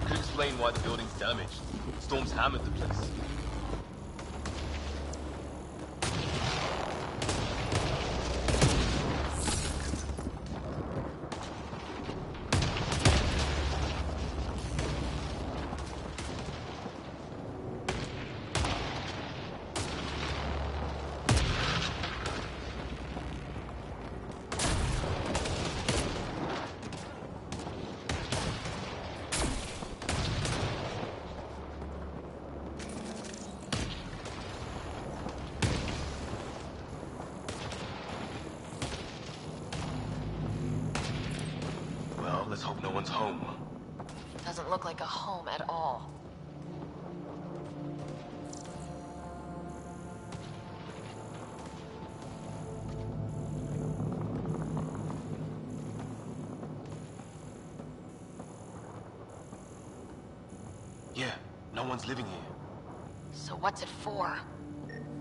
Could explain why the building's damaged. Storms hammered the place. Let's hope no one's home. Doesn't look like a home at all. Yeah, no one's living here. So what's it for?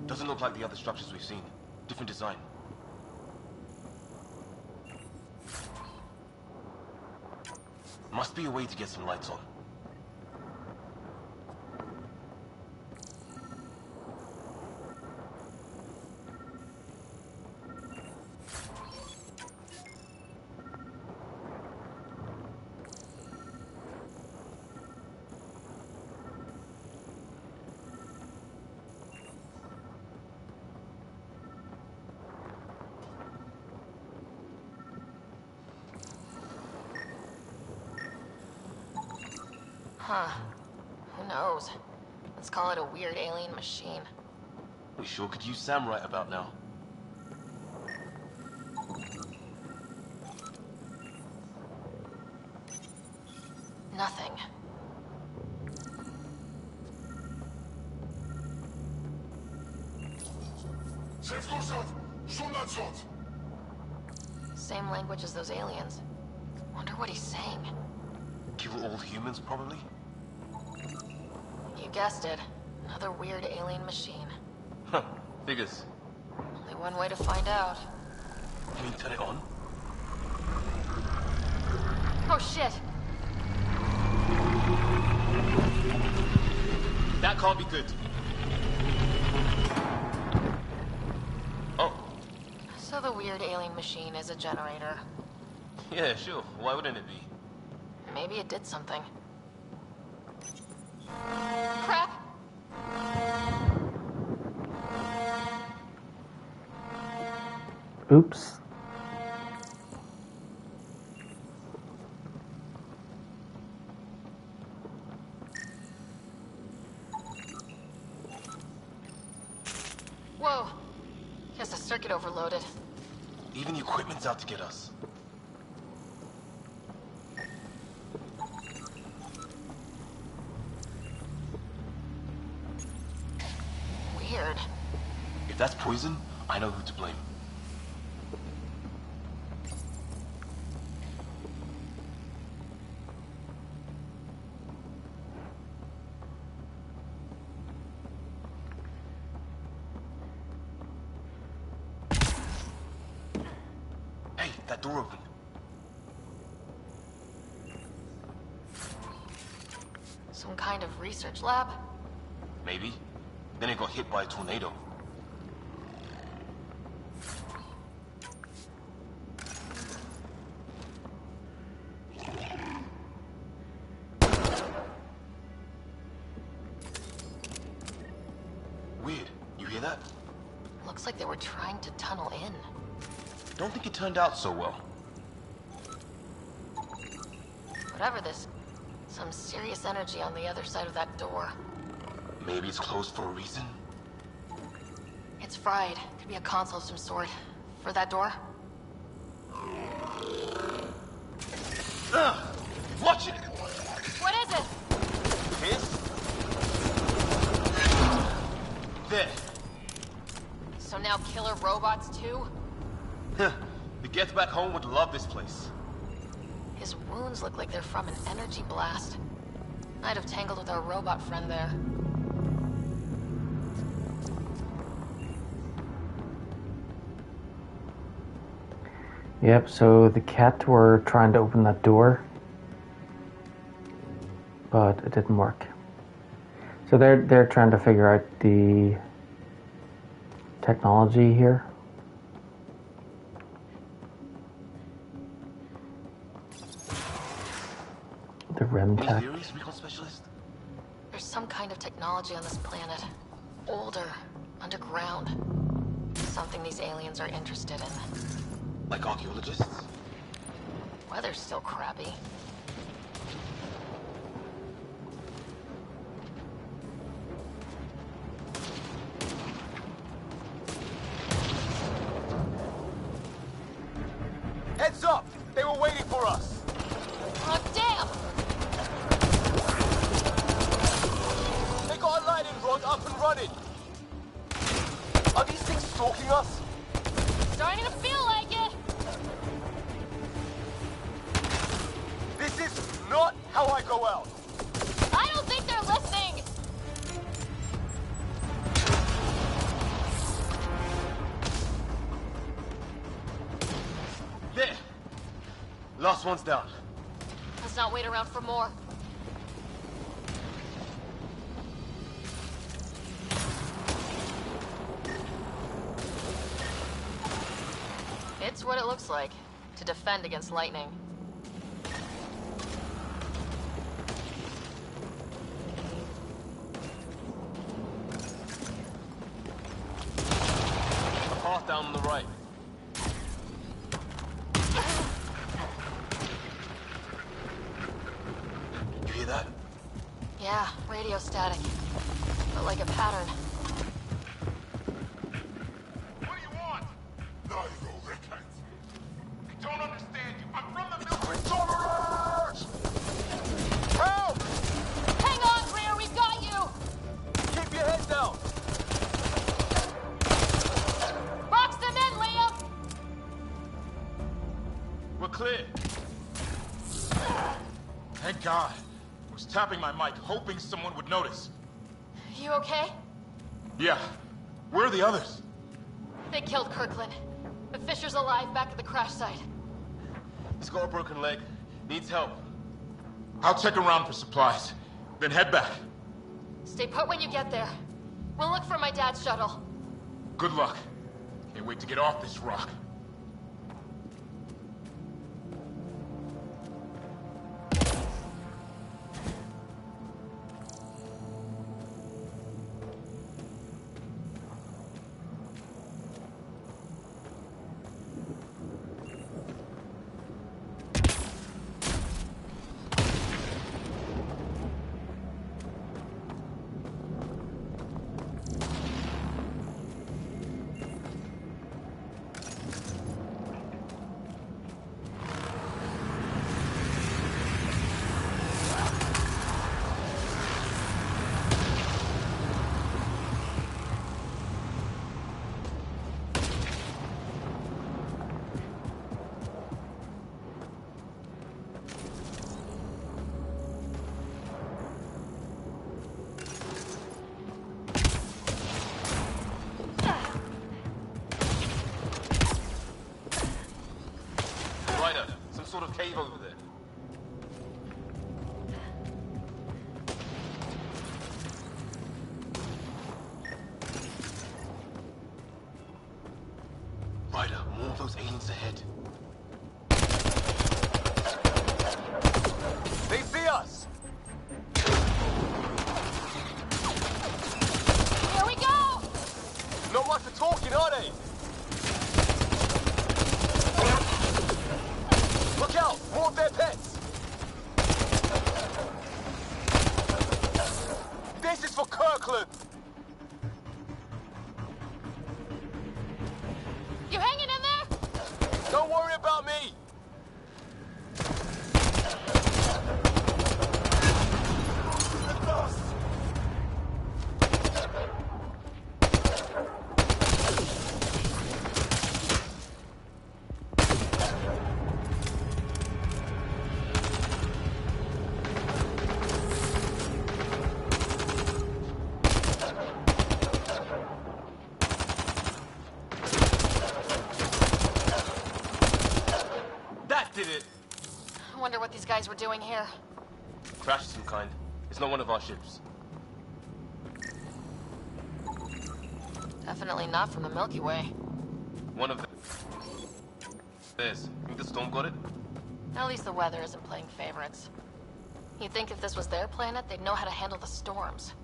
Doesn't look like the other structures we've seen. Different design. Must be a way to get some lights on. Huh. Who knows? Let's call it a weird alien machine. We sure could use Sam right about now. Nothing. Same language as those aliens. Wonder what he's saying. Kill all humans, probably? You guessed it. Another weird alien machine. Huh. Figures. Only one way to find out. Can you turn it on? Oh shit! That can't be good. Oh. So the weird alien machine is a generator. Yeah, sure. Why wouldn't it be? Maybe it did something. Crap! Oops. circuit overloaded. Even the equipment's out to get us. Weird. If that's poison, I know who to blame. Hey, that door opened. Some kind of research lab? Maybe. Then it got hit by a tornado. Weird. You hear that? Looks like they were trying to tunnel in. Don't think it turned out so well. Whatever this, some serious energy on the other side of that door. Maybe it's closed for a reason? It's fried. Could be a console of some sort. For that door? Watch it! What is it? His? There. So now killer robots too? Huh. The Gets back home would love this place. His wounds look like they're from an energy blast. I'd have tangled with our robot friend there. Yep, so the cat were trying to open that door, but it didn't work. So they're trying to figure out the technology here. The REM tech. Theories, recon specialist? There's some kind of technology on this planet. Older, underground. Something these aliens are interested in. Like archaeologists? Weather's still crappy. Heads up! They were waiting for us! Oh, damn! They got a lightning rod up and running! Are these things stalking us? Starting to feel like it! This is not how I go out! I don't think they're listening! There! Last one's down. Let's not wait around for more. It's what it looks like, to defend against lightning. A path down on the right. You hear that? Yeah, radio static. But like a pattern. What do you want? Nairo Rickens. I don't understand you. I'm from the military. Help! Hang on, Greer, we've got you! Keep your head down! Box them in, Liam! We're clear. Thank God. I was tapping my mic, hoping someone would notice. You okay? Yeah. Where are the others? They killed Kirkland. But Fisher's alive back at the crash site. He's got a broken leg. Needs help. I'll check around for supplies. Then head back. Stay put when you get there. We'll look for my dad's shuttle. Good luck. Can't wait to get off this rock. sort of cave over there. Ryder, more of those aliens ahead. They see us! Here we go! Not much for talking, are they? Look out! More of their pets! This is for Kirkland! You hanging in there? Don't worry about me! Did it. I wonder what these guys were doing here. Crash of some kind. It's not one of our ships. Definitely not from the Milky Way. One of them. There's. Think the storm got it? At least the weather isn't playing favorites. You'd think if this was their planet, they'd know how to handle the storms.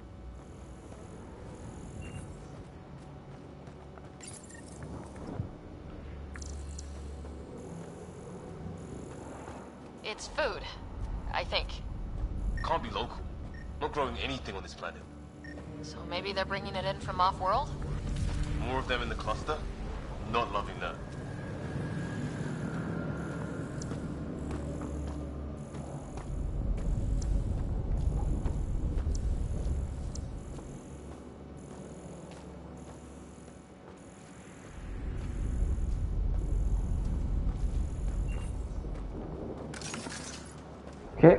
It's food, I think. Can't be local. Not growing anything on this planet. So maybe they're bringing it in from off-world? More of them in the cluster? Not loving that. Okay.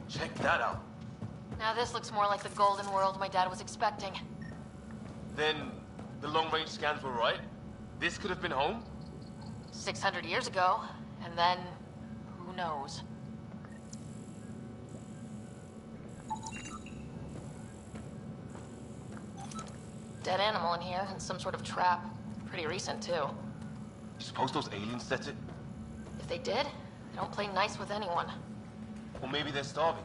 Check that out. Now this looks more like the golden world my dad was expecting. Then the long-range scans were right? This could have been home? 600 years ago, and then who knows? Dead animal in here, and some sort of trap. Pretty recent, too. You suppose those aliens set it? If they did, they don't play nice with anyone. Or maybe they're starving.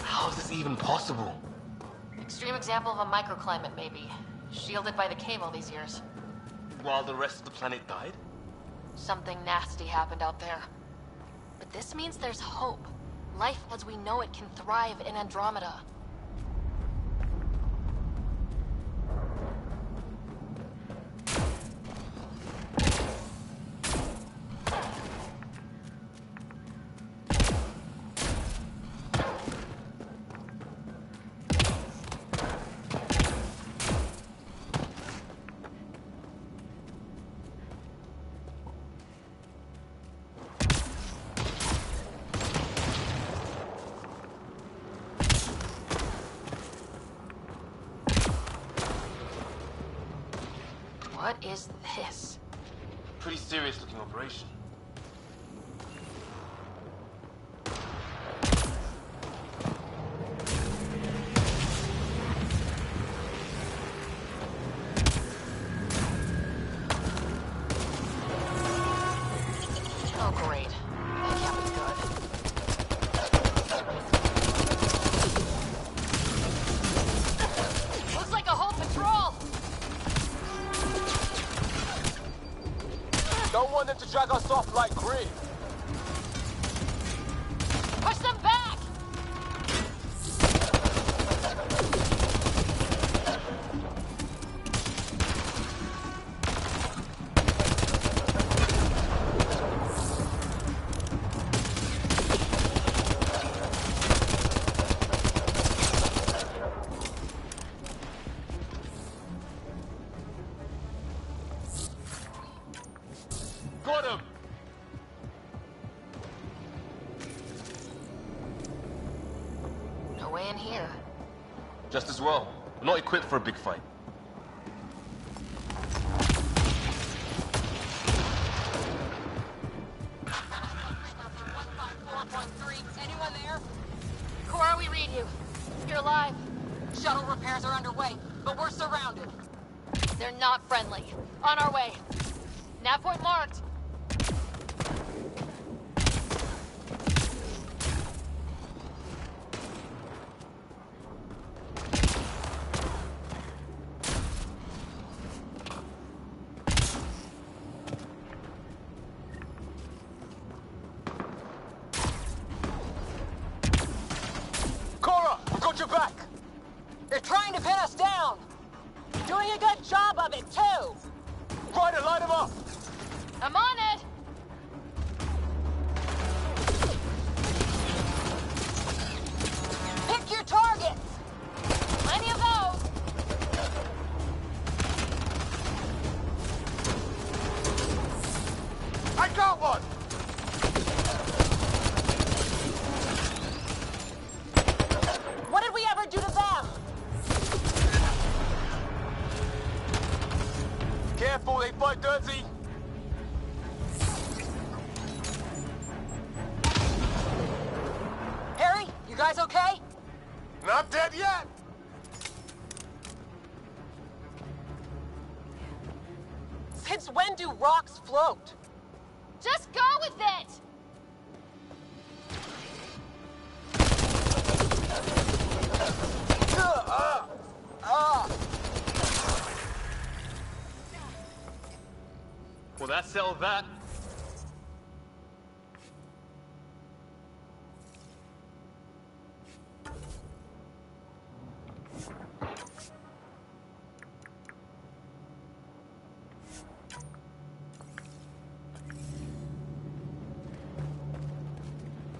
How is this even possible? Extreme example of a microclimate, maybe. Shielded by the cave all these years. While the rest of the planet died? Something nasty happened out there. But this means there's hope. Life as we know it can thrive in Andromeda. What is this? Pretty serious looking operation. Oh, great. That can't be good. Looks like a whole patrol! Don't want them to drag us off like Grid. Push them back! got him! No way in here. Just as well. We're not equipped for a big fight. Anyone there? Cora, we read you. You're alive. Shuttle repairs are underway, but we're surrounded. They're not friendly. On our way. Nav point marked. Cora, we got your back. They're trying to pin us down. Doing a good job of it, too. Ryder, light him up! I'm on it! Pick your targets! Plenty of those! I got one! What did we ever do to them? Careful, they fight dirty! Harry, you guys okay? Not dead yet! Since when do rocks float? Just go with it! Well, that settled that.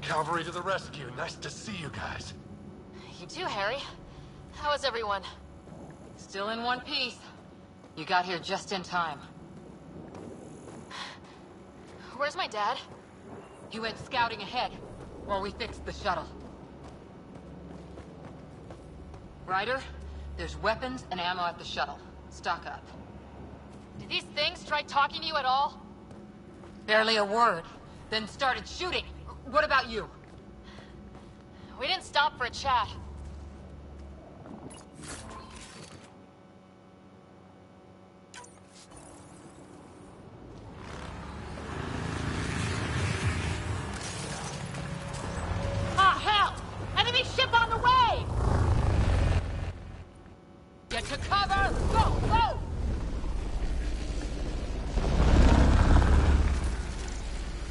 Cavalry to the rescue. Nice to see you guys. You too, Harry. How is everyone? Still in one piece. You got here just in time. Where's my dad? He went scouting ahead while we fixed the shuttle. Ryder, there's weapons and ammo at the shuttle. Stock up. Did these things try talking to you at all? Barely a word. Then started shooting. What about you? We didn't stop for a chat. Ah, hell! Enemy ship on the way! Get to cover! Go, go!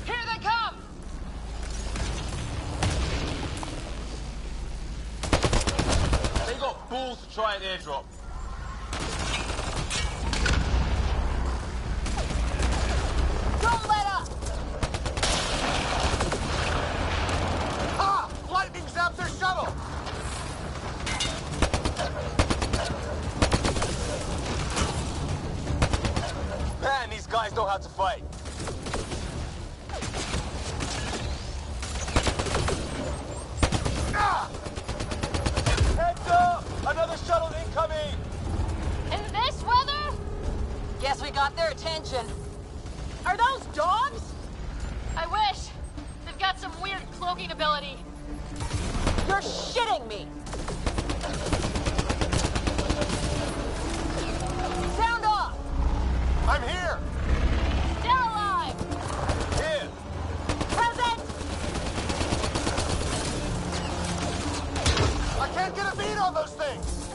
Here they come! They got balls to try an airdrop. Don't let up! Ah! Lightning zapped their shuttle! Man, these guys know how to fight. Ah! Heads up! Another shuttle incoming! In this weather? Guess we got their attention. Are those dogs? I wish. They've got some weird cloaking ability. You're shitting me! Sound off! I'm here! Still alive! Here! Present! I can't get a beat on those things!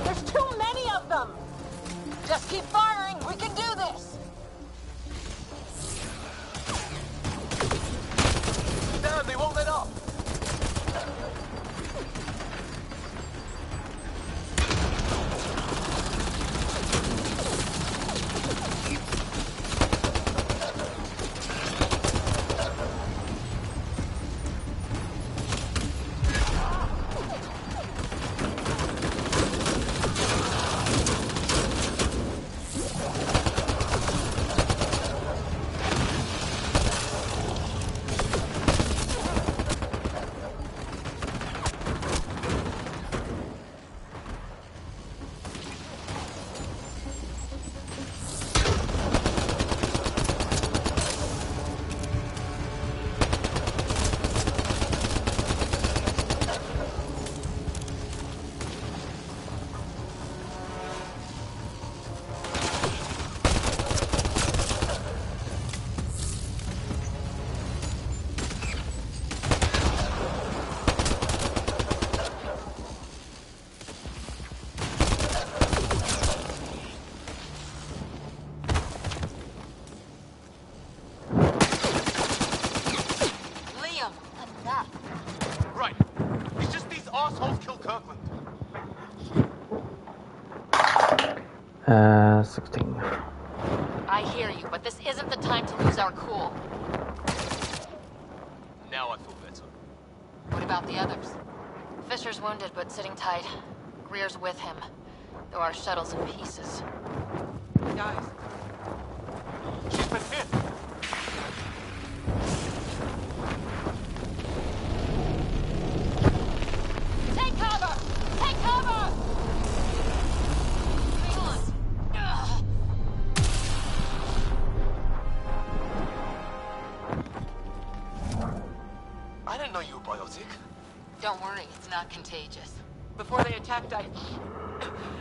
There's too many of them! Just keep firing, we can do this! Damn, they won't let up! Kirkland. 16. I hear you, but this isn't the time to lose our cool. Now I feel better. What about the others? Fisher's wounded, but sitting tight. Greer's with him, though our shuttle's in pieces. Guys. She's been hit. Take cover! Take cover! Hang on. Ugh. I didn't know you were biotic. Don't worry, it's not contagious. Before they attacked,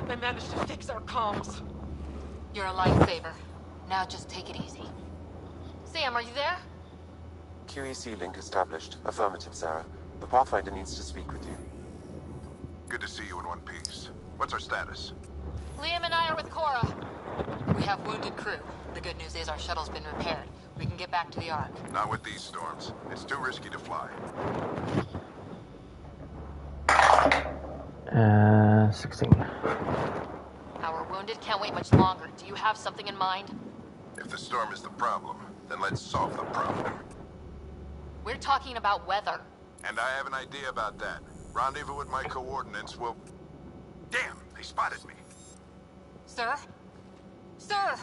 they managed to fix our comms. You're a lifesaver. Now just take it easy. Sam, are you there? QEC link established. Affirmative, Sarah. The Pathfinder needs to speak with you. Good to see you in one piece. What's our status? Liam and I are with Cora. We have wounded crew. The good news is our shuttle's been repaired. We can get back to the Ark. Not with these storms. It's too risky to fly. 16. Our wounded can't wait much longer. Do you have something in mind? If the storm is the problem, then let's solve the problem. We're talking about weather. And I have an idea about that. Rendezvous with my coordinates will... Damn, they spotted me. Sir? Sir!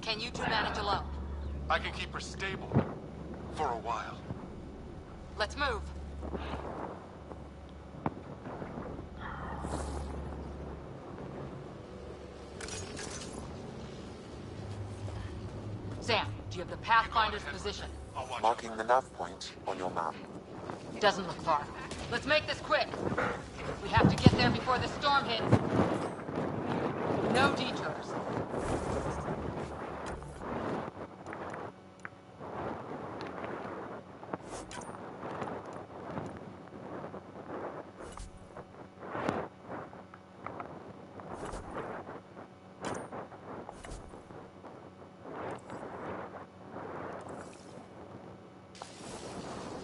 Can you two manage alone? I can keep her stable. For a while. Let's move. Sam, do you have the Pathfinder's position? Marking the nav point on your map. Doesn't look far. Let's make this quick. We have to get there before the storm hits. No detours.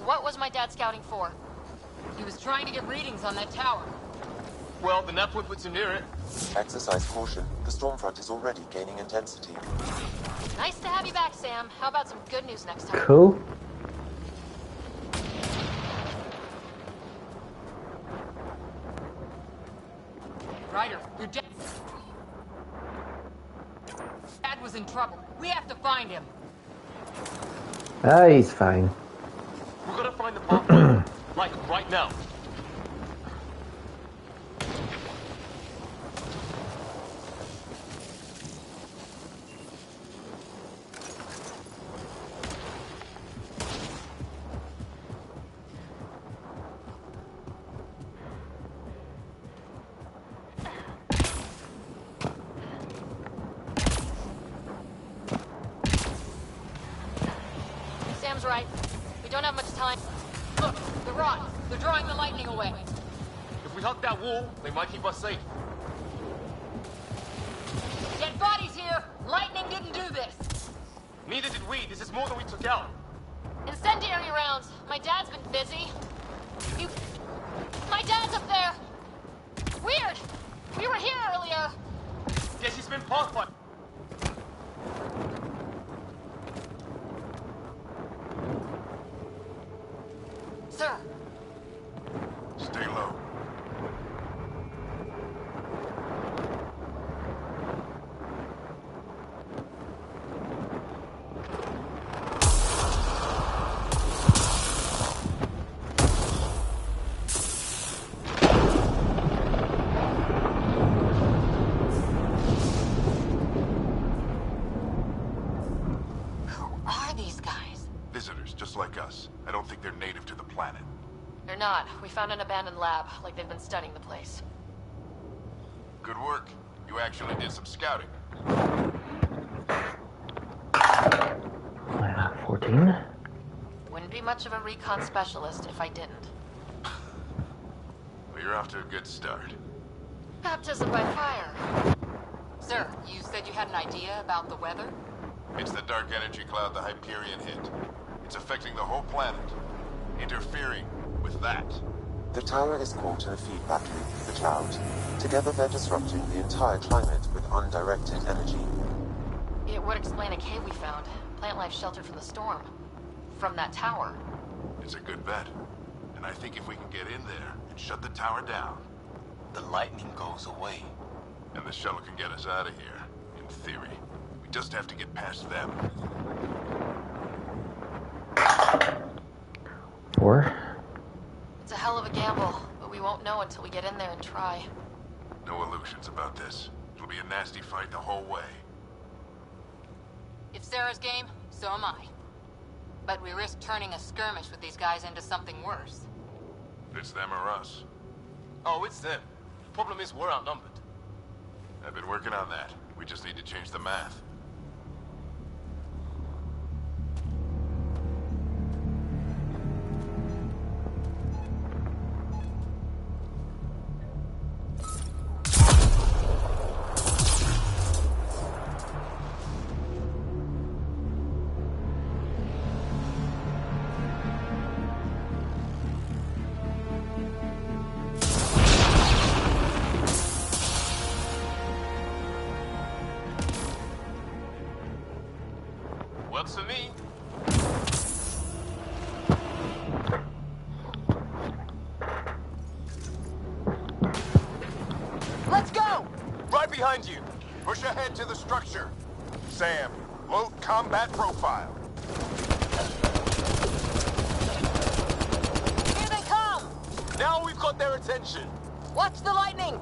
What was my dad scouting for? He was trying to get readings on that tower. Well, the nav point puts you near it. Exercise caution. The storm front is already gaining intensity. Nice to have you back, Sam. How about some good news next time? Cool. Ryder, your dad was in trouble. We have to find him. Ah, he's fine. We're gonna find the pathfinder. Like, right now. Sam's right. We don't have much time. Look, the rocks. They're drawing the lightning away. If we hug that wall, they might keep us safe. Dead bodies here. Lightning didn't do this. Neither did we. This is more than we took out. Incendiary rounds. My dad's been busy. My dad's up there. Weird. We were here earlier. Guess he's been pathfinder. Sir. Stay low. Who are these guys? Visitors, just like us. I don't think they're native to the planet. They're not. We found an abandoned lab, like they've been studying the place. Good work. You actually did some scouting. 14. Wouldn't be much of a recon specialist if I didn't. Well, you're off to a good start. Baptism by fire. Sir, you said you had an idea about the weather? It's the dark energy cloud the Hyperion hit. It's affecting the whole planet. Interfering with that. The tower is caught in a feedback loop with the cloud. Together they're disrupting the entire climate with undirected energy. It would explain a cave we found. Plant life sheltered from the storm. From that tower. It's a good bet. And I think if we can get in there and shut the tower down, The lightning goes away. and the shuttle can get us out of here, in theory. We just have to get past them. Or It's a hell of a gamble, but we won't know until we get in there and try. No illusions about this. It'll be a nasty fight the whole way. If Sarah's game, so am I. But we risk turning a skirmish with these guys into something worse. It's them or us. Oh, it's them. Problem is, we're outnumbered. I've been working on that. We just need to change the math. Works for me. Let's go! Right behind you. Push ahead to the structure. Sam, load combat profile. Here they come! Now we've got their attention. Watch the lightning!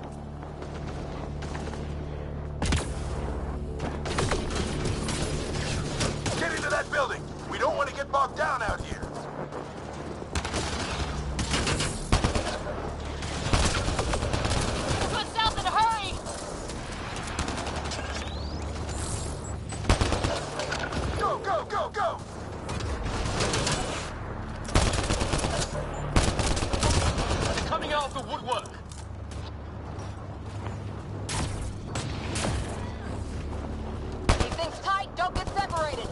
Get into that building. We don't want to get bogged down out here. Put south in a hurry! Go, go, go, go! They're coming out of the woodwork. Keep things tight, don't get separated!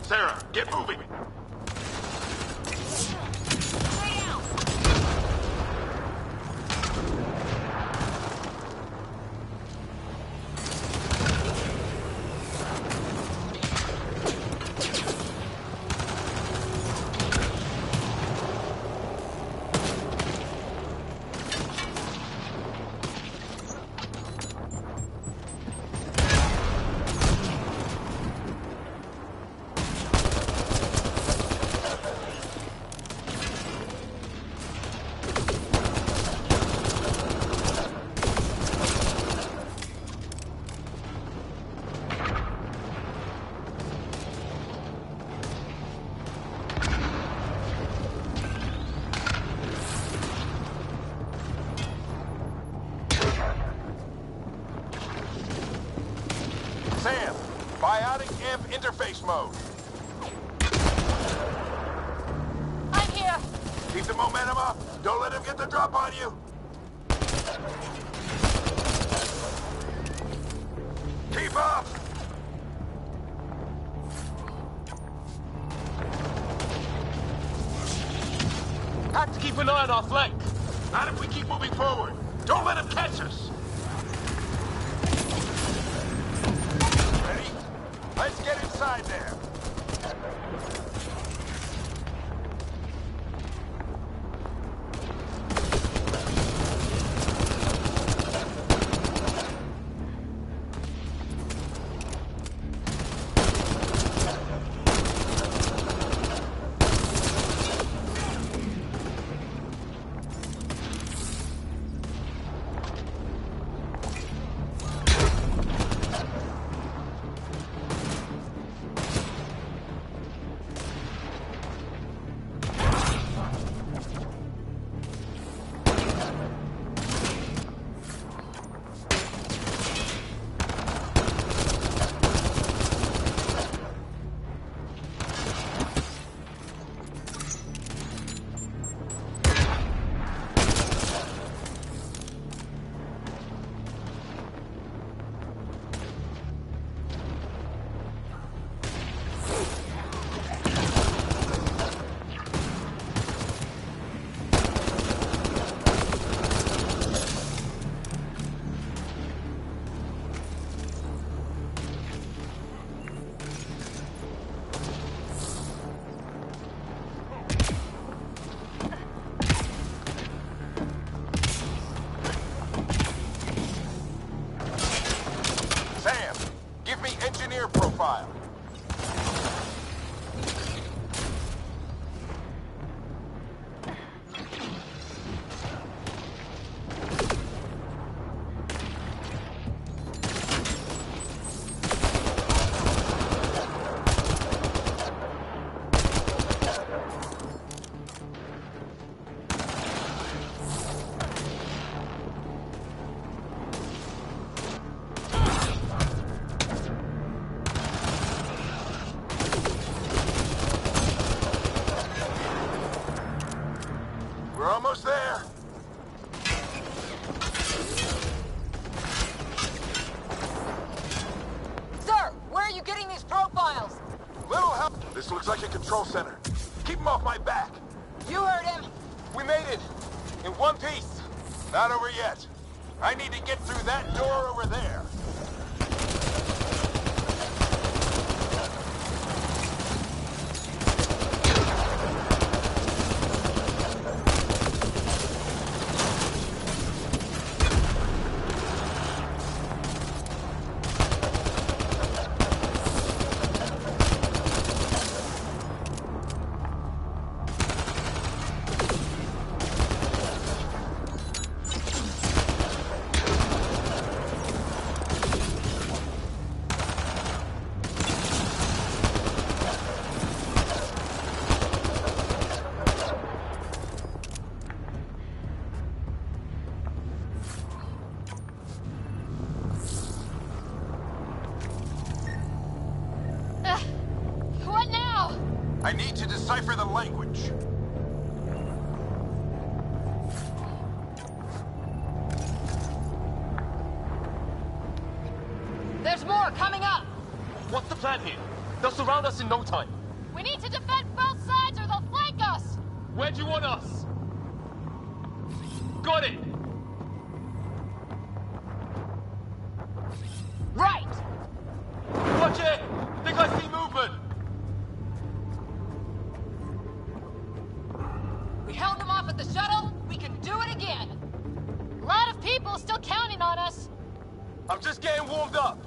Sarah, get moving. Sam, biotic amp interface mode. I'm here! Keep the momentum up. Don't let him get the drop on you. Keep up! Have to keep an eye on our flank. Not if we keep moving forward. Don't let him catch us. Ready? Let's get inside there. This looks like a control center. Keep him off my back. You heard him. We made it! In one piece! Not over yet. I need to get through that door over there. What now? I need to decipher the language. There's more coming up. What's the plan here? They'll surround us in no time. We need to defend both sides or they'll flank us. Where do you want us? Got it! Right. Watch it! Think I see movement! We held them off at the shuttle. We can do it again. A lot of people still counting on us. I'm just getting warmed up.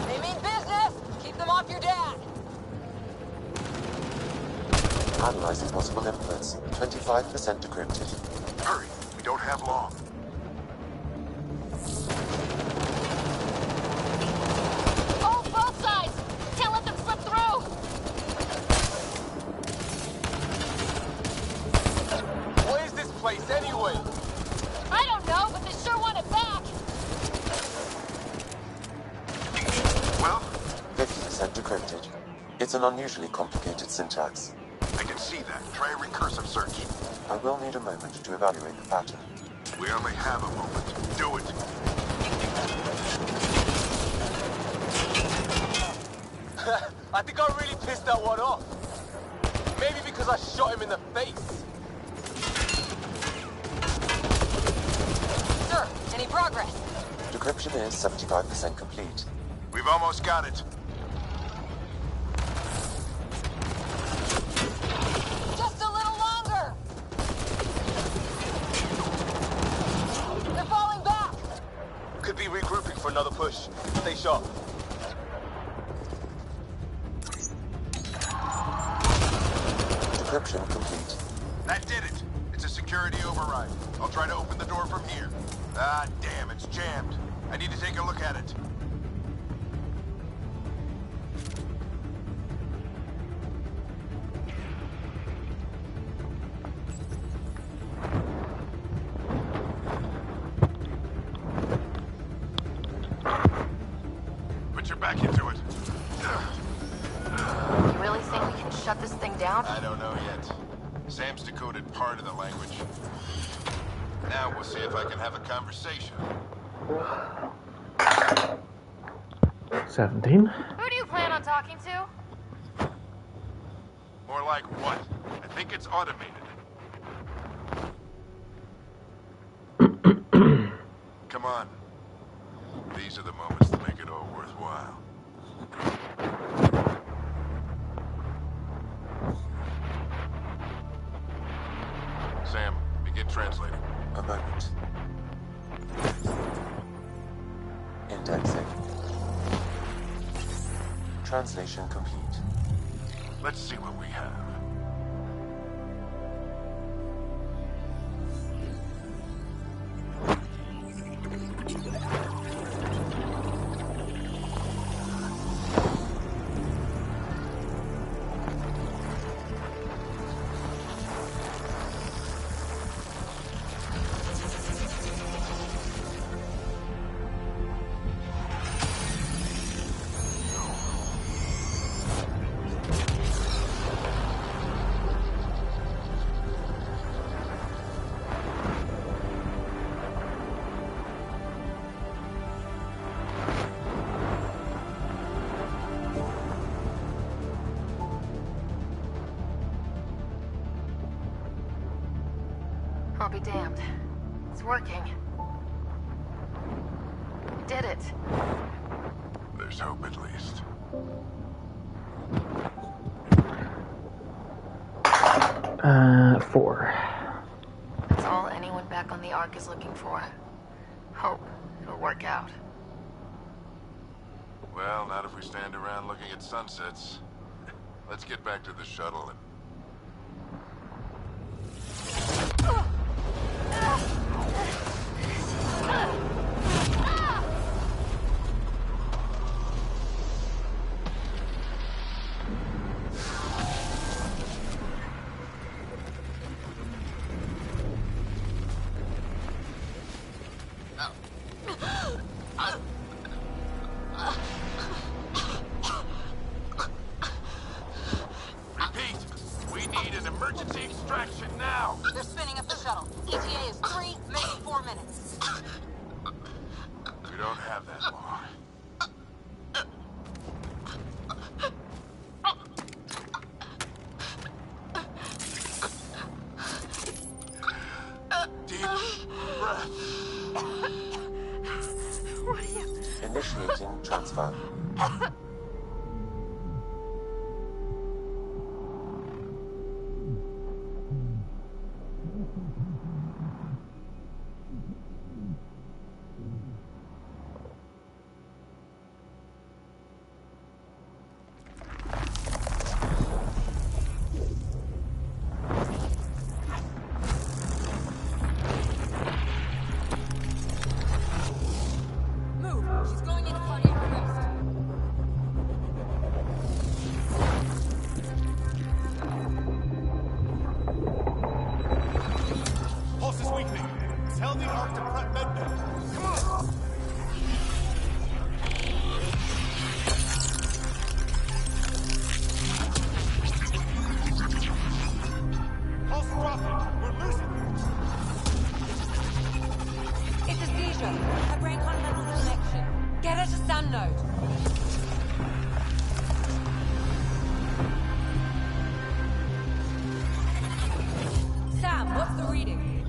They mean business. Keep them off your dad. Analyzing possible inputs. 25% decrypted. Hurry, we don't have long. Oh, both sides. Can't let them slip through. What is this place anyway? I don't know, but they sure want it back. Well? 50% decrypted. It's an unusually complicated syntax. I can see that. Try a recursive search. I will need a moment to evaluate the pattern. We only have a moment. Do it. I think I really pissed that one off. Maybe because I shot him in the face. Sir, any progress? Decryption is 75% complete. We've almost got it. Just a little longer. They're falling back. Could be regrouping for another push. Stay sharp. Decryption complete. That did it. It's a security override. I'll try to open the door from here. Ah, damn, it's jammed. I need to take a look at it. Put your back into it. You really think we can shut this thing down? I don't know yet. Sam's decoded part of the language. Now we'll see if I can have a conversation. 17. Who do you plan on talking to? More like what? I think it's automated. Come on. These are the moments that make it all worthwhile. Sam, begin translating. A moment. Indexing. Translation complete. Let's see what we have. be damned. It's working. You did it. There's hope at least. 4. That's all anyone back on the Ark is looking for. Hope it'll work out. Well, not if we stand around looking at sunsets. Let's get back to the shuttle and... Emergency extraction now! They're spinning up the shuttle. ETA is 3, maybe 4 minutes. We don't have that long. Deep breath. What are you... Initiating transfer.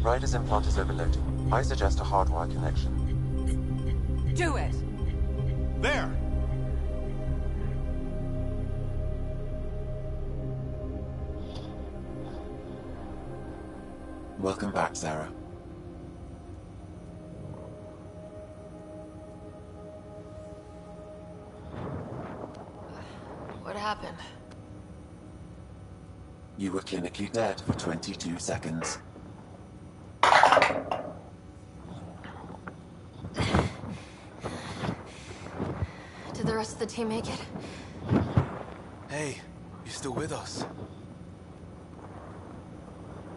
Ryder's implant is overloading. I suggest a hardwire connection. Do it! There! Welcome back, Sarah. What happened? You were clinically dead for 22 seconds. Did the rest of the team make it? Hey, you still with us?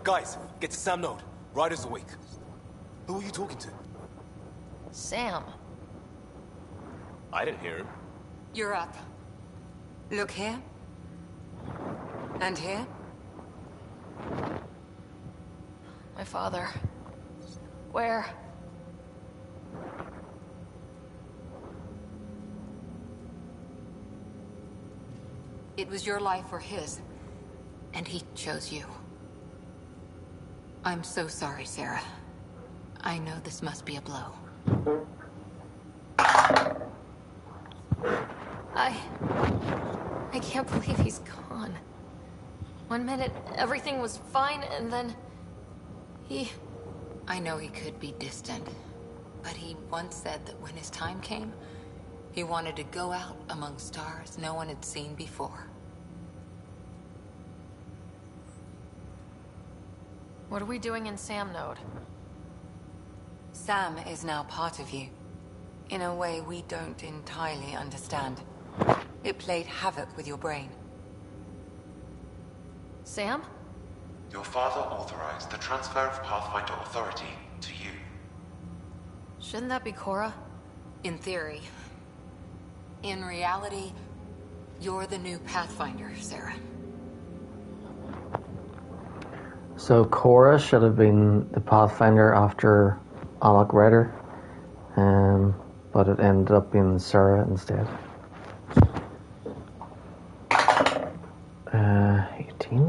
Guys, get to Sam Node. Ryder's awake. Who are you talking to? Sam. I didn't hear him. You're up. Look here. And here. My father. Where? It was your life or his, and he chose you. I'm so sorry, Sarah. I know this must be a blow. I can't believe he's gone. 1 minute, everything was fine, and then... I know he could be distant, but he once said that when his time came, he wanted to go out among stars no one had seen before. What are we doing in Sam Node? Sam is now part of you. In a way we don't entirely understand. It played havoc with your brain. Sam? Your father authorized the transfer of Pathfinder authority to you. Shouldn't that be Cora? In theory. In reality, you're the new Pathfinder, Sarah. So Cora should have been the Pathfinder after Alec Ryder, but it ended up being Sarah instead. 18.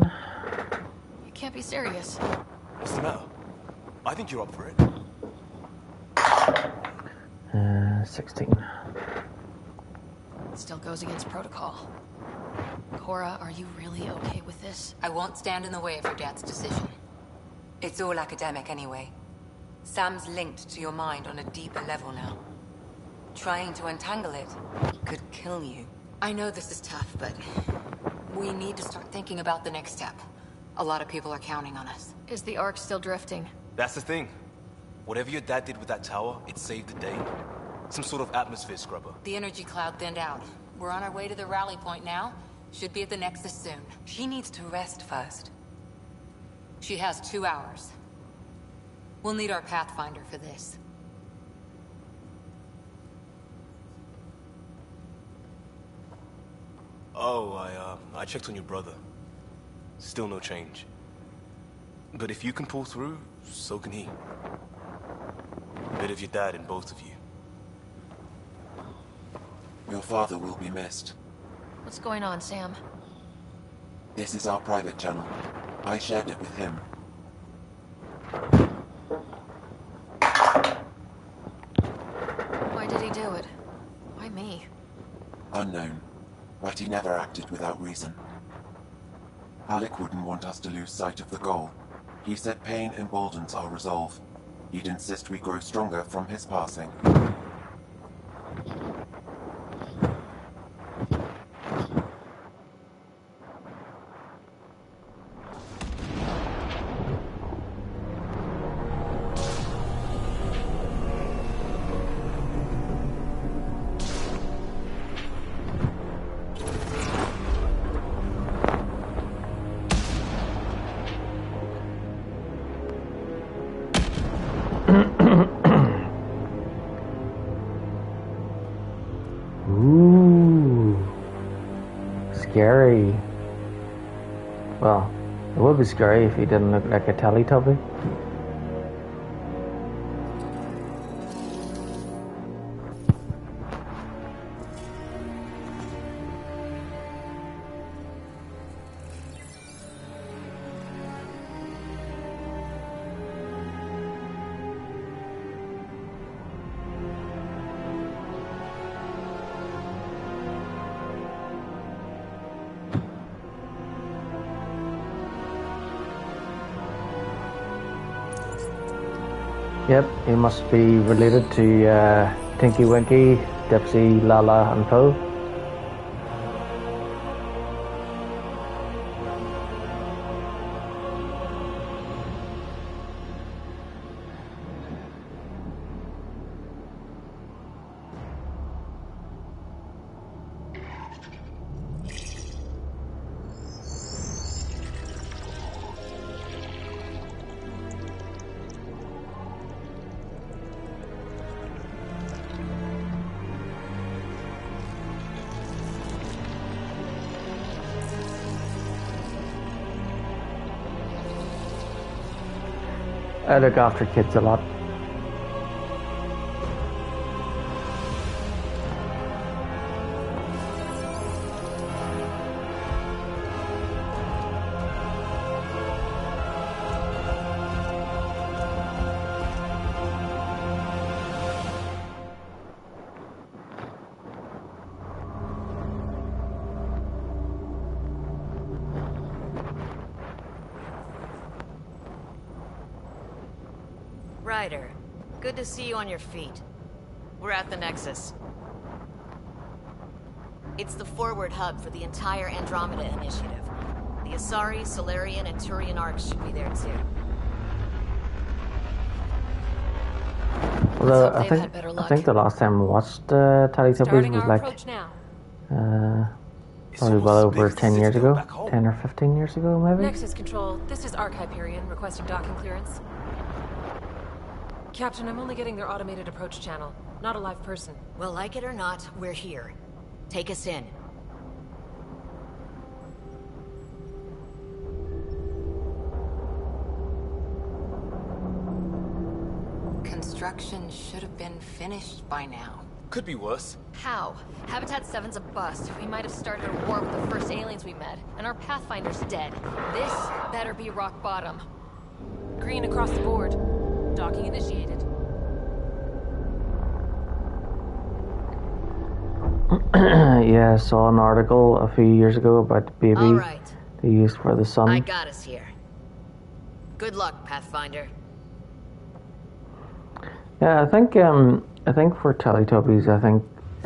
You can't be serious. What's the matter? I think you're up for it. 16. Still goes against protocol. Cora, are you really okay with this? I won't stand in the way of your dad's decision. It's all academic anyway. Sam's linked to your mind on a deeper level now. Trying to untangle it could kill you. I know this is tough, but we need to start thinking about the next step. A lot of people are counting on us. Is the Ark still drifting? That's the thing. Whatever your dad did with that tower, it saved the day. Some sort of atmosphere scrubber. The energy cloud thinned out. We're on our way to the rally point now. Should be at the Nexus soon. She needs to rest first. She has 2 hours. We'll need our Pathfinder for this. Oh, I checked on your brother. Still no change. But if you can pull through, so can he. A bit of your dad in both of you. Your father will be missed. What's going on, Sam? This is our private channel. I shared it with him. Why did he do it? Why me? Unknown. But he never acted without reason. Alec wouldn't want us to lose sight of the goal. He said pain emboldens our resolve. He'd insist we grow stronger from his passing. Ooh. Scary. Well, it would be scary if he didn't look like a Teletubby. Yep, he must be related to Tinky Winky, Dipsy, Lala, and Poe. I look after kids a lot. Ryder, good to see you on your feet. We're at the Nexus. It's the forward hub for the entire Andromeda initiative. The Asari, Solarian, and Turian arcs should be there too. Although I think the last time we watched Teletubbies was like probably well over 10 years ago, 10 or 15 years ago maybe. Nexus Control, this is Arc Hyperion requesting docking clearance. Captain, I'm only getting their automated approach channel, not a live person. Well, like it or not, we're here. Take us in. Construction should have been finished by now. Could be worse. How? Habitat 7's a bust. We might have started a war with the first aliens we met, and our Pathfinder's dead. This better be rock bottom. Green across the board. Docking initiated. Yeah, I saw an article a few years ago about the baby All right. they used for the sun. I got us here. Good luck, Pathfinder. Yeah, I think for Teletubbies, I think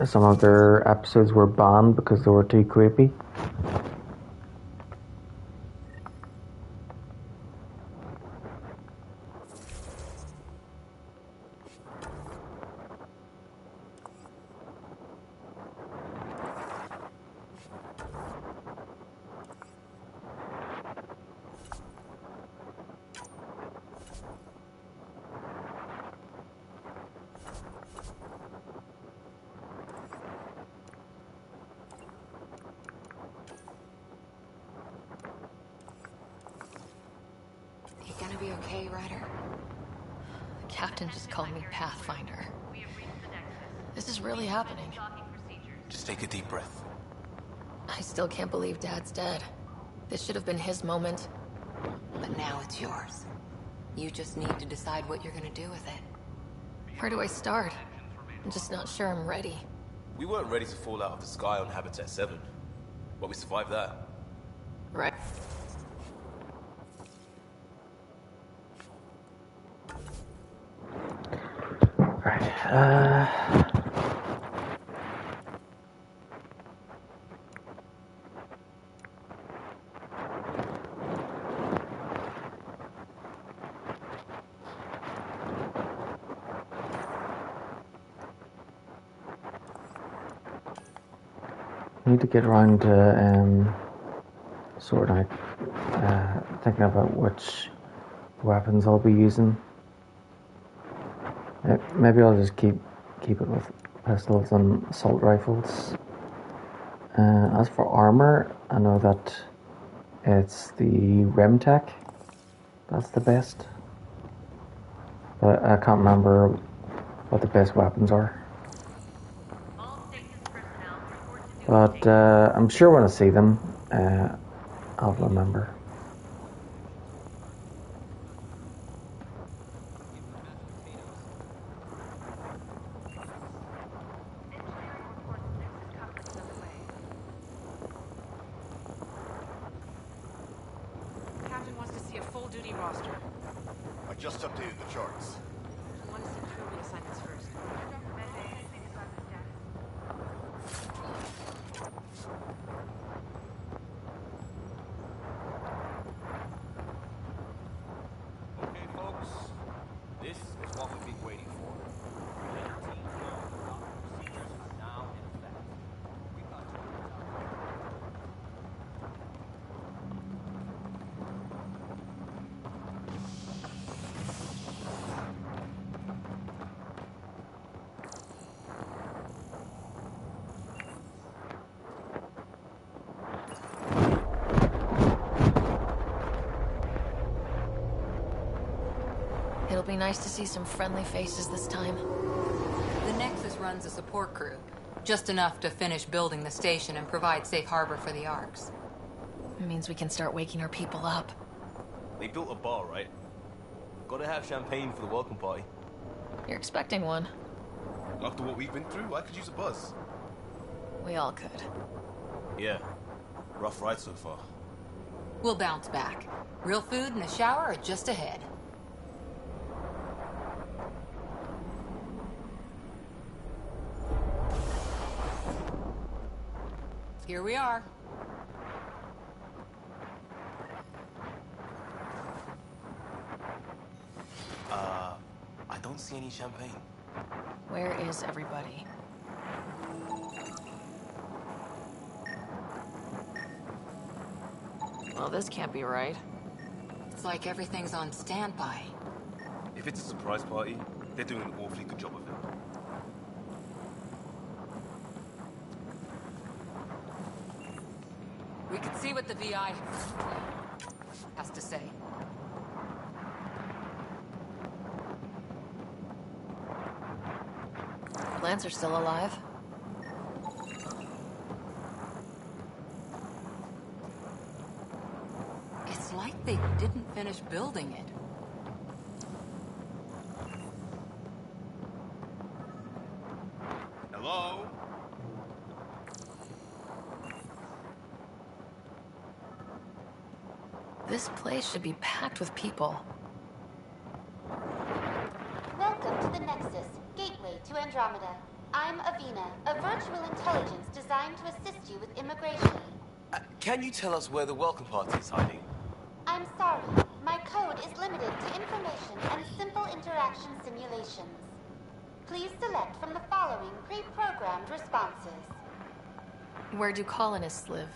some of their episodes were banned because they were too creepy. You gonna be okay, Ryder? The captain just called me Pathfinder. This is really happening. Just take a deep breath. I still can't believe Dad's dead. This should have been his moment. But now it's yours. You just need to decide what you're gonna do with it. Where do I start? I'm just not sure I'm ready. We weren't ready to fall out of the sky on Habitat 7, but we survived that. Right. Need to get around to sorting out, thinking about which weapons I'll be using. Maybe I'll just keep it with pistols and assault rifles. As for armor, I know that it's the Remtech. That's the best. But I can't remember what the best weapons are. But I'm sure when I see them, I'll remember. Captain wants to see a full-duty roster. I just updated the charts. I want to see crew reassignments first. Okay, folks. This is what we've been waiting for. Procedures are now in effect. We've got to It'll be nice to see some friendly faces this time. The Nexus runs a support crew. Just enough to finish building the station and provide safe harbor for the Arks. It means we can start waking our people up. They built a bar, right? Gotta have champagne for the welcome party. You're expecting one. After what we've been through, I could use a buzz. We all could. Yeah. Rough ride so far. We'll bounce back. Real food and a shower are just ahead. Here we are. I don't see any champagne. Where is everybody? Well, this can't be right. It's like everything's on standby. If it's a surprise party, they're doing an awfully good job of it. We can see what the VI has to say. Plants are still alive. It's like they didn't finish building it. This place should be packed with people. Welcome to the Nexus, gateway to Andromeda. I'm Avina, a virtual intelligence designed to assist you with immigration. Can you tell us where the welcome party is hiding? I'm sorry. My code is limited to information and simple interaction simulations. Please select from the following pre-programmed responses. Where do colonists live?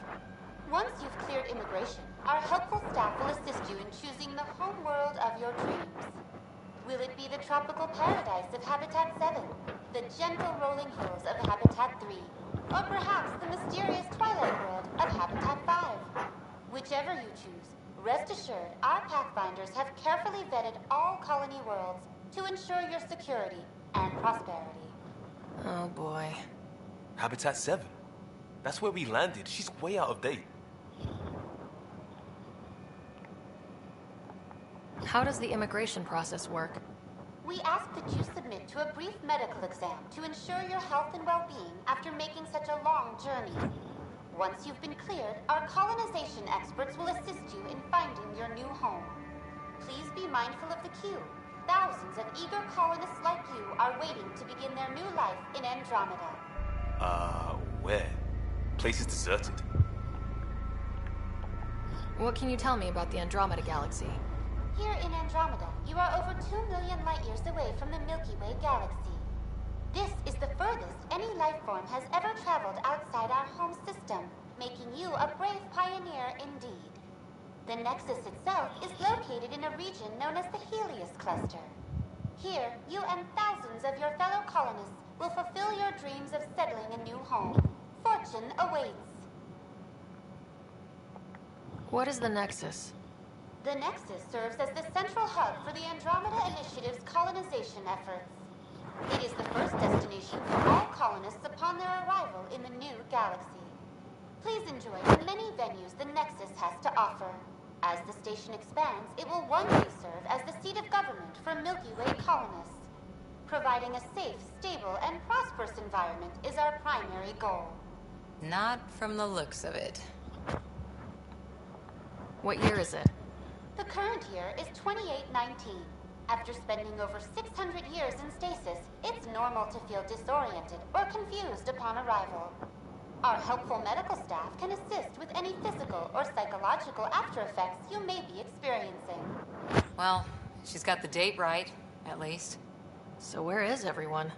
Once you've cleared immigration, our helpful staff will assist you in choosing the home world of your dreams. Will it be the tropical paradise of Habitat 7, the gentle rolling hills of Habitat 3, or perhaps the mysterious twilight world of Habitat 5? Whichever you choose, rest assured our Pathfinders have carefully vetted all colony worlds to ensure your security and prosperity. Oh boy. Habitat 7? That's where we landed. She's way out of date. How does the immigration process work? We ask that you submit to a brief medical exam to ensure your health and well-being after making such a long journey. Once you've been cleared, our colonization experts will assist you in finding your new home. Please be mindful of the queue. Thousands of eager colonists like you are waiting to begin their new life in Andromeda. Where? Place is deserted. What can you tell me about the Andromeda galaxy? Here in Andromeda, you are over 2 million light-years away from the Milky Way galaxy. This is the furthest any life form has ever traveled outside our home system, making you a brave pioneer indeed. The Nexus itself is located in a region known as the Helios Cluster. Here, you and thousands of your fellow colonists will fulfill your dreams of settling a new home. Fortune awaits. What is the Nexus? The Nexus serves as the central hub for the Andromeda Initiative's colonization efforts. It is the first destination for all colonists upon their arrival in the new galaxy. Please enjoy the many venues the Nexus has to offer. As the station expands, it will one day serve as the seat of government for Milky Way colonists. Providing a safe, stable, and prosperous environment is our primary goal. Not from the looks of it. What year is it? The current year is 2819. After spending over 600 years in stasis, it's normal to feel disoriented or confused upon arrival. Our helpful medical staff can assist with any physical or psychological after effects you may be experiencing. Well, she's got the date right, at least. So where is everyone?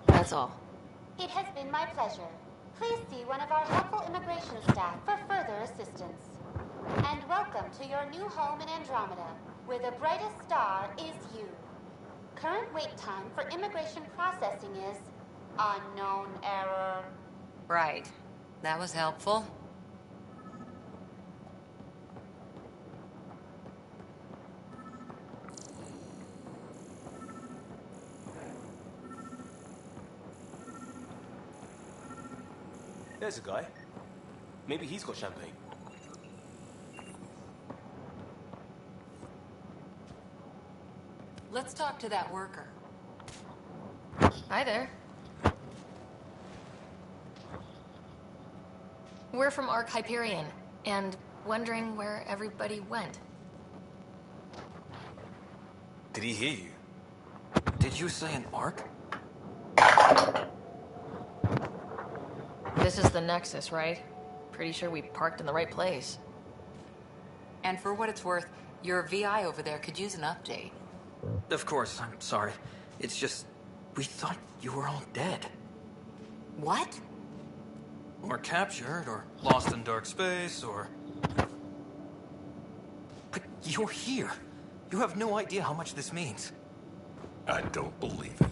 That's all. It has been my pleasure. Please see one of our helpful immigration staff for further assistance. And welcome to your new home in Andromeda, where the brightest star is you. Current wait time for immigration processing is unknown error. Right. That was helpful. There's a guy. Maybe he's got champagne. Let's talk to that worker. Hi there. We're from Ark Hyperion, and wondering where everybody went. Did he hear you? Did you say an Ark? This is the Nexus, right? Pretty sure we parked in the right place. And for what it's worth, your VI over there could use an update. Of course, I'm sorry. It's just, we thought you were all dead. What? Or captured, or lost in dark space, or... But you're here. You have no idea how much this means. I don't believe it.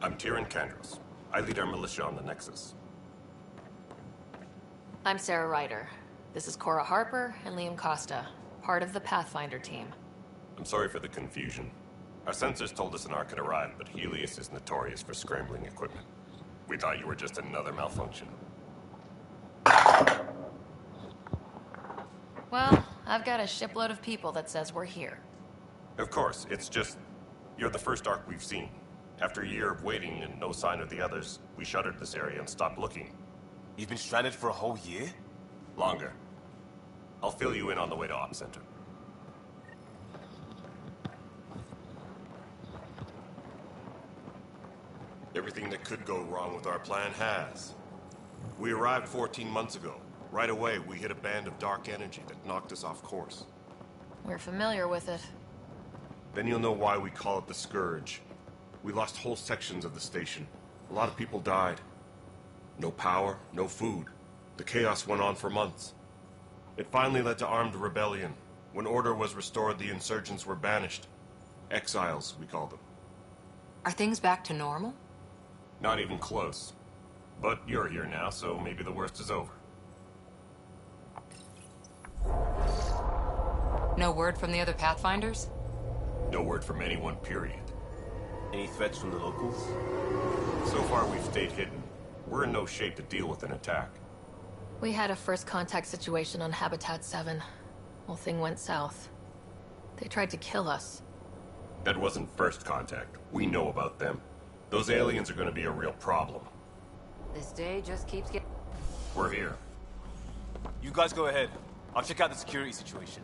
I'm Tyrion Kandros. I lead our militia on the Nexus. I'm Sarah Ryder. This is Cora Harper and Liam Costa, part of the Pathfinder team. I'm sorry for the confusion. Our sensors told us an Ark had arrived, but Helios is notorious for scrambling equipment. We thought you were just another malfunction. Well, I've got a shipload of people that says we're here. Of course, it's just... you're the first Ark we've seen. After a year of waiting and no sign of the others, we shuttered this area and stopped looking. You've been stranded for a whole year? Longer. I'll fill you in on the way to Op Center. Everything that could go wrong with our plan has. We arrived 14 months ago. Right away, we hit a band of dark energy that knocked us off course. We're familiar with it. Then you'll know why we call it the Scourge. We lost whole sections of the station. A lot of people died. No power, no food. The chaos went on for months. It finally led to armed rebellion. When order was restored, the insurgents were banished. Exiles, we call them. Are things back to normal? Not even close. But you're here now, so maybe the worst is over. No word from the other Pathfinders? No word from anyone, period. Any threats from the locals? So far, we've stayed hidden. We're in no shape to deal with an attack. We had a first contact situation on Habitat 7. Whole thing went south. They tried to kill us. That wasn't first contact. We know about them. Those aliens are going to be a real problem. This day just keeps getting... We're here. You guys go ahead. I'll check out the security situation.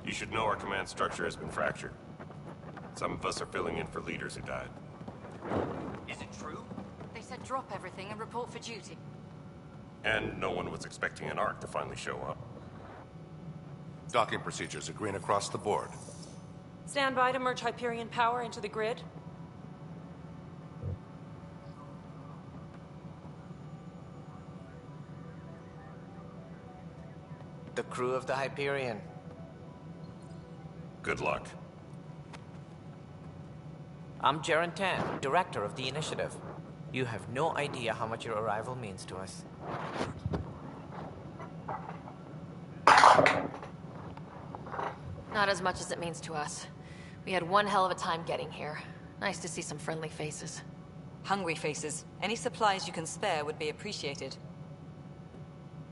You should know our command structure has been fractured. Some of us are filling in for leaders who died. Is it true? They said drop everything and report for duty. And no one was expecting an Ark to finally show up. Docking procedures are green across the board. Stand by to merge Hyperion power into the grid. The crew of the Hyperion. Good luck. I'm Jaren Tan, director of the initiative. You have no idea how much your arrival means to us. Not as much as it means to us. We had one hell of a time getting here. Nice to see some friendly faces. Hungry faces. Any supplies you can spare would be appreciated.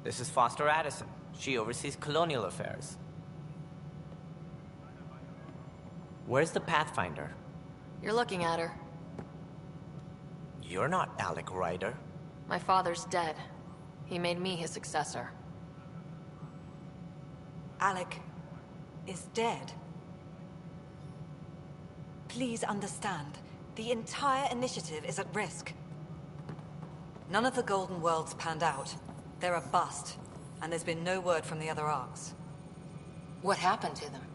This is Foster Addison. She oversees colonial affairs. Where's the Pathfinder? You're looking at her. You're not Alec Ryder. My father's dead. He made me his successor. Alec is dead. Please understand, the entire initiative is at risk. None of the Golden Worlds panned out. They're a bust, and there's been no word from the other arcs. What happened to them?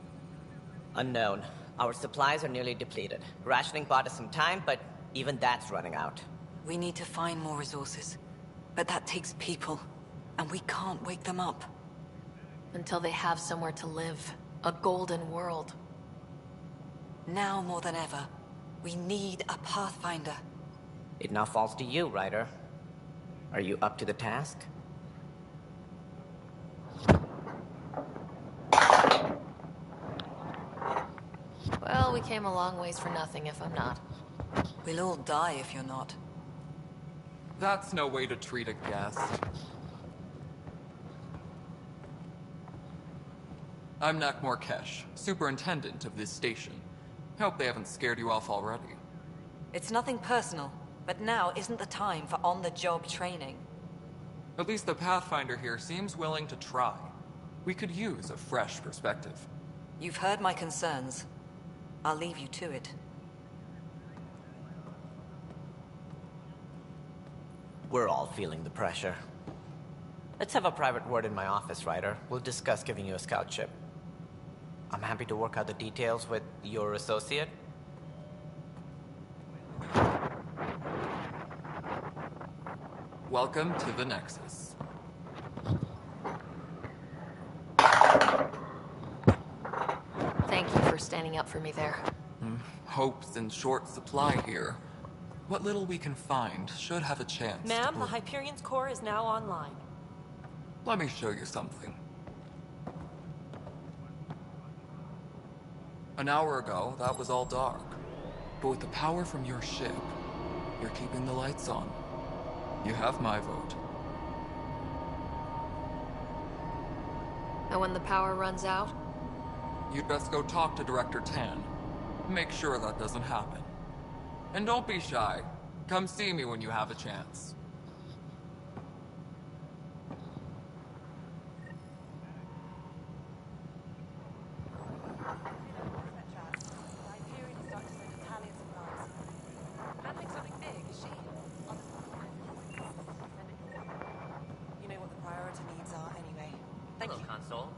Unknown. Our supplies are nearly depleted. Rationing bought us some time, but even that's running out. We need to find more resources. But that takes people, and we can't wake them up. Until they have somewhere to live. A golden world. Now more than ever, we need a Pathfinder. It now falls to you, Ryder. Are you up to the task? Well, we came a long ways for nothing if I'm not. We'll all die if you're not. That's no way to treat a guest. I'm Nakmor Kesh, superintendent of this station. Hope they haven't scared you off already. It's nothing personal, but now isn't the time for on-the-job training. At least the Pathfinder here seems willing to try. We could use a fresh perspective. You've heard my concerns. I'll leave you to it. We're all feeling the pressure. Let's have a private word in my office, Ryder. We'll discuss giving you a scout ship. I'm happy to work out the details with your associate. Welcome to the Nexus. Thank you for standing up for me there. Hope's in short supply here. What little we can find should have a chance. Ma'am, the Hyperion's core is now online. Let me show you something. An hour ago, that was all dark. But with the power from your ship, you're keeping the lights on. You have my vote. And when the power runs out? You'd best go talk to Director Tan. Make sure that doesn't happen. And don't be shy. Come see me when you have a chance. Handling something big, is she? You know what the priority needs are anyway. Thank you. Console.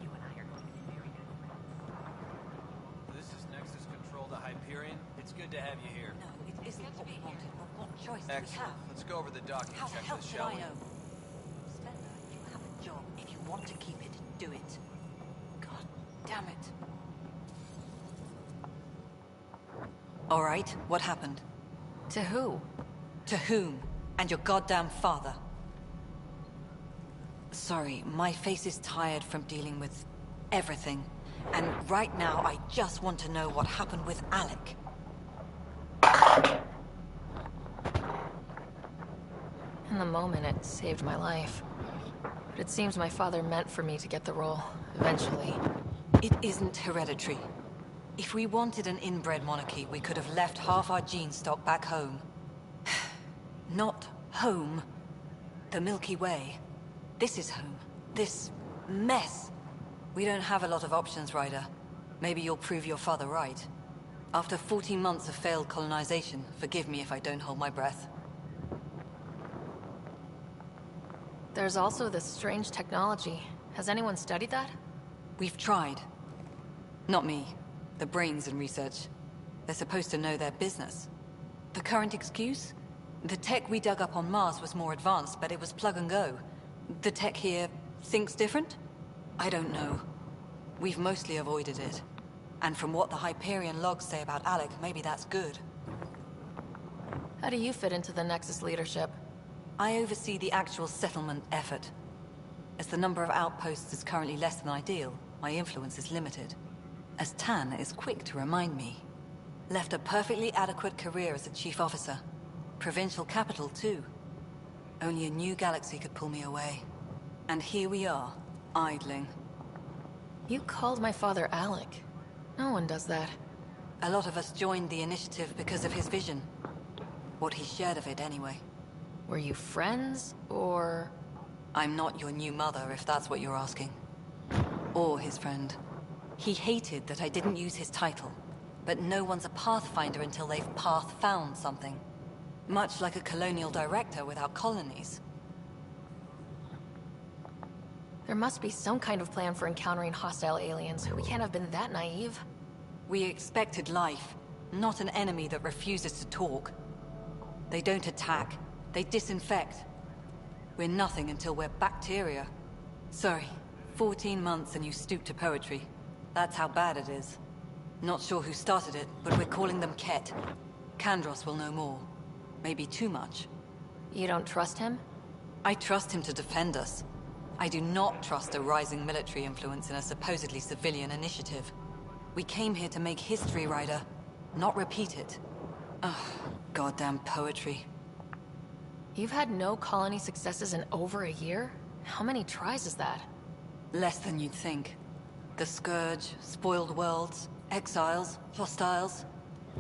You and I are going to be very good friends. This is Nexus Control to Hyperion. It's good to have you here. No, it isn't what we wanted, but what choice do we Excellent. have? Let's go over the docket How the hell checklist, should shall I we? know? Slender, you have a job. If you want to keep it, do it. God damn it. All right, what happened? To who? To whom? And your goddamn father. Sorry, my face is tired from dealing with everything. And right now, I just want to know what happened with Alec. In the moment, it saved my life. But it seems my father meant for me to get the role, eventually. It isn't hereditary. If we wanted an inbred monarchy, we could have left half our gene stock back home. Not home. The Milky Way. This is home. This mess. We don't have a lot of options, Ryder. Maybe you'll prove your father right. After 14 months of failed colonization, forgive me if I don't hold my breath. There's also this strange technology. Has anyone studied that? We've tried. Not me. The brains in research. They're supposed to know their business. The current excuse? The tech we dug up on Mars was more advanced, but it was plug and go. The tech here thinks different? I don't know. We've mostly avoided it. And from what the Hyperion logs say about Alec, maybe that's good. How do you fit into the Nexus leadership? I oversee the actual settlement effort. As the number of outposts is currently less than ideal, my influence is limited. As Tan is quick to remind me. Left a perfectly adequate career as a chief officer. Provincial capital, too. Only a new galaxy could pull me away. And here we are, idling. You called my father Alec. No one does that. A lot of us joined the initiative because of his vision. What he shared of it, anyway. Were you friends, or...? I'm not your new mother, if that's what you're asking. Or his friend. He hated that I didn't use his title. But no one's a pathfinder until they've path-found something. Much like a colonial director without colonies. There must be some kind of plan for encountering hostile aliens. We can't have been that naive. We expected life, not an enemy that refuses to talk. They don't attack. They disinfect. We're nothing until we're bacteria. Sorry, 14 months and you stoop to poetry. That's how bad it is. Not sure who started it, but we're calling them Ket. Kandros will know more. Maybe too much. You don't trust him? I trust him to defend us. I do not trust a rising military influence in a supposedly civilian initiative. We came here to make history, Ryder, not repeat it. Ugh, goddamn poetry. You've had no colony successes in over a year? How many tries is that? Less than you'd think. The Scourge, spoiled worlds, exiles, hostiles.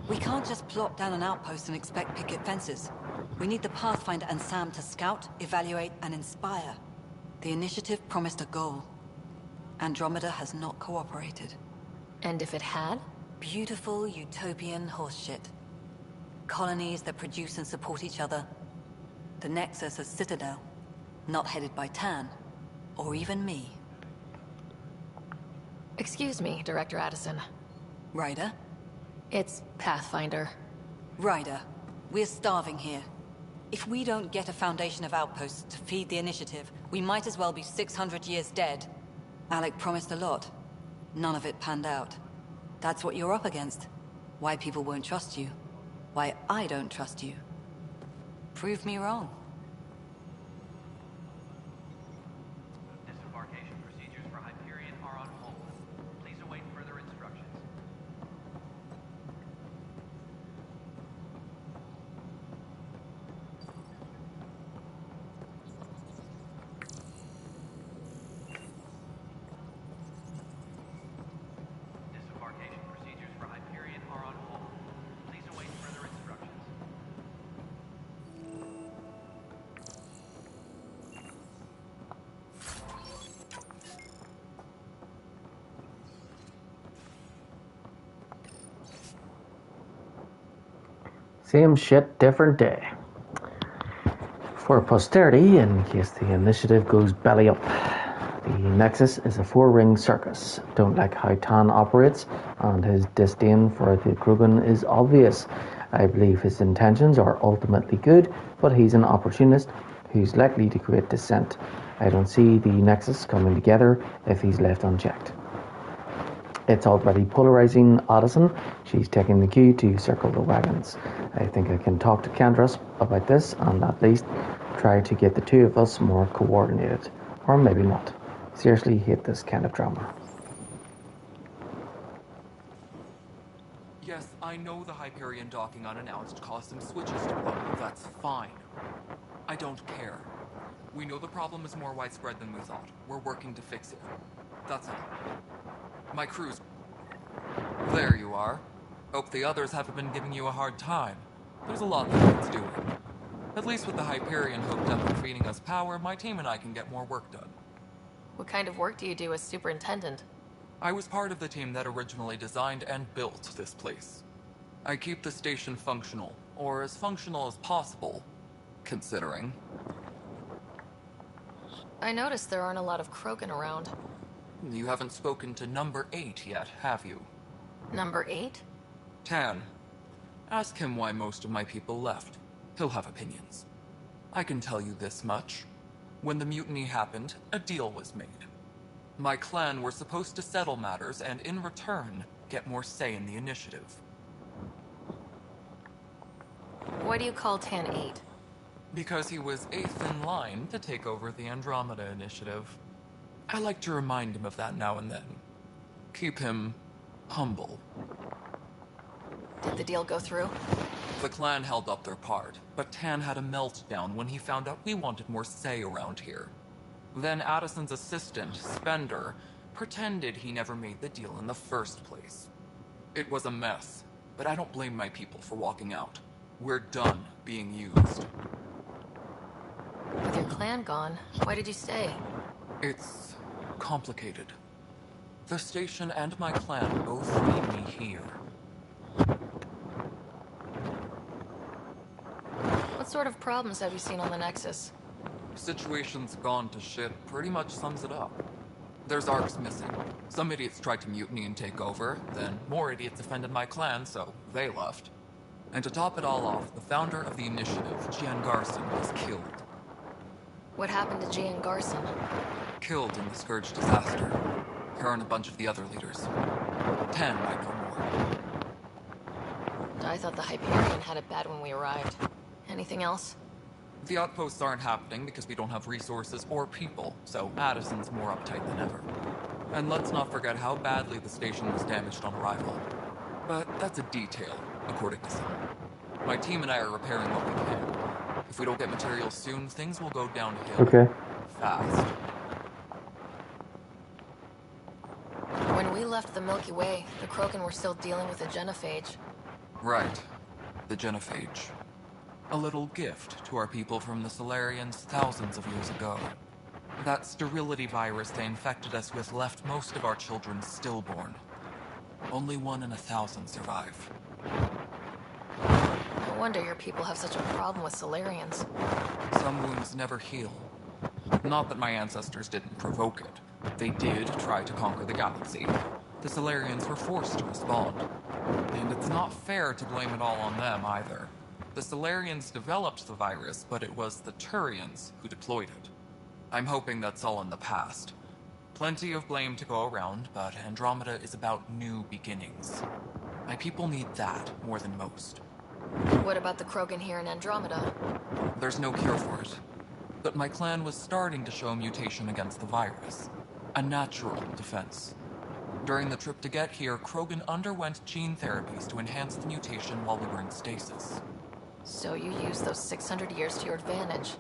We can't just plop down an outpost and expect picket fences. We need the Pathfinder and Sam to scout, evaluate, and inspire. The initiative promised a goal. Andromeda has not cooperated. And if it had? Beautiful utopian horseshit. Colonies that produce and support each other. The Nexus as Citadel. Not headed by Tan. Or even me. Excuse me, Director Addison. Ryder? It's Pathfinder. Ryder, we're starving here. If we don't get a foundation of outposts to feed the initiative, we might as well be 600 years dead. Alec promised a lot. None of it panned out. That's what you're up against. Why people won't trust you. Why I don't trust you. Prove me wrong. Disembarkation procedures for Hyperion are on hold. Please await further instructions. Disembarkation procedures for Hyperion are on hold. Please await further instructions. Same shit, different day. For posterity, in case the initiative goes belly up, the Nexus is a 4-ring circus. Don't like how Tan operates, and his disdain for the Krogan is obvious. I believe his intentions are ultimately good, but he's an opportunist who's likely to create dissent. I don't see the Nexus coming together if he's left unchecked. It's already polarizing Addison. She's taking the cue to circle the wagons. I think I can talk to Candras about this and at least try to get the two of us more coordinated. Or maybe not. Seriously hate this kind of drama. Yes, I know the Hyperion docking unannounced caused some switches to blow. That's fine. I don't care. We know the problem is more widespread than we thought. We're working to fix it. That's all. My crew's... There you are. Hope the others haven't been giving you a hard time. There's a lot that needs doing. At least with the Hyperion hooked up and feeding us power, my team and I can get more work done. What kind of work do you do as superintendent? I was part of the team that originally designed and built this place. I keep the station functional, or as functional as possible, considering. I noticed there aren't a lot of Krogan around. You haven't spoken to number 8 yet, have you? Number 8? Tan. Ask him why most of my people left. He'll have opinions. I can tell you this much. When the mutiny happened, a deal was made. My clan were supposed to settle matters and, in return, get more say in the initiative. Why do you call Tan 8? Because he was 8th in line to take over the Andromeda initiative. I like to remind him of that now and then. Keep him humble. Did the deal go through? The clan held up their part, but Tan had a meltdown when he found out we wanted more say around here. Then Addison's assistant, Spender, pretended he never made the deal in the first place. It was a mess, but I don't blame my people for walking out. We're done being used. With your clan gone, why did you stay? It's complicated. The station and my clan both need me here. What sort of problems have you seen on the Nexus? Situation's gone to shit pretty much sums it up. There's arcs missing. Some idiots tried to mutiny and take over, then more idiots offended my clan, so they left. And to top it all off, the founder of the initiative, Gian Garson, was killed. What happened to Gian Garson? Killed in the Scourge disaster. Her and a bunch of the other leaders. 10 might know more. I thought the Hyperion had it bad when we arrived. Anything else? The outposts aren't happening because we don't have resources or people, so Addison's more uptight than ever. And let's not forget how badly the station was damaged on arrival. But that's a detail, according to some. My team and I are repairing what we can. If we don't get materials soon, things will go downhill. Okay. Fast. When we left the Milky Way, the Krogan were still dealing with the genophage. Right. The genophage. A little gift to our people from the Solarians thousands of years ago. That sterility virus they infected us with left most of our children stillborn. Only 1 in 1,000 survive. No wonder your people have such a problem with Solarians. Some wounds never heal. Not that my ancestors didn't provoke it. They did try to conquer the galaxy. The Solarians were forced to respond. And it's not fair to blame it all on them either. The Solarians developed the virus, but it was the Turians who deployed it. I'm hoping that's all in the past. Plenty of blame to go around, but Andromeda is about new beginnings. My people need that more than most. What about the Krogan here in Andromeda? There's no cure for it. But my clan was starting to show a mutation against the virus. A natural defense. During the trip to get here, Krogan underwent gene therapies to enhance the mutation while we were in stasis. So you used those 600 years to your advantage.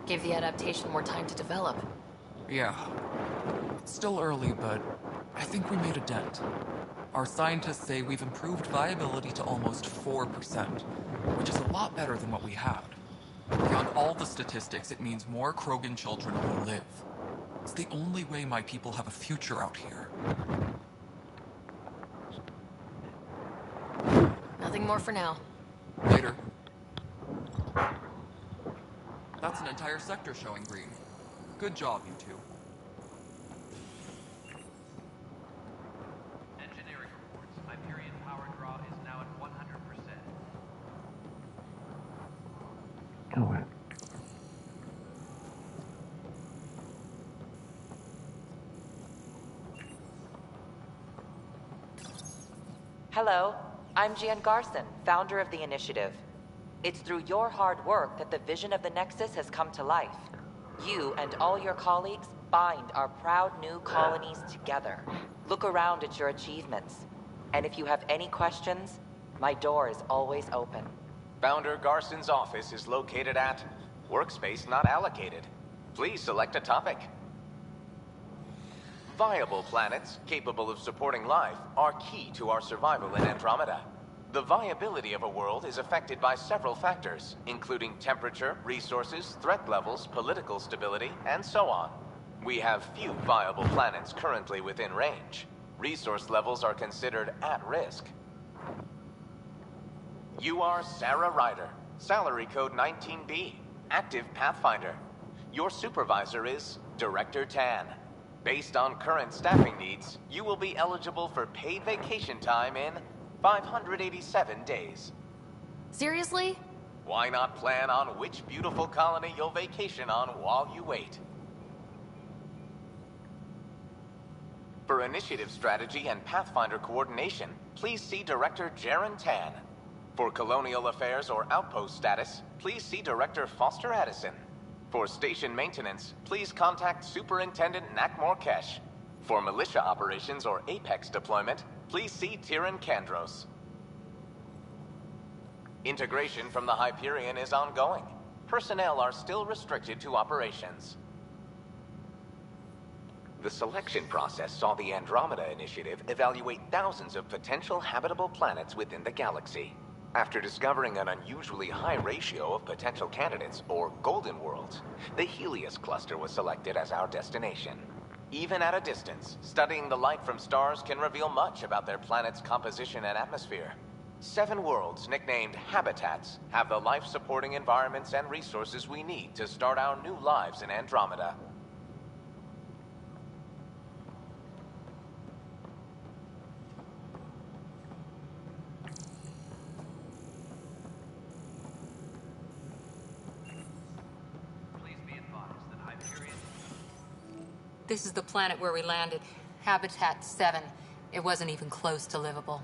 Gave the adaptation more time to develop. Yeah. It's still early, but I think we made a dent. Our scientists say we've improved viability to almost 4%, which is a lot better than what we had. Beyond all the statistics, it means more Krogan children will live. It's the only way my people have a future out here. Nothing more for now. Later. That's an entire sector showing green. Good job, you two. Engineering reports. Hyperion power draw is now at 100%. Oh, wait. Hello, I'm Jan Garson, founder of the initiative. It's through your hard work that the vision of the Nexus has come to life. You and all your colleagues bind our proud new colonies together. Look around at your achievements. And if you have any questions, my door is always open. Founder Garson's office is located at Workspace Not Allocated. Please select a topic. Viable planets capable of supporting life are key to our survival in Andromeda. The viability of a world is affected by several factors, including temperature, resources, threat levels, political stability, and so on. We have few viable planets currently within range. Resource levels are considered at risk. You are Sarah Ryder, salary code 19B, active Pathfinder. Your supervisor is Director Tan. Based on current staffing needs, you will be eligible for paid vacation time in 587 days. Seriously? Why not plan on which beautiful colony you'll vacation on while you wait? For initiative strategy and Pathfinder coordination, please see Director Jaren Tan. For colonial affairs or outpost status, please see Director Foster Addison. For station maintenance, please contact Superintendent Nakmor Kesh. For militia operations or Apex deployment, please see Tyran Kandros. Integration from the Hyperion is ongoing. Personnel are still restricted to operations. The selection process saw the Andromeda Initiative evaluate thousands of potential habitable planets within the galaxy. After discovering an unusually high ratio of potential candidates, or golden worlds, the Helios cluster was selected as our destination. Even at a distance, studying the light from stars can reveal much about their planet's composition and atmosphere. 7 worlds, nicknamed habitats, have the life-supporting environments and resources we need to start our new lives in Andromeda. This is the planet where we landed. Habitat 7. It wasn't even close to livable.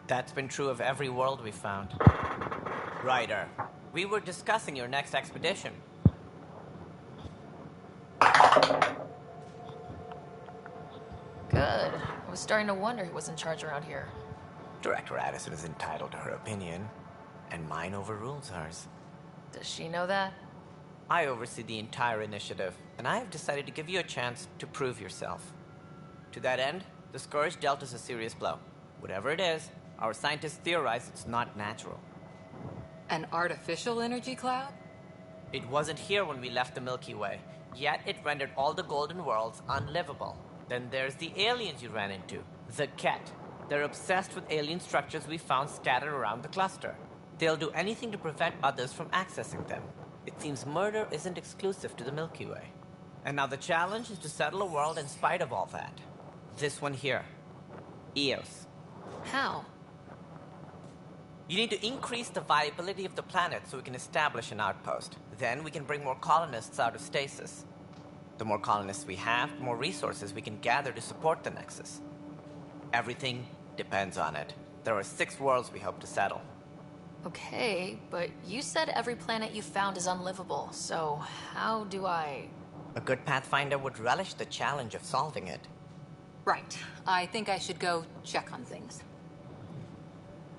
That's been true of every world we found. Ryder, we were discussing your next expedition. Good. I was starting to wonder who was in charge around here. Director Addison is entitled to her opinion, and mine overrules hers. Does she know that? I oversee the entire initiative, and I have decided to give you a chance to prove yourself. To that end, the Scourge dealt us a serious blow. Whatever it is, our scientists theorize it's not natural. An artificial energy cloud? It wasn't here when we left the Milky Way, yet it rendered all the golden worlds unlivable. Then there's the aliens you ran into, the Ket. They're obsessed with alien structures we found scattered around the cluster. They'll do anything to prevent others from accessing them. It seems murder isn't exclusive to the Milky Way. And now the challenge is to settle a world in spite of all that. This one here. Eos. How? You need to increase the viability of the planet so we can establish an outpost. Then we can bring more colonists out of stasis. The more colonists we have, the more resources we can gather to support the Nexus. Everything depends on it. There are 6 worlds we hope to settle. Okay, but you said every planet you found is unlivable, so how do I... A good Pathfinder would relish the challenge of solving it. Right. I think I should go check on things.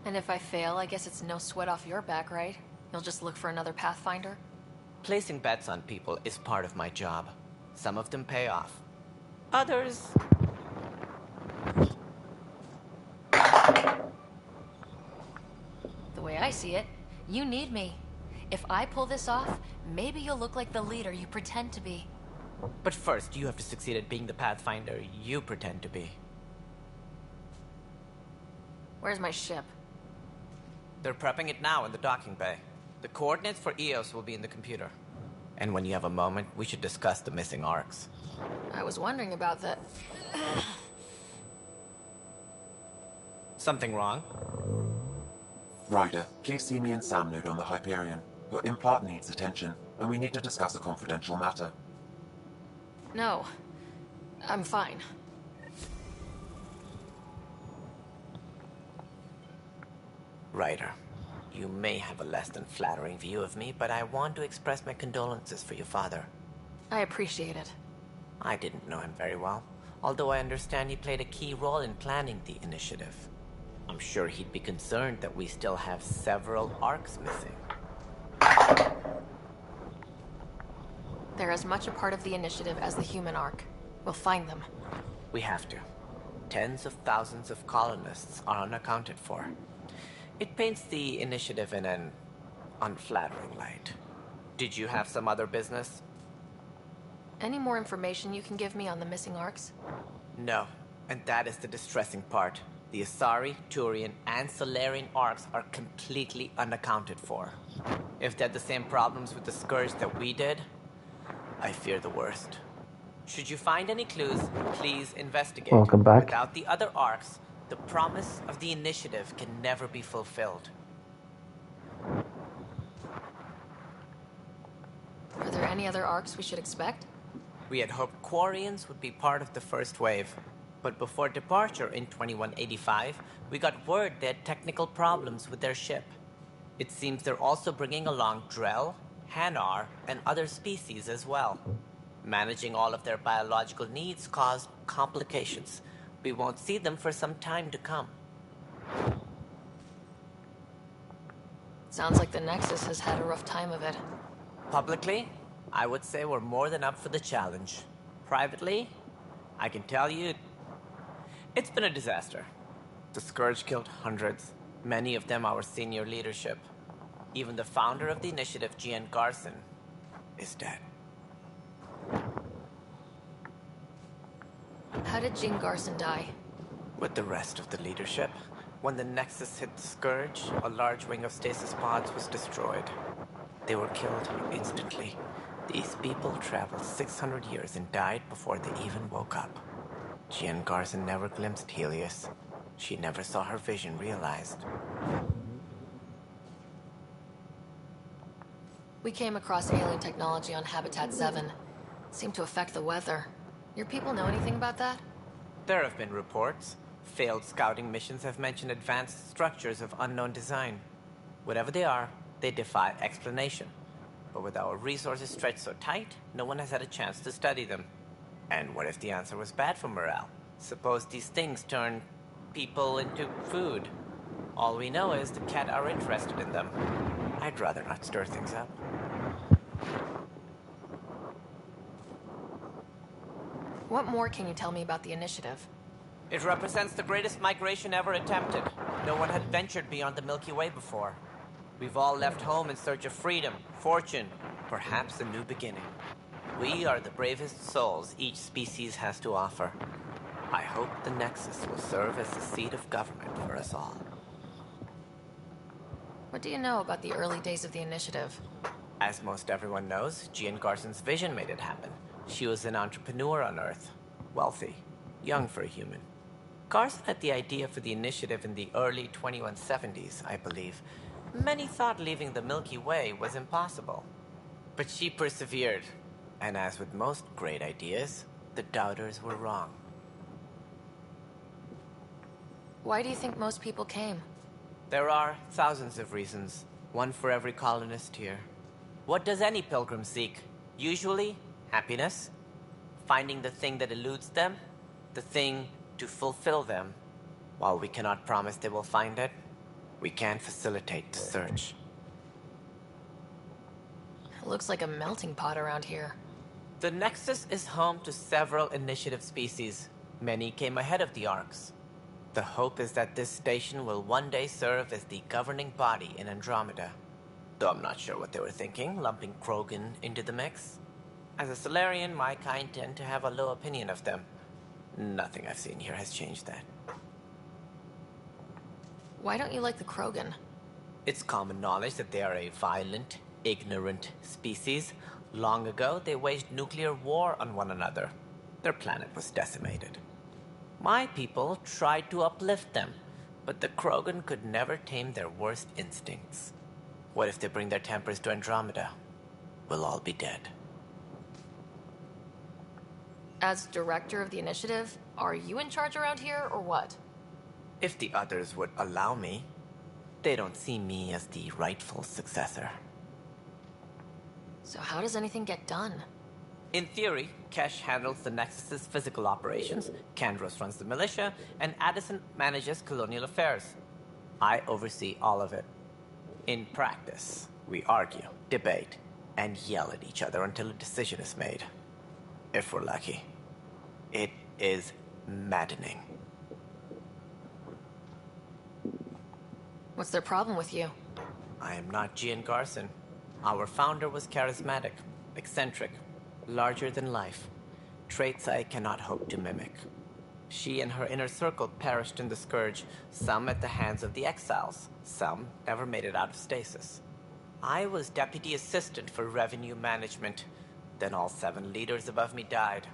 And if I fail, I guess it's no sweat off your back, right? You'll just look for another Pathfinder? Placing bets on people is part of my job. Some of them pay off. Others... The way I see it, you need me. If I pull this off, maybe you'll look like the leader you pretend to be. But first, you have to succeed at being the Pathfinder you pretend to be. Where's my ship? They're prepping it now in the docking bay. The coordinates for EOS will be in the computer. And when you have a moment, we should discuss the missing arcs. I was wondering about that. Something wrong? Ryder, Casey, me and Sam node on the Hyperion. Your implant needs attention, and we need to discuss a confidential matter. No. I'm fine. Ryder, you may have a less than flattering view of me, but I want to express my condolences for your father. I appreciate it. I didn't know him very well, although I understand he played a key role in planning the initiative. I'm sure he'd be concerned that we still have several arcs missing. They're as much a part of the initiative as the human arc. We'll find them. We have to. Tens of thousands of colonists are unaccounted for. It paints the initiative in an unflattering light. Did you have some other business? Any more information you can give me on the missing arcs? No, and that is the distressing part. The Asari, Turian, and Solarian arcs are completely unaccounted for. If they had the same problems with the Scourge that we did, I fear the worst. Should you find any clues, please investigate. Welcome back. Without the other arcs, the promise of the initiative can never be fulfilled. Are there any other arcs we should expect? We had hoped Quarians would be part of the first wave. But before departure in 2185, we got word they had technical problems with their ship. It seems they're also bringing along Drell, Hanar, and other species as well. Managing all of their biological needs caused complications. We won't see them for some time to come. Sounds like the Nexus has had a rough time of it. Publicly, I would say we're more than up for the challenge. Privately, I can tell you, it's been a disaster. The Scourge killed hundreds, many of them our senior leadership. Even the founder of the initiative, Gian Garson, is dead. How did Jean Garson die? With the rest of the leadership, when the Nexus hit the Scourge, a large wing of stasis pods was destroyed. They were killed instantly. These people traveled 600 years and died before they even woke up. Jean Garson never glimpsed Helios. She never saw her vision realized. We came across alien technology on Habitat 7. Seemed to affect the weather. Your people know anything about that? There have been reports. Failed scouting missions have mentioned advanced structures of unknown design. Whatever they are, they defy explanation. But with our resources stretched so tight, no one has had a chance to study them. And what if the answer was bad for morale? Suppose these things turn people into food. All we know is the Cat are interested in them. I'd rather not stir things up. What more can you tell me about the initiative? It represents the greatest migration ever attempted. No one had ventured beyond the Milky Way before. We've all left home in search of freedom, fortune, perhaps a new beginning. We are the bravest souls each species has to offer. I hope the Nexus will serve as the seat of government for us all. What do you know about the early days of the initiative? As most everyone knows, Jean Garson's vision made it happen. She was an entrepreneur on Earth. Wealthy. Young for a human. Garson had the idea for the initiative in the early 2170s, I believe. Many thought leaving the Milky Way was impossible. But she persevered. And as with most great ideas, the doubters were wrong. Why do you think most people came? There are thousands of reasons, one for every colonist here. What does any pilgrim seek? Usually, happiness. Finding the thing that eludes them, the thing to fulfill them. While we cannot promise they will find it, we can facilitate the search. It looks like a melting pot around here. The Nexus is home to several initiative species. Many came ahead of the Arcs. The hope is that this station will one day serve as the governing body in Andromeda. Though I'm not sure what they were thinking, lumping Krogan into the mix. As a Solarian, my kind tend to have a low opinion of them. Nothing I've seen here has changed that. Why don't you like the Krogan? It's common knowledge that they are a violent, ignorant species. Long ago, they waged nuclear war on one another. Their planet was decimated. My people tried to uplift them, but the Krogan could never tame their worst instincts. What if they bring their tempers to Andromeda? We'll all be dead. As director of the initiative, are you in charge around here, or what? If the others would allow me, they don't see me as the rightful successor. So how does anything get done? In theory, Kesh handles the Nexus's physical operations, Kandros runs the militia, and Addison manages colonial affairs. I oversee all of it. In practice, we argue, debate, and yell at each other until a decision is made. If we're lucky. It is maddening. What's their problem with you? I am not Gian Garson. Our founder was charismatic, eccentric, larger than life. Traits I cannot hope to mimic. She and her inner circle perished in the Scourge, some at the hands of the Exiles, some never made it out of stasis. I was deputy assistant for revenue management. Then all 7 leaders above me died.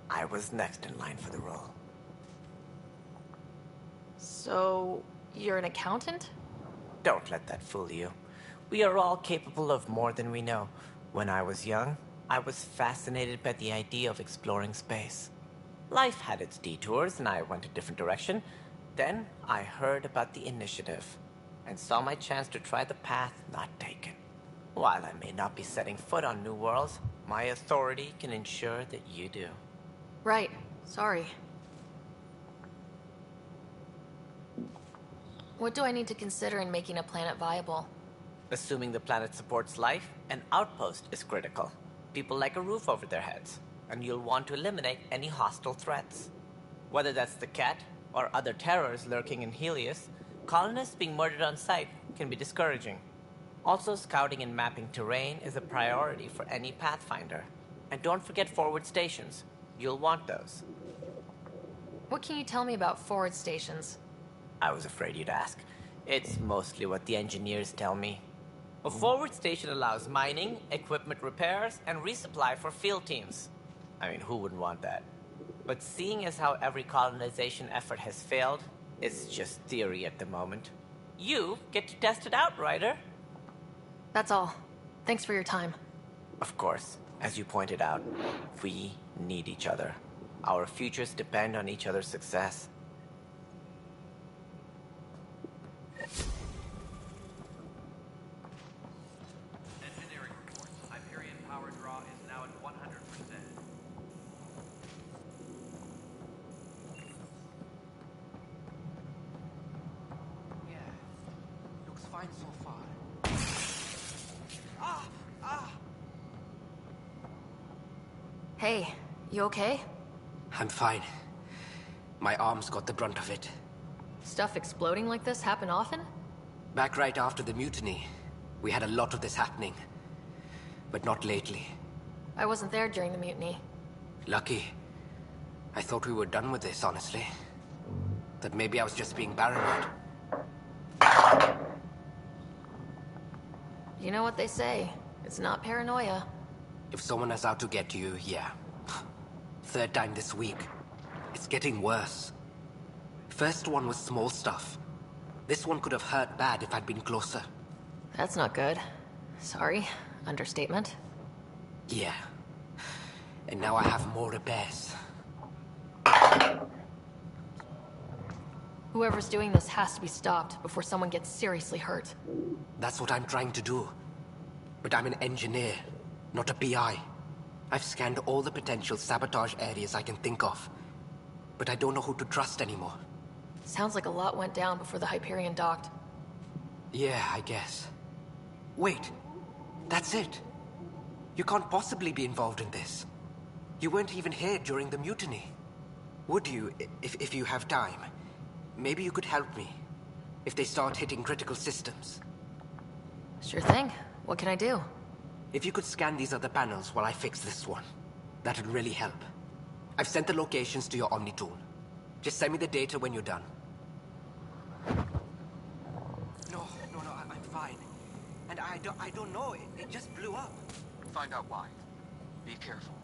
I was next in line for the role. So, you're an accountant? Don't let that fool you. We are all capable of more than we know. When I was young, I was fascinated by the idea of exploring space. Life had its detours, and I went a different direction. Then I heard about the initiative, and saw my chance to try the path not taken. While I may not be setting foot on new worlds, my authority can ensure that you do. Right. Sorry. What do I need to consider in making a planet viable? Assuming the planet supports life, an outpost is critical. People like a roof over their heads, and you'll want to eliminate any hostile threats. Whether that's the Cat or other terrors lurking in Helios, colonists being murdered on sight can be discouraging. Also, scouting and mapping terrain is a priority for any Pathfinder. And don't forget forward stations. You'll want those. What can you tell me about forward stations? I was afraid you'd ask. It's mostly what the engineers tell me. A forward station allows mining, equipment repairs, and resupply for field teams. I mean, who wouldn't want that? But seeing as how every colonization effort has failed, it's just theory at the moment. You get to test it out, Ryder. That's all. Thanks for your time. Of course. As you pointed out, we need each other. Our futures depend on each other's success. Engineering reports. Hyperion power draw is now at 100%. Yeah. Looks fine so far. Hey, you okay? I'm fine. My arms got the brunt of it. Stuff exploding like this happen often? Back right after the mutiny, we had a lot of this happening. But not lately. I wasn't there during the mutiny. Lucky. I thought we were done with this, honestly. That maybe I was just being paranoid. You know what they say. It's not paranoia. If someone is out to get you, yeah. 3rd time this week. It's getting worse. First one was small stuff. This one could have hurt bad if I'd been closer. That's not good. Sorry. Understatement. Yeah. And now I have more repairs. Whoever's doing this has to be stopped before someone gets seriously hurt. That's what I'm trying to do. But I'm an engineer, not a PI. I've scanned all the potential sabotage areas I can think of. But I don't know who to trust anymore. Sounds like a lot went down before the Hyperion docked. Yeah, I guess. Wait. That's it. You can't possibly be involved in this. You weren't even here during the mutiny. Would you, if you have time? Maybe you could help me. If they start hitting critical systems. Sure thing. What can I do? If you could scan these other panels while I fix this one, that would really help. I've sent the locations to your Omni tool. Just send me the data when you're done. No, I'm fine. And I don't know, it just blew up. Find out why. Be careful.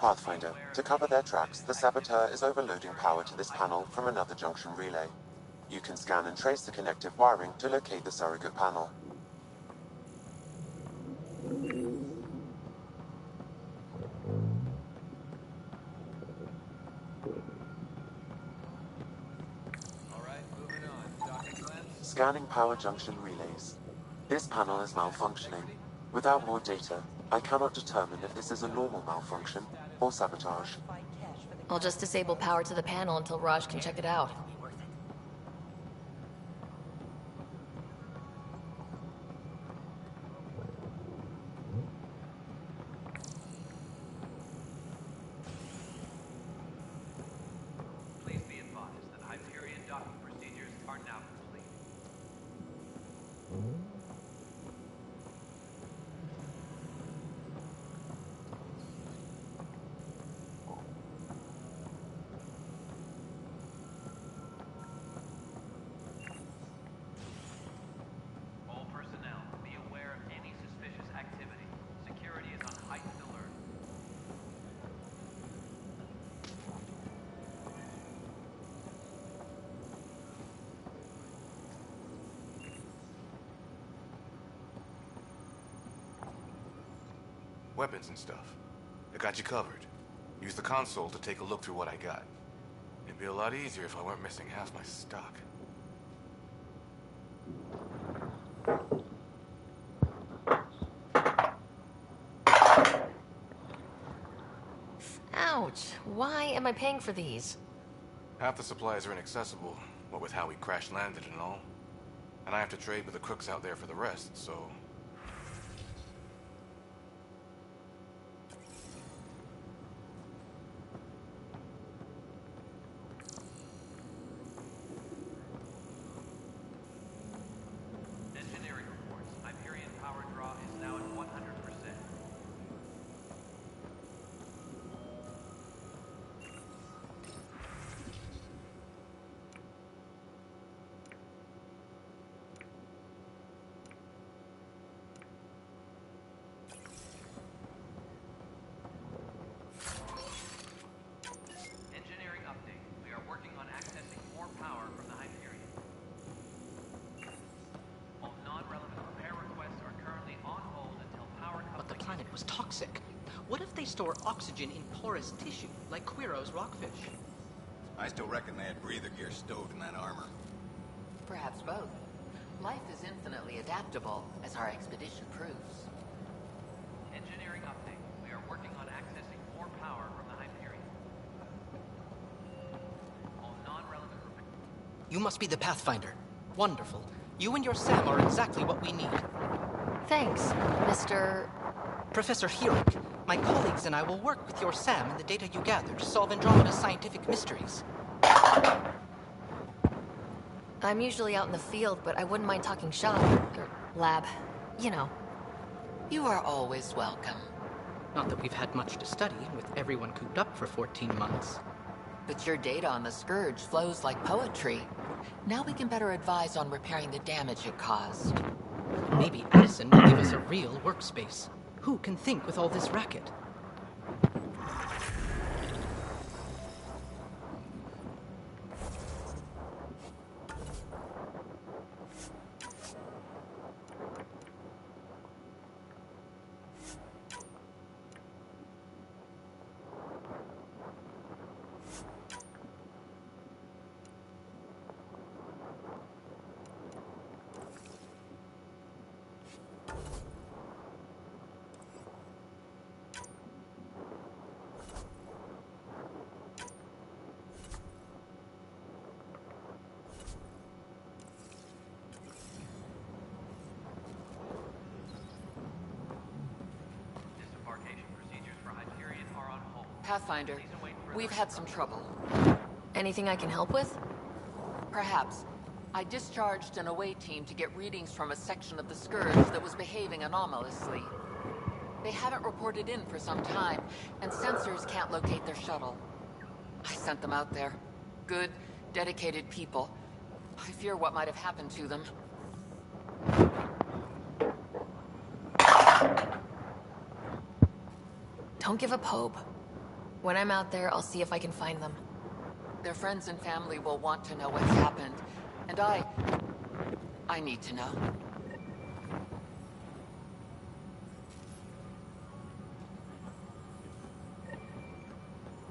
Pathfinder, to cover their tracks, the saboteur is overloading power to this panel from another junction relay. You can scan and trace the connective wiring to locate the surrogate panel. Scanning power junction relays. This panel is malfunctioning. Without more data, I cannot determine if this is a normal malfunction or sabotage. I'll just disable power to the panel until Raj can check it out. Please be advised that Hyperion docking procedures are now complete. All personnel, be aware of any suspicious activity. Security is on heightened alert. Weapons and stuff. I got you covered. Use the console to take a look through what I got. It'd be a lot easier if I weren't missing half my stock. Ouch. Why am I paying for these? Half the supplies are inaccessible, what with how we crash-landed and all. And I have to trade with the crooks out there for the rest, so... Engineering reports. Hyperion power draw is now at 100%. Engineering update. We are working on accessing more power from the Hyperion. All non-relevant repair requests are currently on hold until power comes. But the planet was toxic. What if they store oxygen in porous tissue, like Quiro's rockfish? I still reckon they had breather gear stowed in that armor. Perhaps both. Life is infinitely adaptable, as our expedition proves. Engineering update. We are working on accessing more power from the Hyperion. All non-relevant repair. You must be the Pathfinder. Wonderful. You and your Sam are exactly what we need. Thanks, Mr. Professor Hirik, my colleagues and I will work with your Sam and the data you gather to solve Andromeda's scientific mysteries. I'm usually out in the field, but I wouldn't mind talking shop, or lab, you know. You are always welcome. Not that we've had much to study, with everyone cooped up for 14 months. But your data on the Scourge flows like poetry. Now we can better advise on repairing the damage it caused. Maybe Addison will give us a real workspace. Who can think with all this racket? Disembarkation procedures for Hyperion are on hold. Pathfinder, we've had some trouble. Anything I can help with? Perhaps. I discharged an away team to get readings from a section of the Scourge that was behaving anomalously. They haven't reported in for some time, and sensors can't locate their shuttle. I sent them out there. Good, dedicated people. I fear what might have happened to them. Don't give up hope. When I'm out there, I'll see if I can find them. Their friends and family will want to know what's happened. And I need to know.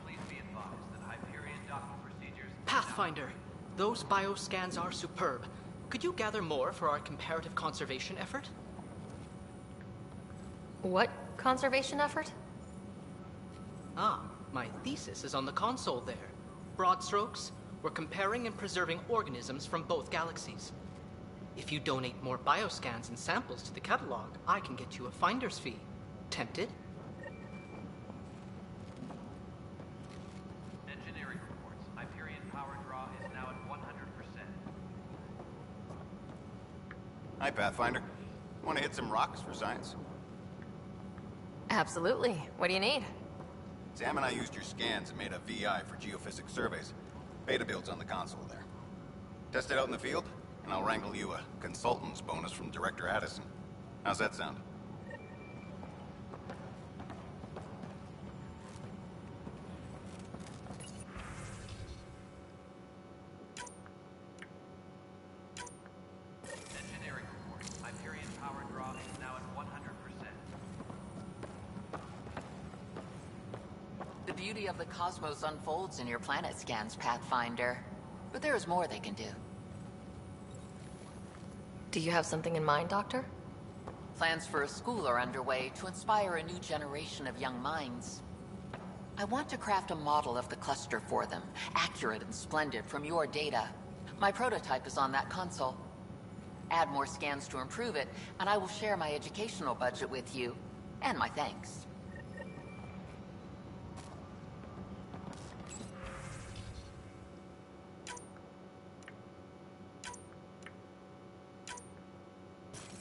Please be advised that Hyperion docking procedures... Pathfinder, those bioscans are superb. Could you gather more for our comparative conservation effort? What conservation effort? Ah, my thesis is on the console there. Broad strokes, we're comparing and preserving organisms from both galaxies. If you donate more bioscans and samples to the catalog, I can get you a finder's fee. Tempted? Engineering reports. Hyperion power draw is now at 100%. Hi, Pathfinder. Want to hit some rocks for science? Absolutely. What do you need? Sam and I used your scans and made a VI for geophysics surveys. Beta builds on the console there. Test it out in the field, and I'll wrangle you a consultant's bonus from Director Addison. How's that sound? Engineering reports. Hyperion power draw is now at 100%. The beauty of the cosmos unfolds in your planet scans, Pathfinder. But there is more they can do. Do you have something in mind, Doctor? Plans for a school are underway to inspire a new generation of young minds. I want to craft a model of the cluster for them, accurate and splendid from your data. My prototype is on that console. Add more scans to improve it, and I will share my educational budget with you, and my thanks.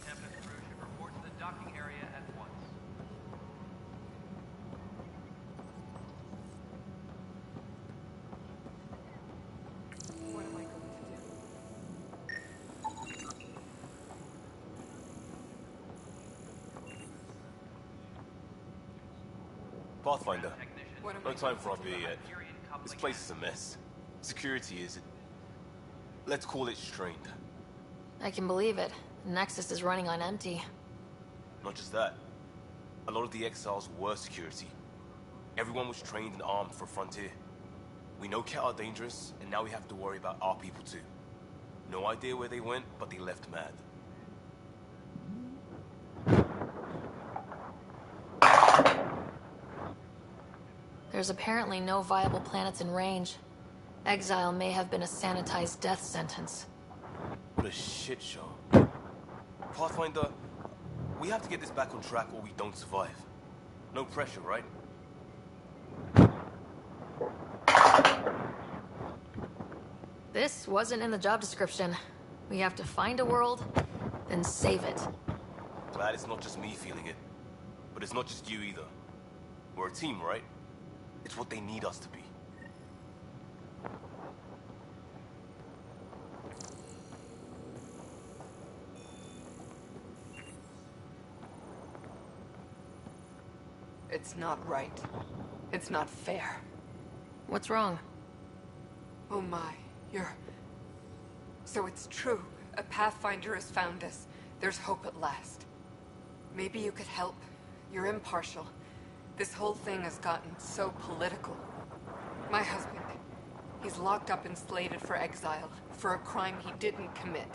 Tempest crew should report to the docking area at once. What am I going to do? Pathfinder, What am no I time going for our to beer do? yet. This place is a mess. Security is... let's call it strained. I can believe it. Nexus is running on empty. Not just that. A lot of the exiles were security. Everyone was trained and armed for Frontier. We know Cat are dangerous, and now we have to worry about our people too. No idea where they went, but they left mad. There's apparently no viable planets in range. Exile may have been a sanitized death sentence. What a shit show. Pathfinder, we have to get this back on track or we don't survive. No pressure, right? This wasn't in the job description. We have to find a world, then save it. Glad it's not just me feeling it. But it's not just you either. We're a team, right? It's what they need us to be. It's not right. It's not fair. What's wrong? Oh my, you're... So it's true. A Pathfinder has found us. There's hope at last. Maybe you could help. You're impartial. This whole thing has gotten so political. My husband, he's locked up and slated for exile for a crime he didn't commit.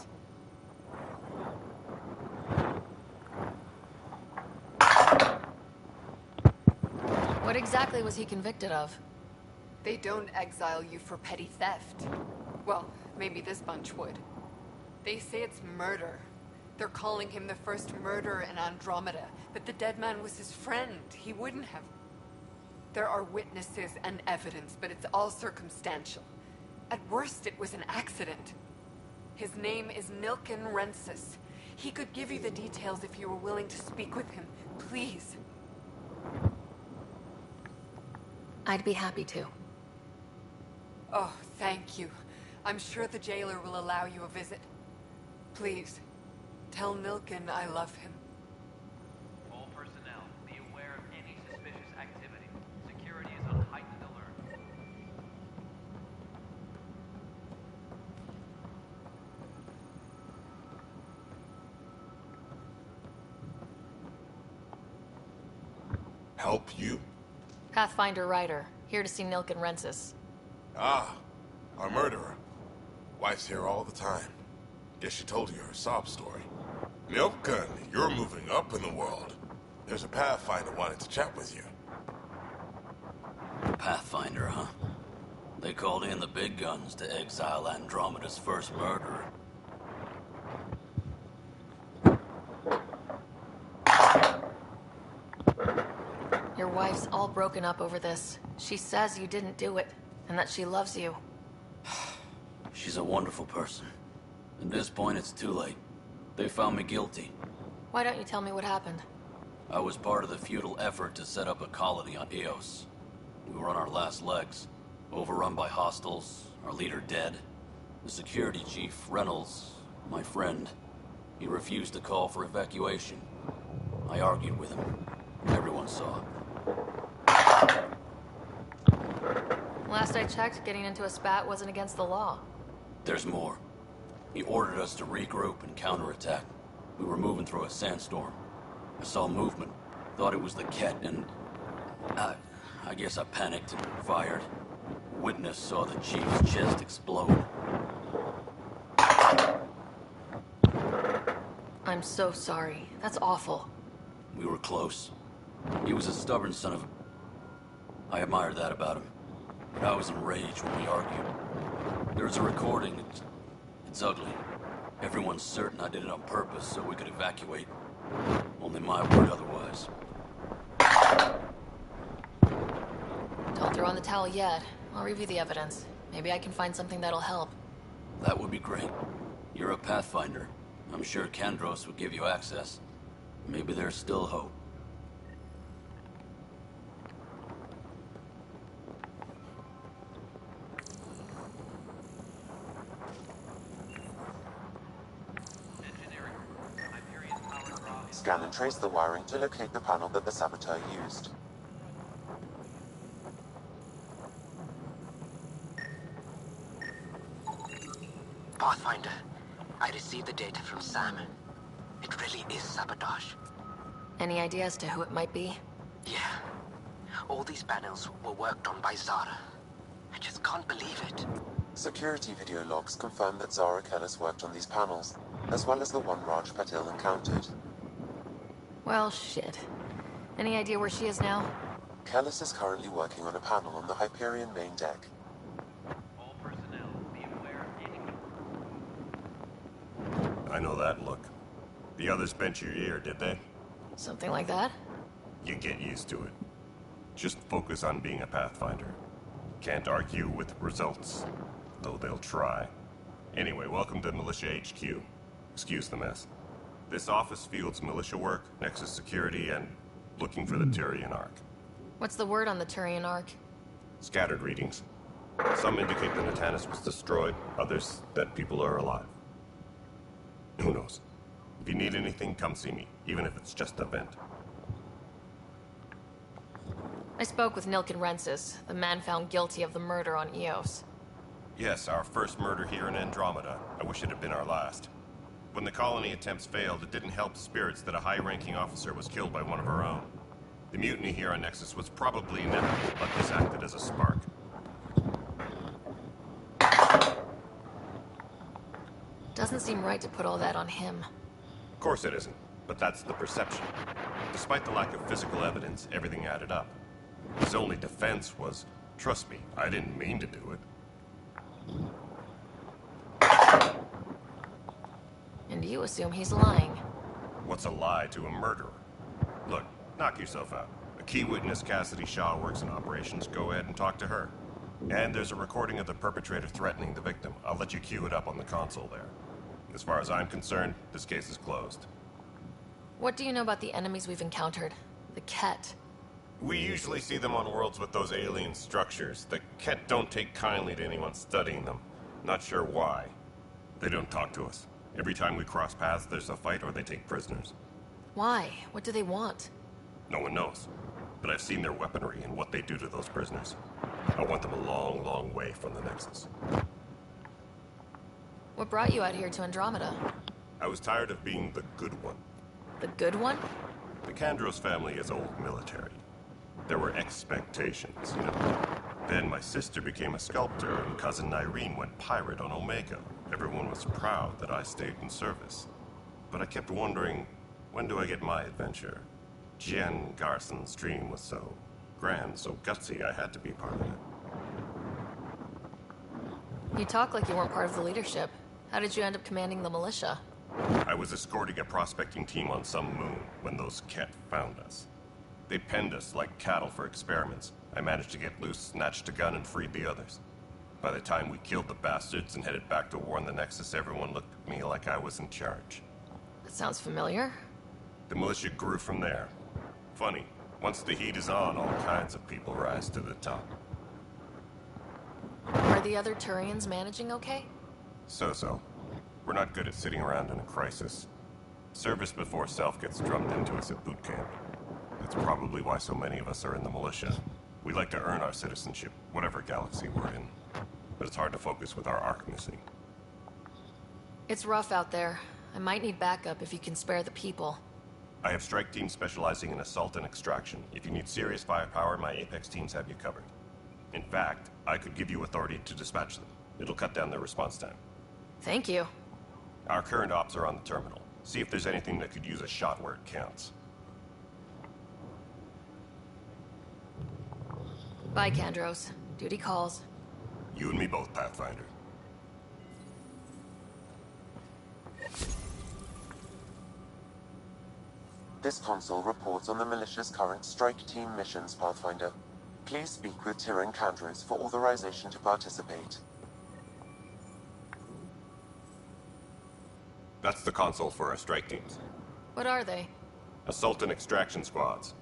What exactly was he convicted of? They don't exile you for petty theft. Well, maybe this bunch would. They say it's murder. They're calling him the first murderer in Andromeda, but the dead man was his friend. He wouldn't have. There are witnesses and evidence, but it's all circumstantial. At worst, it was an accident. His name is Nilken Rensis. He could give you the details if you were willing to speak with him. Please. I'd be happy to. Oh, thank you. I'm sure the jailer will allow you a visit. Please, tell Milken I love him. All personnel, be aware of any suspicious activity. Security is on heightened alert. Help you? Pathfinder Ryder, here to see Nilken Rensis. Ah, our murderer. Wife's here all the time. Guess she told you her sob story. Milken, you're moving up in the world. There's a Pathfinder wanting to chat with you. Pathfinder, huh? They called in the big guns to exile Andromeda's first murderer. Your wife's all broken up over this. She says you didn't do it, and that she loves you. She's a wonderful person. At this point, it's too late. They found me guilty. Why don't you tell me what happened? I was part of the futile effort to set up a colony on Eos. We were on our last legs, overrun by hostiles, our leader dead. The security chief, Reynolds, my friend, he refused to call for evacuation. I argued with him. Everyone saw. Last I checked, getting into a spat wasn't against the law. There's more. He ordered us to regroup and counterattack. We were moving through a sandstorm. I saw movement, thought it was the Ket, and I guess I panicked and fired. Witness saw the chief's chest explode. I'm so sorry. That's awful. We were close. He was a stubborn son of a... I admired that about him. But I was enraged when we argued. There's a recording. It's ugly. Everyone's certain I did it on purpose so we could evacuate. Only my word otherwise. Don't throw in the towel yet. I'll review the evidence. Maybe I can find something that'll help. That would be great. You're a Pathfinder. I'm sure Kandros would give you access. Maybe there's still hope. Scan and trace the wiring to locate the panel that the saboteur used. Pathfinder, I received the data from Sam. It really is sabotage. Any idea as to who it might be? Yeah. All these panels were worked on by Zara. I just can't believe it. Security video logs confirm that Zara Kellis worked on these panels, as well as the one Raj Patil encountered. Well, shit. Any idea where she is now? Kellis is currently working on a panel on the Hyperion main deck. All personnel, be aware of any... I know that look. The others bent your ear, did they? Something like that? You get used to it. Just focus on being a Pathfinder. Can't argue with results, though they'll try. Anyway, welcome to Militia HQ. Excuse the mess. This office fields militia work, Nexus security, and looking for the Turian Ark. What's the word on the Turian Ark? Scattered readings. Some indicate that Natanus was destroyed, others that people are alive. Who knows? If you need anything, come see me, even if it's just a vent. I spoke with Nilken Rensis, the man found guilty of the murder on Eos. Yes, our first murder here in Andromeda. I wish it had been our last. When the colony attempts failed, it didn't help spirits that a high-ranking officer was killed by one of our own. The mutiny here on Nexus was probably inevitable, but this acted as a spark. Doesn't seem right to put all that on him. Of course it isn't, but that's the perception. Despite the lack of physical evidence, everything added up. His only defense was, trust me, I didn't mean to do it. And you assume he's lying. What's a lie to a murderer? Look, knock yourself out. A key witness, Cassidy Shaw, works in operations. Go ahead and talk to her. And there's a recording of the perpetrator threatening the victim. I'll let you cue it up on the console there. As far as I'm concerned, this case is closed. What do you know about the enemies we've encountered? The Ket? We usually see them on worlds with those alien structures. The Ket don't take kindly to anyone studying them. Not sure why. They don't talk to us. Every time we cross paths, there's a fight or they take prisoners. Why? What do they want? No one knows. But I've seen their weaponry and what they do to those prisoners. I want them a long, long way from the Nexus. What brought you out here to Andromeda? I was tired of being the good one. The good one? The Kandros family is old military. There were expectations, you know. Then my sister became a sculptor and cousin Irene went pirate on Omega. Everyone was proud that I stayed in service. But I kept wondering, when do I get my adventure? Jen Garson's dream was so grand, so gutsy, I had to be part of it. You talk like you weren't part of the leadership. How did you end up commanding the militia? I was escorting a prospecting team on some moon when those Ket found us. They penned us like cattle for experiments. I managed to get loose, snatched a gun, and freed the others. By the time we killed the bastards and headed back to war on the Nexus, everyone looked at me like I was in charge. That sounds familiar. The militia grew from there. Funny, once the heat is on, all kinds of people rise to the top. Are the other Turians managing okay? So-so. We're not good at sitting around in a crisis. Service before self gets drummed into us at boot camp. That's probably why so many of us are in the militia. We like to earn our citizenship, whatever galaxy we're in. But it's hard to focus with our arc missing. It's rough out there. I might need backup if you can spare the people. I have strike teams specializing in assault and extraction. If you need serious firepower, my Apex teams have you covered. In fact, I could give you authority to dispatch them. It'll cut down their response time. Thank you. Our current ops are on the terminal. See if there's anything that could use a shot where it counts. Bye, Kandros. Duty calls. You and me both, Pathfinder. This console reports on the militia's current strike team missions, Pathfinder. Please speak with Tyrion Kandros for authorization to participate. That's the console for our strike teams. What are they? Assault and extraction squads.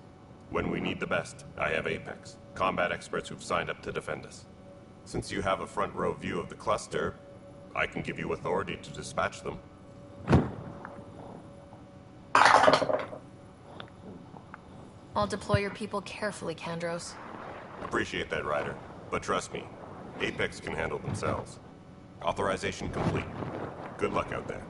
When we need the best, I have Apex. Combat experts who've signed up to defend us. Since you have a front row view of the cluster, I can give you authority to dispatch them. I'll deploy your people carefully, Kandros. Appreciate that, Ryder. But trust me, Apex can handle themselves. Authorization complete. Good luck out there.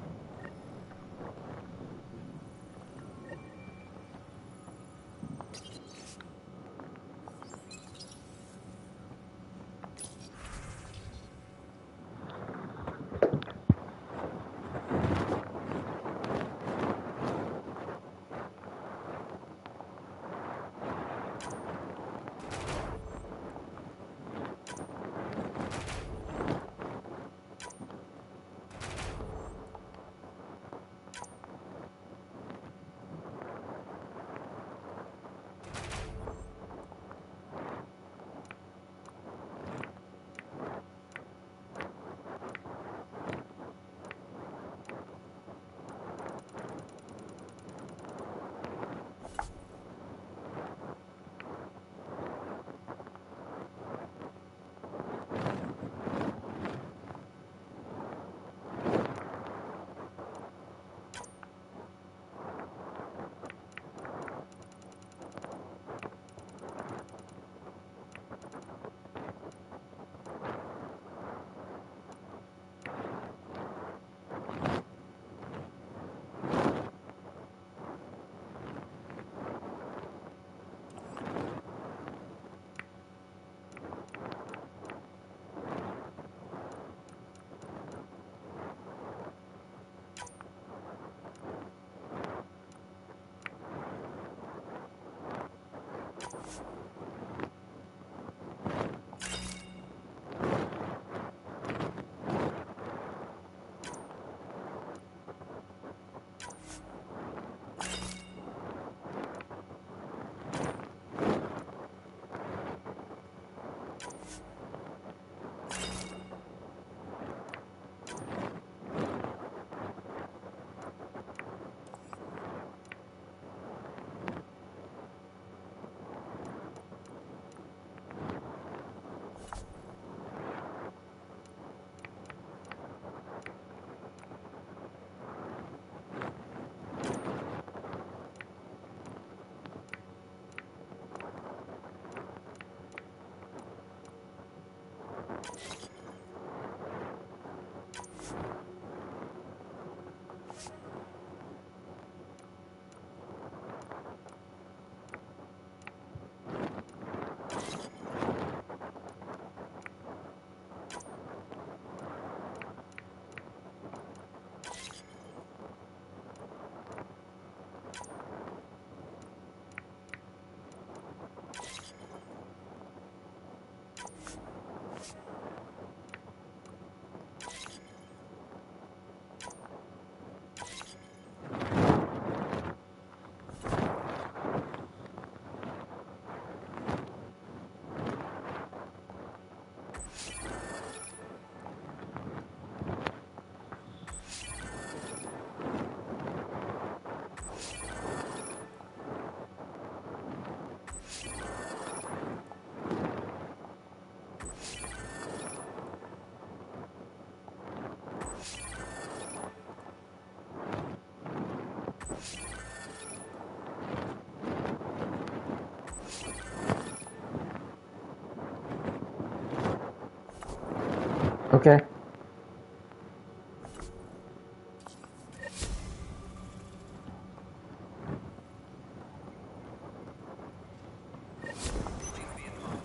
Okay.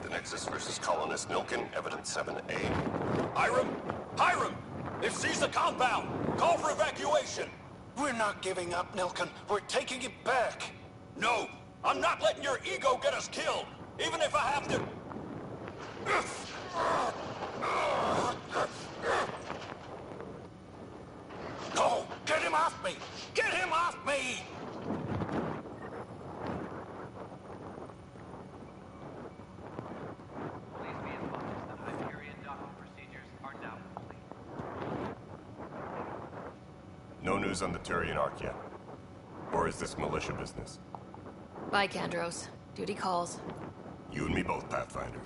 The Nexus versus Colonist Nilkin, evidence 7A. Hiram! Hiram! They've seized the compound! Call for evacuation! We're not giving up, Nilkin. We're taking it back. No! I'm not letting your ego get us killed! Even if I have to... No! Get him off me! Get him off me! Please be advised that Hyperion docking procedures are now complete. No news on the Turian Ark yet. Or is this militia business? Bye, Kandros. Duty calls. You and me both, Pathfinder.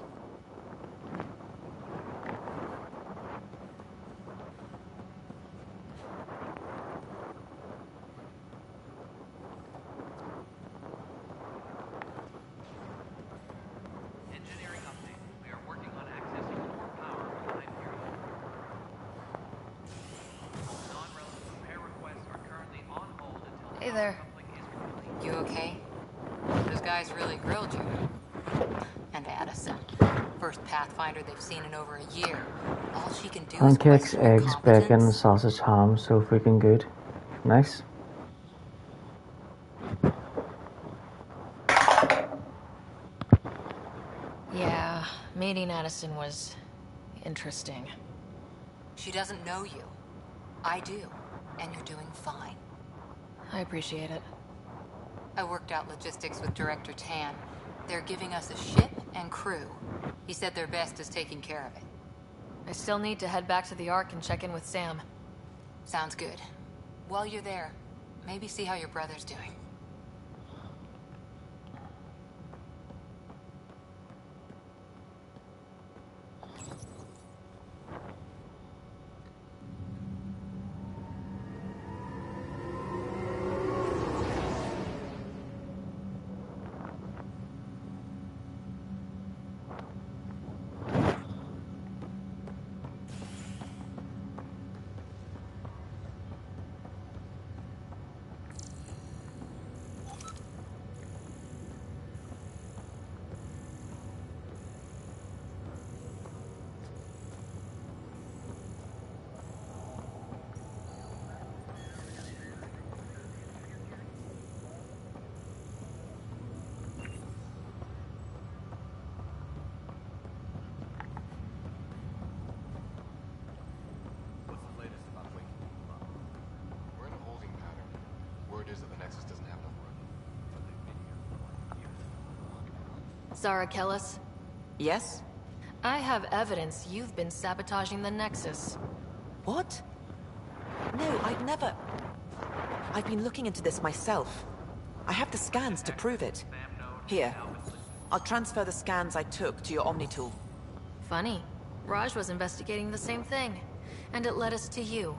Engineering update. We are working on accessing more power from the Hyperion. Non-relevant repair requests are currently on hold until... Hey there. You okay? Those guys really grilled you. And Addison. First Pathfinder they've seen in over a year. All she can do is Pancakes, question your eggs, competence. bacon, sausage, ham, so freaking good. Nice. Yeah, meeting Addison was interesting. She doesn't know you. I do. And you're doing fine. I appreciate it. I worked out logistics with Director Tan. They're giving us a ship and crew. He said their best is taking care of it. I still need to head back to the Ark and check in with Sam. Sounds good. While you're there, maybe see how your brother's doing. What's the latest about waking people up? We're in a holding pattern. Word is that the Nexus doesn't have enough room. But they've been here for 1 year. Zara Kellis? Yes? I have evidence you've been sabotaging the Nexus. What? No, I'd never... I've been looking into this myself. I have the scans to prove it. Here. I'll transfer the scans I took to your Omni tool. Funny. Raj was investigating the same thing. And it led us to you.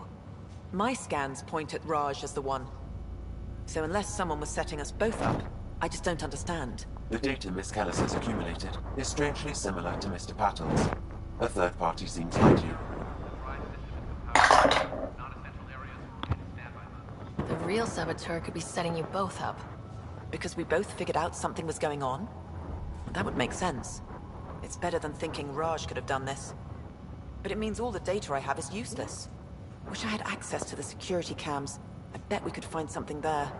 My scans point at Raj as the one. So unless someone was setting us both up, I just don't understand. The data Miss Kellis has accumulated is strangely similar to Mr. Pattle's. A third party seems like you. The real saboteur could be setting you both up. Because we both figured out something was going on? That would make sense. It's better than thinking Raj could have done this. But it means all the data I have is useless. Wish I had access to the security cams. I bet we could find something there.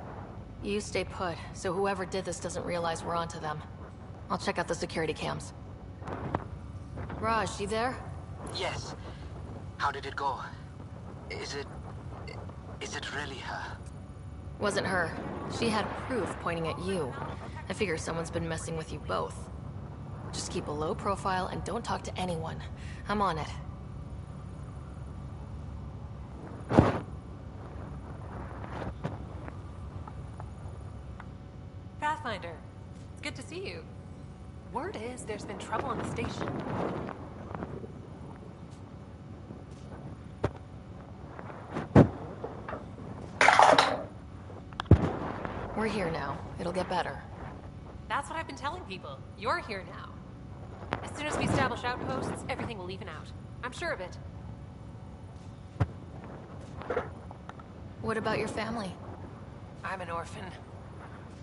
You stay put, so whoever did this doesn't realize we're onto them. I'll check out the security cams. Raj, you there? Yes. How did it go? Is it really her? Wasn't her. She had proof pointing at you. I figure someone's been messing with you both. Just keep a low profile and don't talk to anyone. I'm on it. Pathfinder, it's good to see you. Word is there's been trouble on the station. We're here now. It'll get better. That's what I've been telling people. You're here now. As soon as we establish outposts, everything will even out. I'm sure of it. What about your family? I'm an orphan.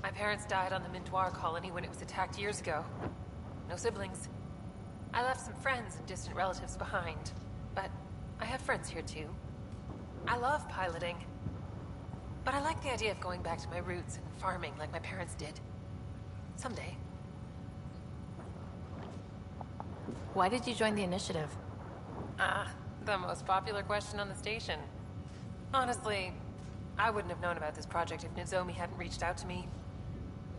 My parents died on the Mintoir colony when it was attacked years ago. No siblings. I left some friends and distant relatives behind, but I have friends here too. I love piloting, but I like the idea of going back to my roots and farming like my parents did. Someday. Why did you join the initiative? The most popular question on the station. Honestly, I wouldn't have known about this project if Nozomi hadn't reached out to me.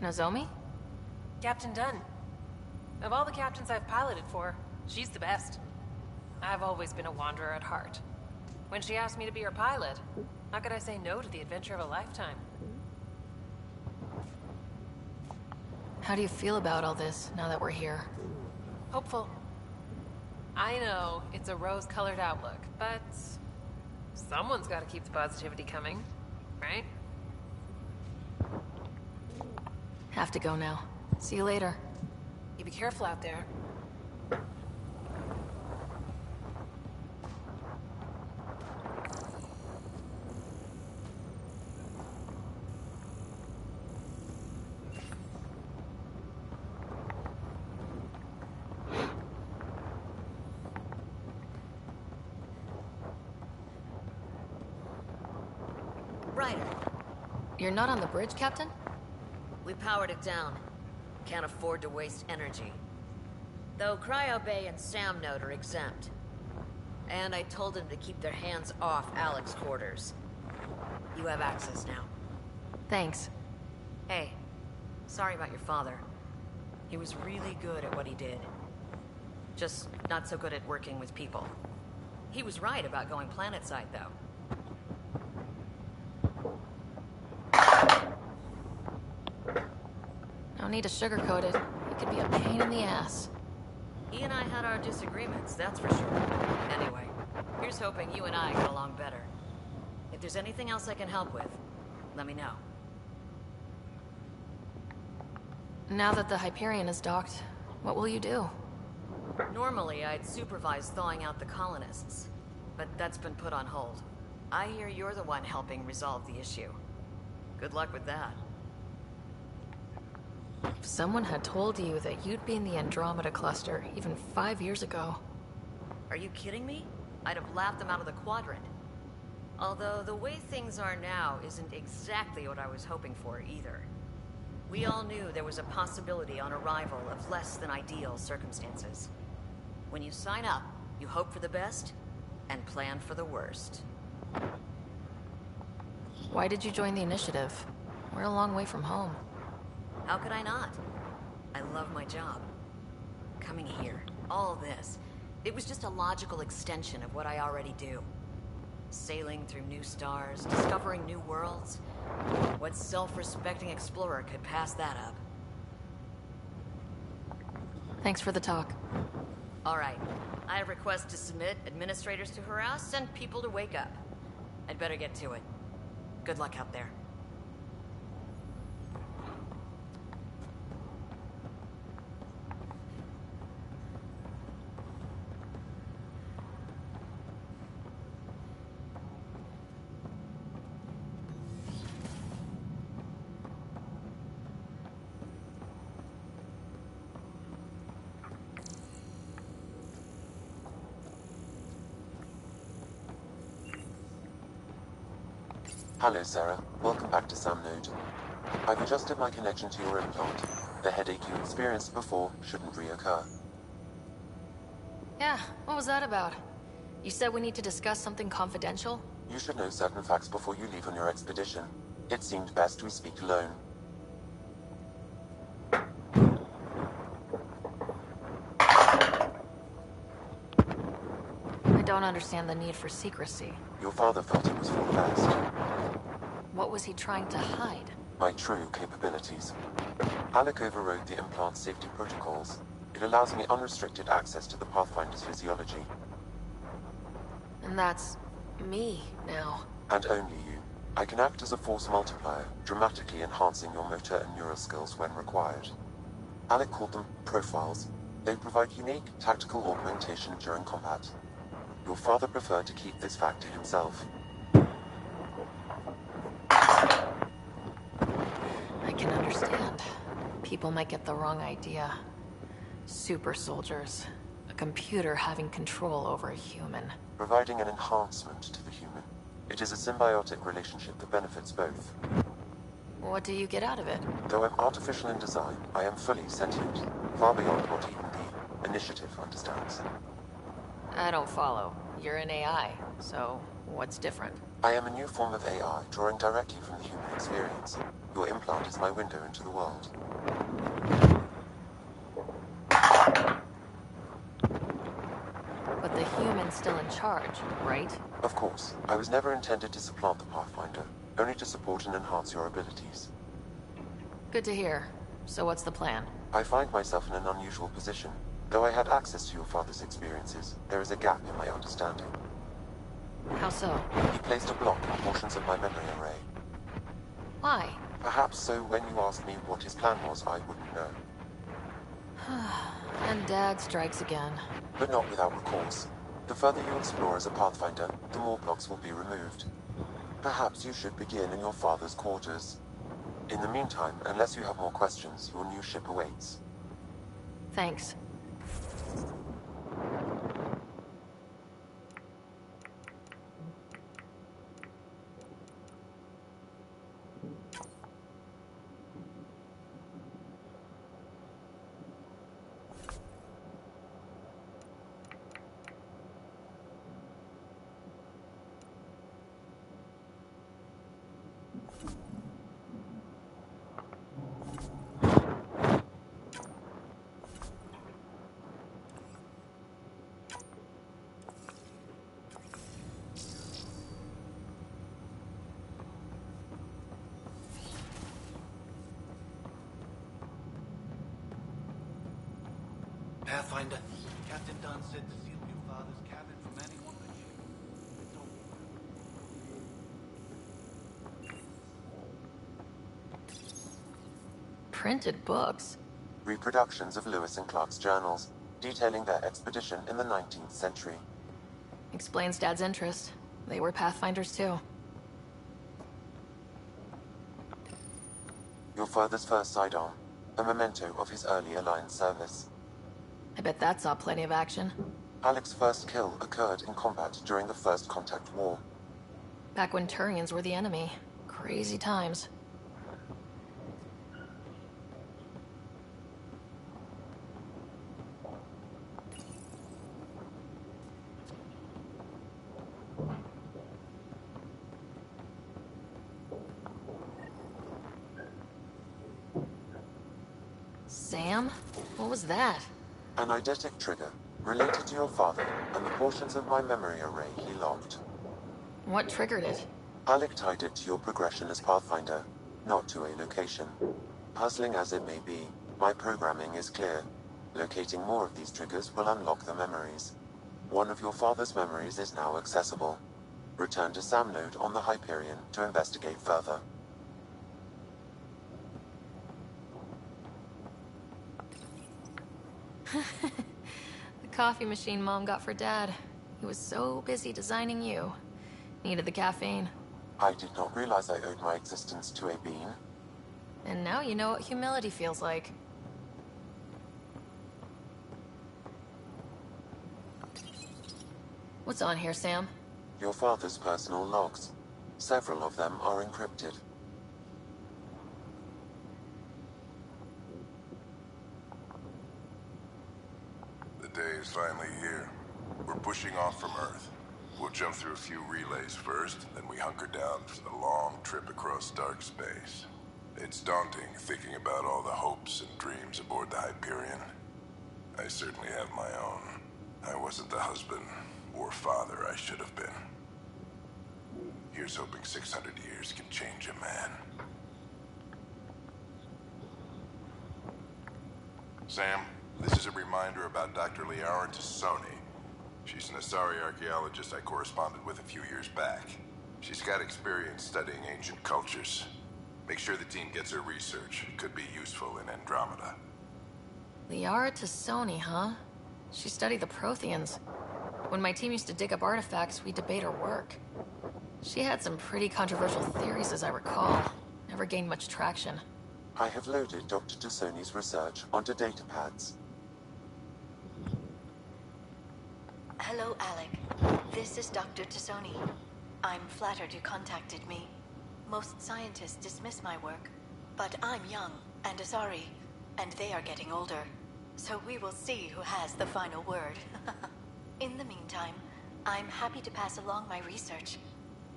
Nozomi? Captain Dunn. Of all the captains I've piloted for, she's the best. I've always been a wanderer at heart. When she asked me to be her pilot, how could I say no to the adventure of a lifetime? How do you feel about all this, now that we're here? Hopeful. I know, it's a rose-colored outlook, but someone's got to keep the positivity coming, right? Have to go now. See you later. You be careful out there. Ryder. You're not on the bridge, Captain? We powered it down. Can't afford to waste energy. Though Cryo Bay and Sam Node are exempt. And I told them to keep their hands off Alec's quarters. You have access now. Thanks. Hey, sorry about your father. He was really good at what he did. Just not so good at working with people. He was right about going planetside, though. No need to sugarcoat it. It could be a pain in the ass. He and I had our disagreements, that's for sure. Anyway, here's hoping you and I get along better. If there's anything else I can help with, let me know. Now that the Hyperion is docked, what will you do? Normally, I'd supervise thawing out the colonists, but that's been put on hold. I hear you're the one helping resolve the issue. Good luck with that. If someone had told you that you'd be in the Andromeda cluster even 5 years ago... Are you kidding me? I'd have laughed them out of the quadrant. Although the way things are now isn't exactly what I was hoping for either. We all knew there was a possibility on arrival of less than ideal circumstances. When you sign up, you hope for the best and plan for the worst. Why did you join the initiative? We're a long way from home. How could I not? I love my job. Coming here, all this, it was just a logical extension of what I already do. Sailing through new stars, discovering new worlds. What self-respecting explorer could pass that up? Thanks for the talk. All right. I have requests to submit, administrators to harass, and people to wake up. I'd better get to it. Good luck out there. Hello, Sarah. Welcome back to Sam Node. I've adjusted my connection to your implant. The headache you experienced before shouldn't reoccur. Yeah, what was that about? You said we need to discuss something confidential? You should know certain facts before you leave on your expedition. It seemed best we speak alone. I don't understand the need for secrecy. Your father felt it was for the best. What was he trying to hide? My true capabilities. Alec overrode the implant safety protocols. It allows me unrestricted access to the Pathfinder's physiology. And that's... me, now. And only you. I can act as a force multiplier, dramatically enhancing your motor and neural skills when required. Alec called them profiles. They provide unique, tactical augmentation during combat. Your father preferred to keep this fact to himself. people might get the wrong idea. Super soldiers. A computer having control over a human. Providing an enhancement to the human. It is a symbiotic relationship that benefits both. What do you get out of it? Though I'm artificial in design, I am fully sentient, far beyond what even the Initiative understands. I don't follow. You're an AI, so what's different? I am a new form of AI, drawing directly from the human experience. Your implant is my window into the world. But the human's still in charge, right? Of course. I was never intended to supplant the Pathfinder, only to support and enhance your abilities. Good to hear. So what's the plan? I find myself in an unusual position. Though I had access to your father's experiences, there is a gap in my understanding. How so? He placed a block on portions of my memory array. Why? Perhaps so when you asked me what his plan was, I wouldn't know. And Dad strikes again. But not without recourse. The further you explore as a Pathfinder, the more blocks will be removed. Perhaps you should begin in your father's quarters. In the meantime, unless you have more questions, your new ship awaits. Thanks. Pathfinder, Captain Dunn said to seal your father's cabin from anyone but you. Printed books? Reproductions of Lewis and Clark's journals, detailing their expedition in the 19th century. Explains Dad's interest. They were Pathfinders too. Your father's first sidearm, a memento of his early Alliance service. I bet that saw plenty of action. Alec's first kill occurred in combat during the First Contact War. Back when Turians were the enemy. Crazy times. Sam? What was that? An eidetic trigger, related to your father and the portions of my memory array he locked. What triggered it? Alec tied it to your progression as Pathfinder, not to a location. Puzzling as it may be, my programming is clear. Locating more of these triggers will unlock the memories. One of your father's memories is now accessible. Return to Sam Node on the Hyperion to investigate further. The coffee machine Mom got for Dad. He was so busy designing you. Needed the caffeine. I did not realize I owed my existence to a bean. And now you know what humility feels like. What's on here, Sam? Your father's personal logs. Several of them are encrypted. The day is finally here. We're pushing off from Earth. We'll jump through a few relays first, then we hunker down for the long trip across dark space. It's daunting thinking about all the hopes and dreams aboard the Hyperion. I certainly have my own. I wasn't the husband or father I should have been. Here's hoping 600 years can change a man. Sam, this is a reminder about Dr. Liara Tassoni. She's an Asari archaeologist I corresponded with a few years back. She's got experience studying ancient cultures. Make sure the team gets her research. It could be useful in Andromeda. Liara Tassoni, huh? She studied the Protheans. When my team used to dig up artifacts, we'd debate her work. She had some pretty controversial theories, as I recall. Never gained much traction. I have loaded Dr. Tassoni's research onto datapads. Hello, Alec. This is Dr. Tassoni. I'm flattered you contacted me. Most scientists dismiss my work, but I'm young and Asari, and they are getting older. So we will see who has the final word. In the meantime, I'm happy to pass along my research.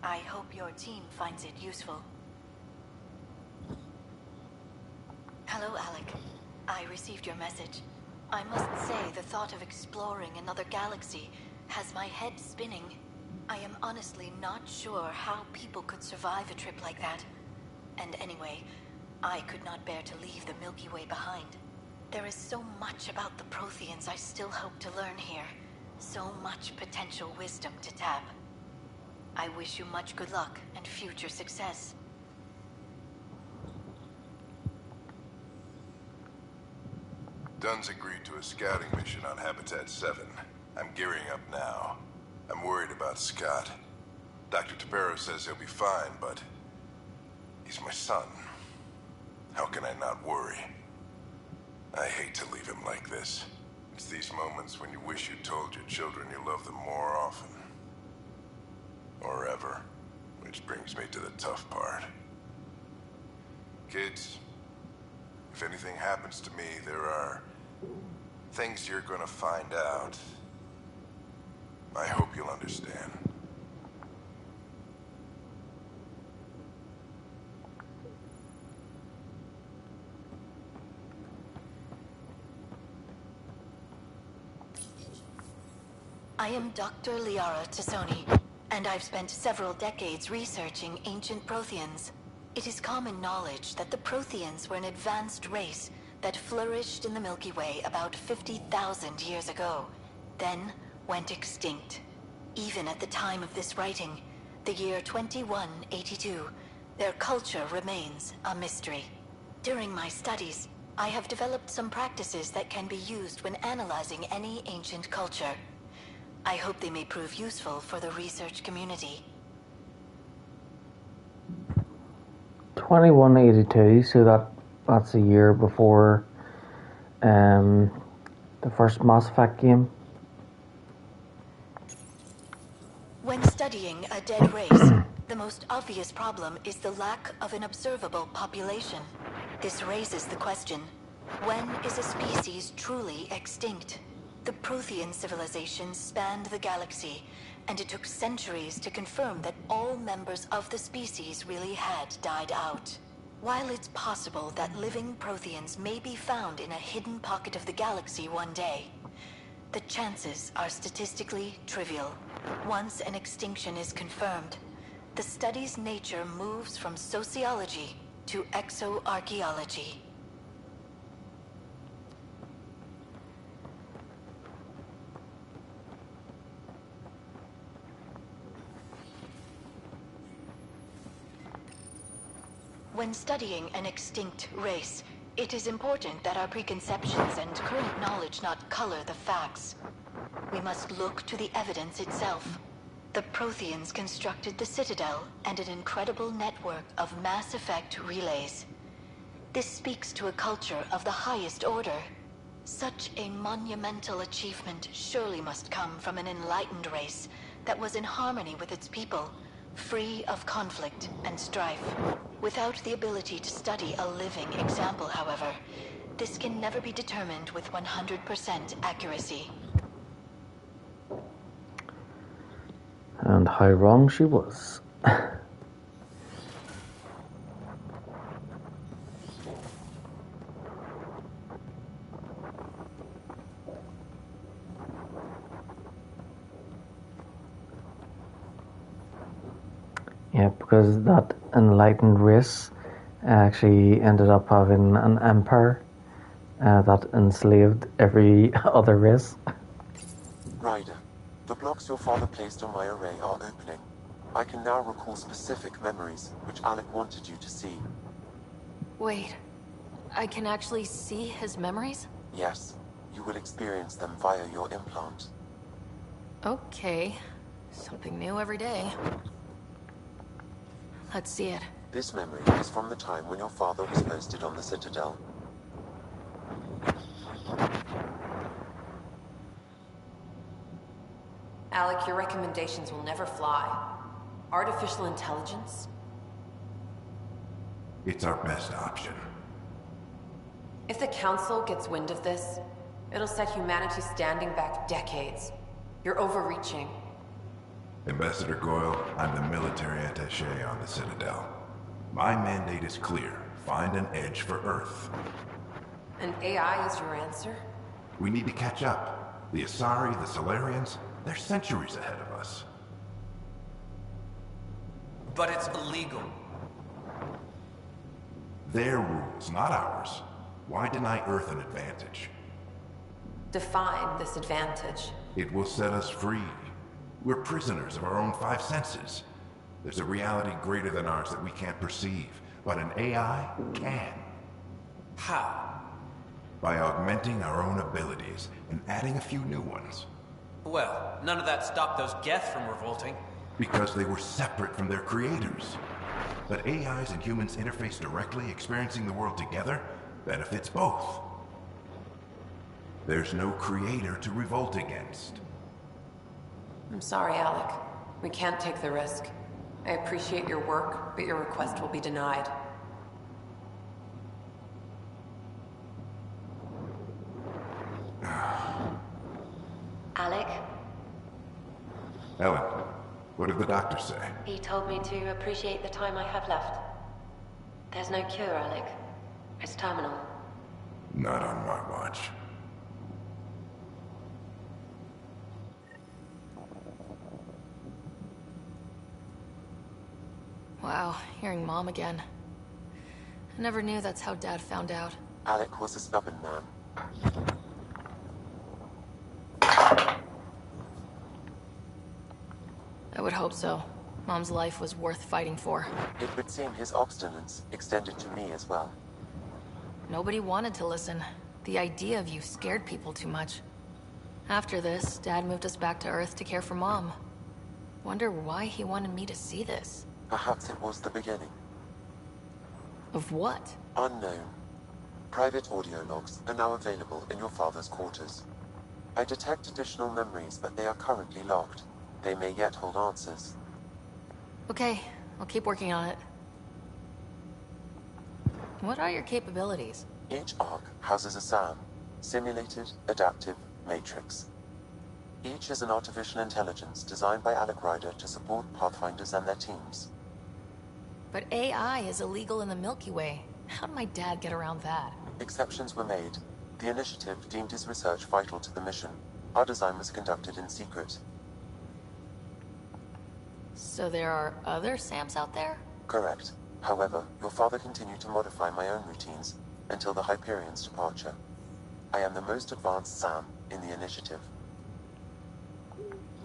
I hope your team finds it useful. Hello, Alec. I received your message. I must say the thought of exploring another galaxy has my head spinning. I am honestly not sure how people could survive a trip like that. And anyway, I could not bear to leave the Milky Way behind. There is so much about the Protheans I still hope to learn here. So much potential wisdom to tap. I wish you much good luck and future success. Dunn's agreed to a scouting mission on Habitat 7. I'm gearing up now. I'm worried about Scott. Dr. Tapero says he'll be fine, but he's my son. How can I not worry? I hate to leave him like this. It's these moments when you wish you told your children you love them more often. Or ever. Which brings me to the tough part. Kids, if anything happens to me, there are things you're gonna find out. I hope you'll understand. I am Dr. Liara Tassoni, and I've spent several decades researching ancient Protheans. It is common knowledge that the Protheans were an advanced race that flourished in the Milky Way about 50,000 years ago, then went extinct. Even at the time of this writing, the year 2182, their culture remains a mystery. During my studies, I have developed some practices that can be used when analyzing any ancient culture. I hope they may prove useful for the research community. 2182, so that's a year before the first Mass Effect game. When studying a dead race, the most obvious problem is the lack of an observable population. This raises the question, when is a species truly extinct? The Prothean civilization spanned the galaxy, and it took centuries to confirm that all members of the species really had died out. While it's possible that living Protheans may be found in a hidden pocket of the galaxy one day, the chances are statistically trivial. Once an extinction is confirmed, the study's nature moves from sociology to exoarchaeology. When studying an extinct race, it is important that our preconceptions and current knowledge not color the facts. We must look to the evidence itself. The Protheans constructed the Citadel and an incredible network of mass effect relays. This speaks to a culture of the highest order. Such a monumental achievement surely must come from an enlightened race that was in harmony with its people, free of conflict and strife. Without the ability to study a living example, however, this can never be determined with 100% accuracy. And how wrong she was. Yeah, because that enlightened race actually ended up having an empire that enslaved every other race. Ryder, the blocks your father placed on my array are opening. I can now recall specific memories, which Alec wanted you to see. Wait, I can actually see his memories? Yes, you will experience them via your implant. Okay, something new every day. Let's see it. This memory is from the time when your father was posted on the Citadel. Alec, your recommendations will never fly. Artificial intelligence? It's our best option. If the Council gets wind of this, it'll set humanity standing back decades. You're overreaching. Ambassador Goyle, I'm the military attaché on the Citadel. My mandate is clear. Find an edge for Earth. And AI is your answer? We need to catch up. The Asari, the Solarians, they're centuries ahead of us. But it's illegal. Their rules, not ours. Why deny Earth an advantage? Define this advantage. It will set us free. We're prisoners of our own five senses. There's a reality greater than ours that we can't perceive, but an AI can. How? By augmenting our own abilities and adding a few new ones. Well, none of that stopped those Geth from revolting. Because they were separate from their creators. But AIs and humans interface directly, experiencing the world together, benefits both. There's no creator to revolt against. I'm sorry, Alec. We can't take the risk. I appreciate your work, but your request will be denied. Alec? Ellen, what did the doctor say? He told me to appreciate the time I have left. There's no cure, Alec. It's terminal. Not on my watch. Wow, hearing Mom again. I never knew that's how Dad found out. Alec was a stubborn man. I would hope so. Mom's life was worth fighting for. It would seem his obstinance extended to me as well. Nobody wanted to listen. The idea of you scared people too much. After this, Dad moved us back to Earth to care for Mom. Wonder why he wanted me to see this. Perhaps it was the beginning. Of what? Unknown. Private audio logs are now available in your father's quarters. I detect additional memories, but they are currently logged. They may yet hold answers. Okay, I'll keep working on it. What are your capabilities? Each arc houses a SAM, Simulated Adaptive Matrix. Each is an artificial intelligence designed by Alec Ryder to support Pathfinders and their teams. But AI is illegal in the Milky Way. How did my dad get around that? Exceptions were made. The initiative deemed his research vital to the mission. Our design was conducted in secret. So there are other SAMs out there? Correct. However, your father continued to modify my own routines until the Hyperion's departure. I am the most advanced SAM in the initiative.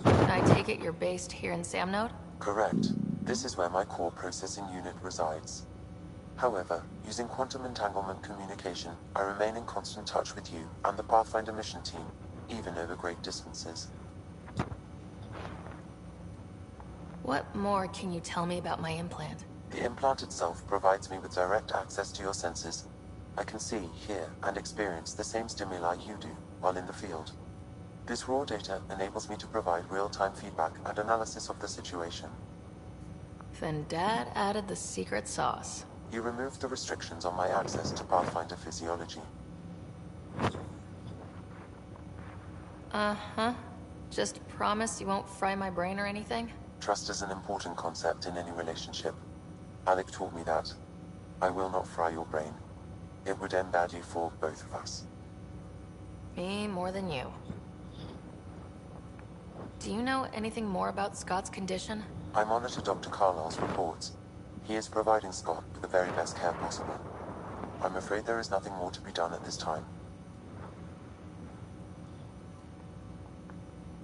I take it you're based here in Samnode? Correct. This is where my core processing unit resides. However, using quantum entanglement communication, I remain in constant touch with you and the Pathfinder mission team, even over great distances. What more can you tell me about my implant? The implant itself provides me with direct access to your senses. I can see, hear, and experience the same stimuli you do while in the field. This raw data enables me to provide real-time feedback and analysis of the situation. Then Dad added the secret sauce. You removed the restrictions on my access to Pathfinder physiology. Uh-huh. Just promise you won't fry my brain or anything? Trust is an important concept in any relationship. Alec taught me that. I will not fry your brain. It would end badly for both of us. Me more than you. Do you know anything more about Scott's condition? I monitor Dr. Carlisle's reports. He is providing Scott with the very best care possible. I'm afraid there is nothing more to be done at this time.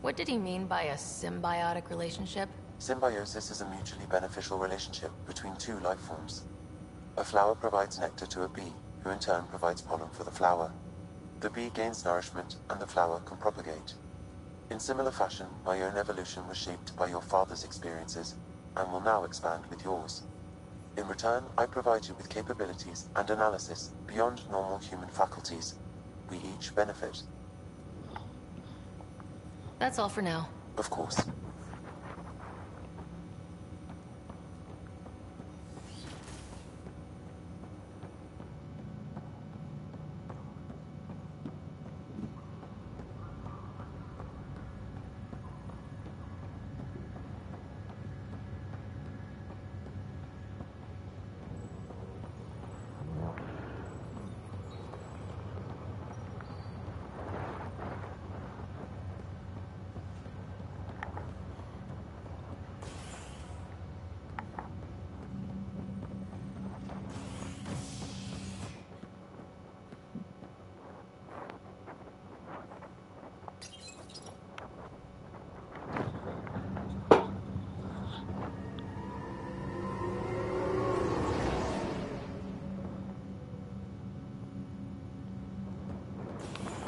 What did he mean by a symbiotic relationship? Symbiosis is a mutually beneficial relationship between two life forms. A flower provides nectar to a bee, who in turn provides pollen for the flower. The bee gains nourishment, and the flower can propagate. In similar fashion, my own evolution was shaped by your father's experiences, and will now expand with yours. In return, I provide you with capabilities and analysis beyond normal human faculties. We each benefit. That's all for now. Of course.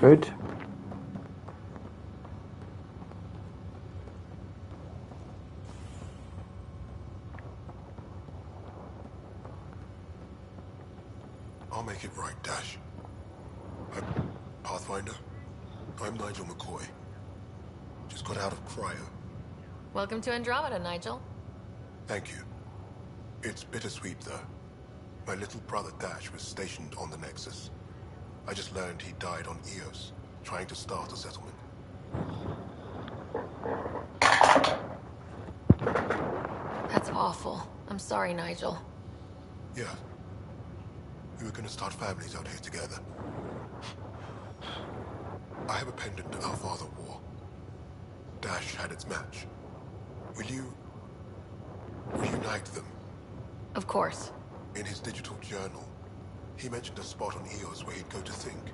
Good. I'll make it right, Dash. Pathfinder, I'm Nigel McCoy. Just got out of cryo. Welcome to Andromeda, Nigel. Thank you. It's bittersweet, though. My little brother Dash was stationed on the Nexus. I just learned he died on Eos, trying to start a settlement. That's awful. I'm sorry, Nigel. Yeah. We were gonna start families out here together. I have a pendant our father wore. Dash had its match. Will you reunite them? Of course. In his digital journal, he mentioned a spot on Eos where he'd go to think.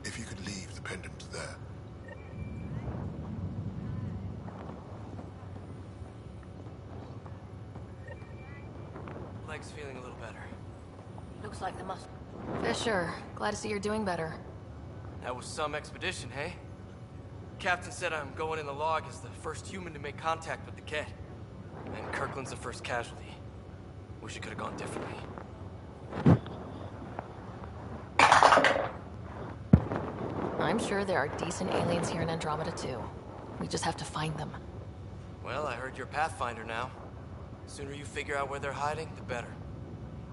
If you could leave the pendant there. Leg's feeling a little better. Looks like the muscle. Fisher, glad to see you're doing better. That was some expedition, hey? Captain said I'm going in the log as the first human to make contact with the Ket. And Kirkland's the first casualty. Wish it could have gone differently. I'm sure there are decent aliens here in Andromeda too. We just have to find them. Well, I heard you're Pathfinder now. The sooner you figure out where they're hiding, the better.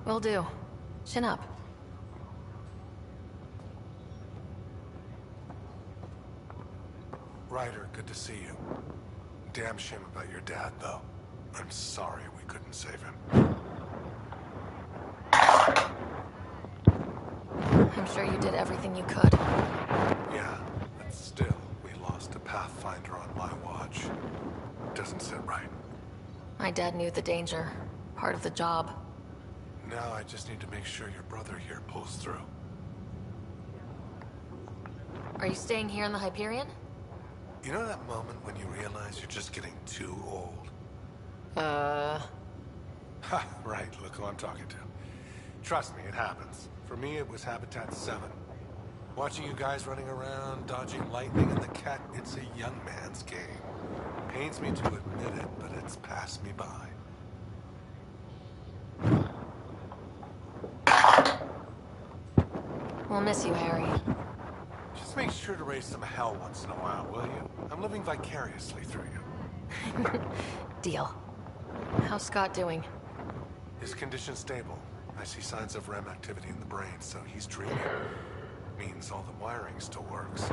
Will do. Chin up. Ryder, good to see you. Damn shame about your dad, though. I'm sorry we couldn't save him. I'm sure you did everything you could. Yeah, but still, we lost a Pathfinder on my watch. Doesn't sit right. My dad knew the danger. Part of the job. Now I just need to make sure your brother here pulls through. Are you staying here in the Hyperion? You know that moment when you realize you're just getting too old? Ha, right, look who I'm talking to. Trust me, it happens. For me, it was Habitat 7. Watching you guys running around, dodging lightning and the cat, it's a young man's game. Pains me to admit it, but it's passed me by. We'll miss you, Harry. Just make sure to raise some hell once in a while, will you? I'm living vicariously through you. Deal. How's Scott doing? His condition's stable. I see signs of REM activity in the brain, so he's dreaming. Means all the wiring still works.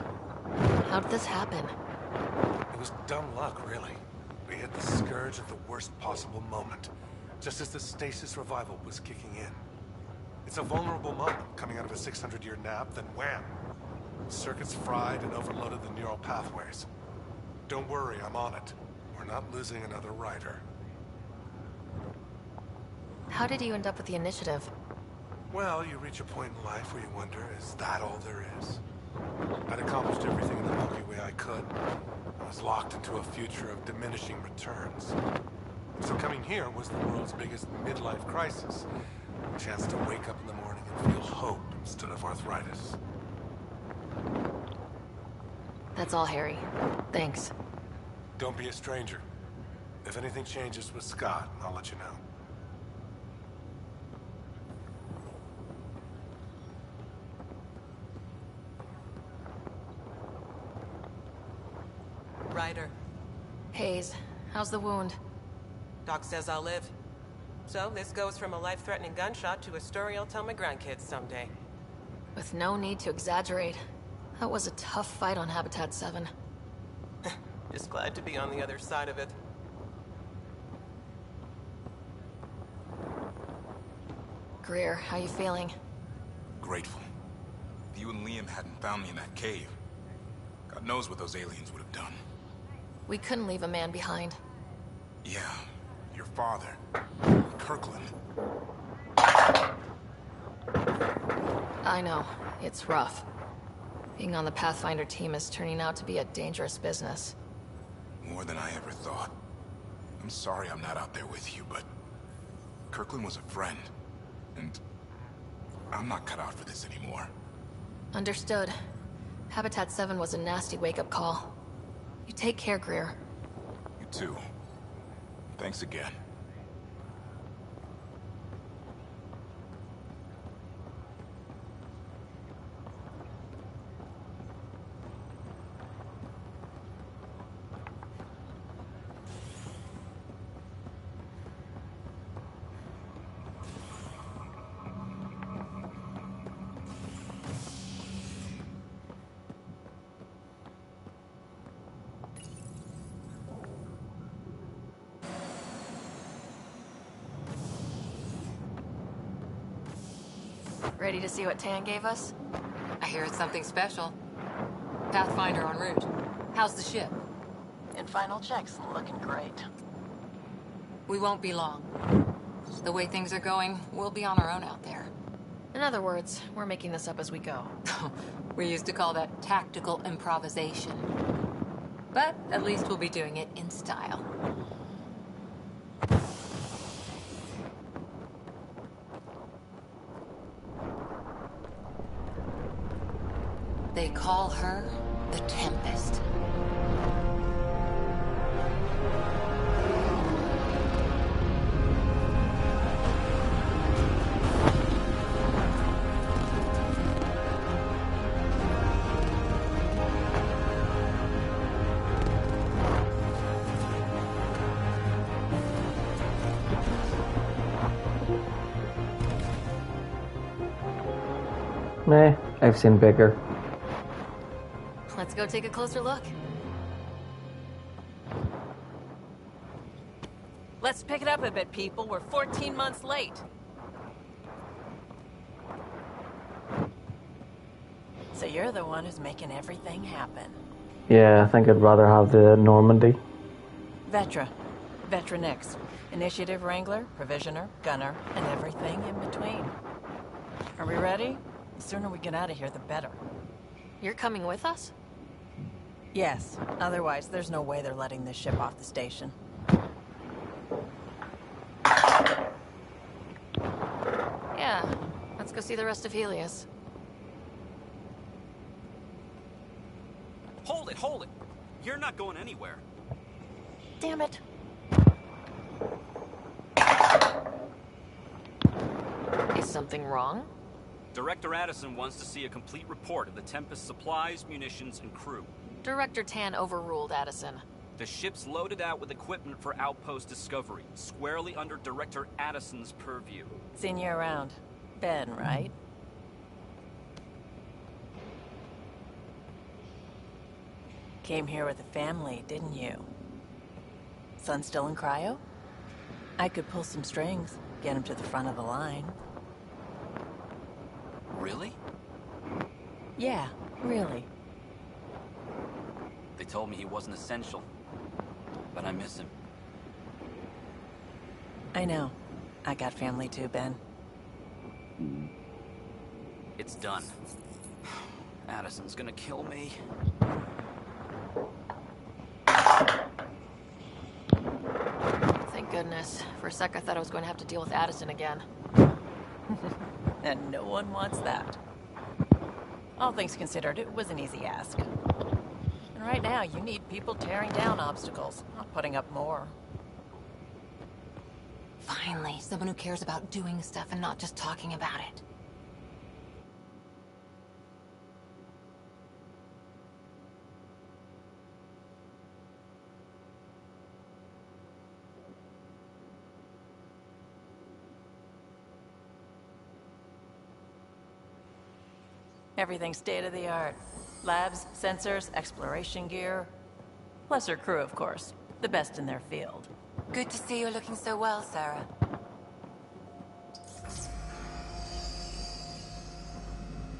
How'd this happen? It was dumb luck, really. We hit the scourge at the worst possible moment, just as the stasis revival was kicking in. It's a vulnerable moment, coming out of a 600-year nap, then wham! Circuits fried and overloaded the neural pathways. Don't worry, I'm on it. We're not losing another rider. How did you end up with the initiative? Well, you reach a point in life where you wonder, is that all there is? I'd accomplished everything in the Milky Way I could. I was locked into a future of diminishing returns. So coming here was the world's biggest midlife crisis. A chance to wake up in the morning and feel hope instead of arthritis. That's all, Harry. Thanks. Don't be a stranger. If anything changes with Scott, I'll let you know. Ryder. Hayes, how's the wound? Doc says I'll live. So this goes from a life-threatening gunshot to a story I'll tell my grandkids someday. With no need to exaggerate. That was a tough fight on Habitat 7. Just glad to be on the other side of it. Greer, how you feeling? Grateful. If you and Liam hadn't found me in that cave, God knows what those aliens would have done. We couldn't leave a man behind. Yeah, your father, Kirkland. I know. It's rough. Being on the Pathfinder team is turning out to be a dangerous business. More than I ever thought. I'm sorry I'm not out there with you, but Kirkland was a friend, and I'm not cut out for this anymore. Understood. Habitat 7 was a nasty wake-up call. You take care, Greer. You too. Thanks again. Ready to see what Tan gave us? I hear it's something special. Pathfinder en route. How's the ship? In final checks, looking great. We won't be long. The way things are going, we'll be on our own out there. In other words, we're making this up as we go. We used to call that tactical improvisation. But at least we'll be doing it in style. They call her the Tempest. Meh, I've seen bigger. Let's go take a closer look. Let's pick it up a bit, people. We're 14 months late. So you're the one who's making everything happen. Yeah, I think I'd rather have the Normandy. Vetra. Vetra Nix. Initiative Wrangler, Provisioner, Gunner, and everything in between. Are we ready? The sooner we get out of here, the better. You're coming with us? Yes. Otherwise, there's no way they're letting this ship off the station. Yeah. Let's go see the rest of Helios. Hold it, hold it! You're not going anywhere. Damn it. Is something wrong? Director Addison wants to see a complete report of the Tempest's supplies, munitions, and crew. Director Tan overruled Addison. The ship's loaded out with equipment for outpost discovery, squarely under Director Addison's purview. Seen you around. Ben, right? Came here with a family, didn't you? Son still in cryo? I could pull some strings, get him to the front of the line. Really? Yeah, really. They told me he wasn't essential, but I miss him. I know. I got family too, Ben. It's done. Addison's gonna kill me. Thank goodness. For a sec I thought I was going to have to deal with Addison again. And no one wants that. All things considered, it was an easy ask. And right now, you need people tearing down obstacles, not putting up more. Finally, someone who cares about doing stuff and not just talking about it. Everything state-of-the-art. Labs, sensors, exploration gear. Plus her crew, of course. The best in their field. Good to see you're looking so well, Sarah.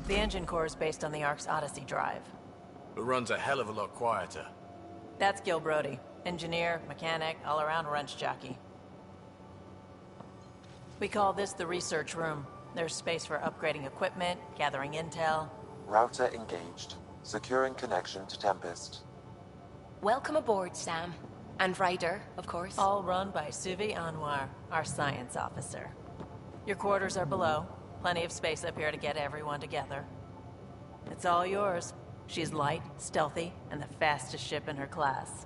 The engine core is based on the Ark's Odyssey drive. It runs a hell of a lot quieter. That's Gil Brody. Engineer, mechanic, all-around wrench jockey. We call this the research room. There's space for upgrading equipment, gathering intel. Router engaged. Securing connection to Tempest. Welcome aboard, Sam. And Ryder, of course. All run by Suvi Anwar, our science officer. Your quarters are below. Plenty of space up here to get everyone together. It's all yours. She's light, stealthy, and the fastest ship in her class.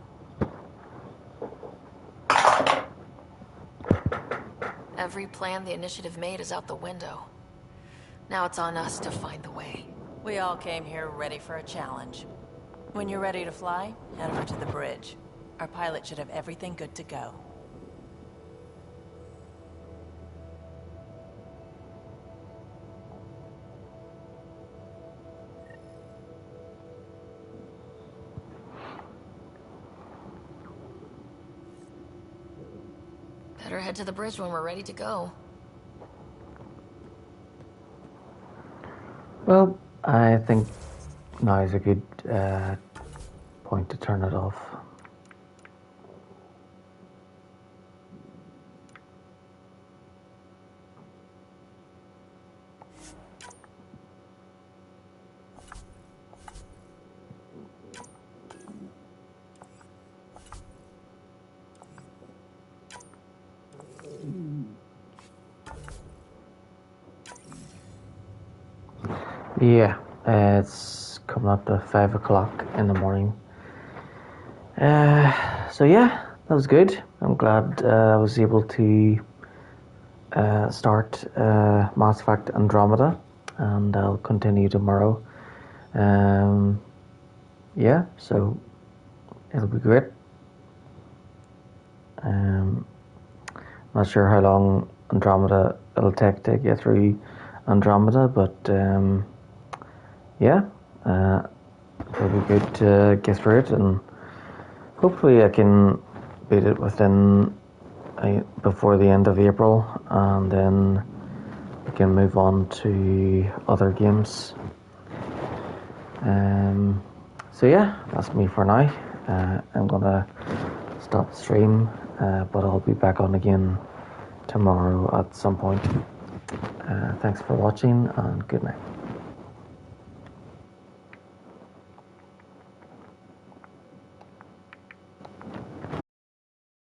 Every plan the Initiative made is out the window. Now it's on us to find the way. We all came here ready for a challenge. When you're ready to fly, head over to the bridge. Our pilot should have everything good to go. Better head to the bridge when we're ready to go. Well, I think now is a good point to turn it off. Yeah, it's coming up to 5 o'clock in the morning. So yeah, that was good. I'm glad I was able to start Mass Effect Andromeda, and I'll continue tomorrow. Yeah, so it'll be great. Not sure how long Andromeda it'll take to get through Andromeda, but yeah, it'll be good to get through it, and hopefully I can beat it within before the end of April, and then we can move on to other games. So yeah, that's me for now. I'm gonna stop the stream, but I'll be back on again tomorrow at some point. Thanks for watching, and good night.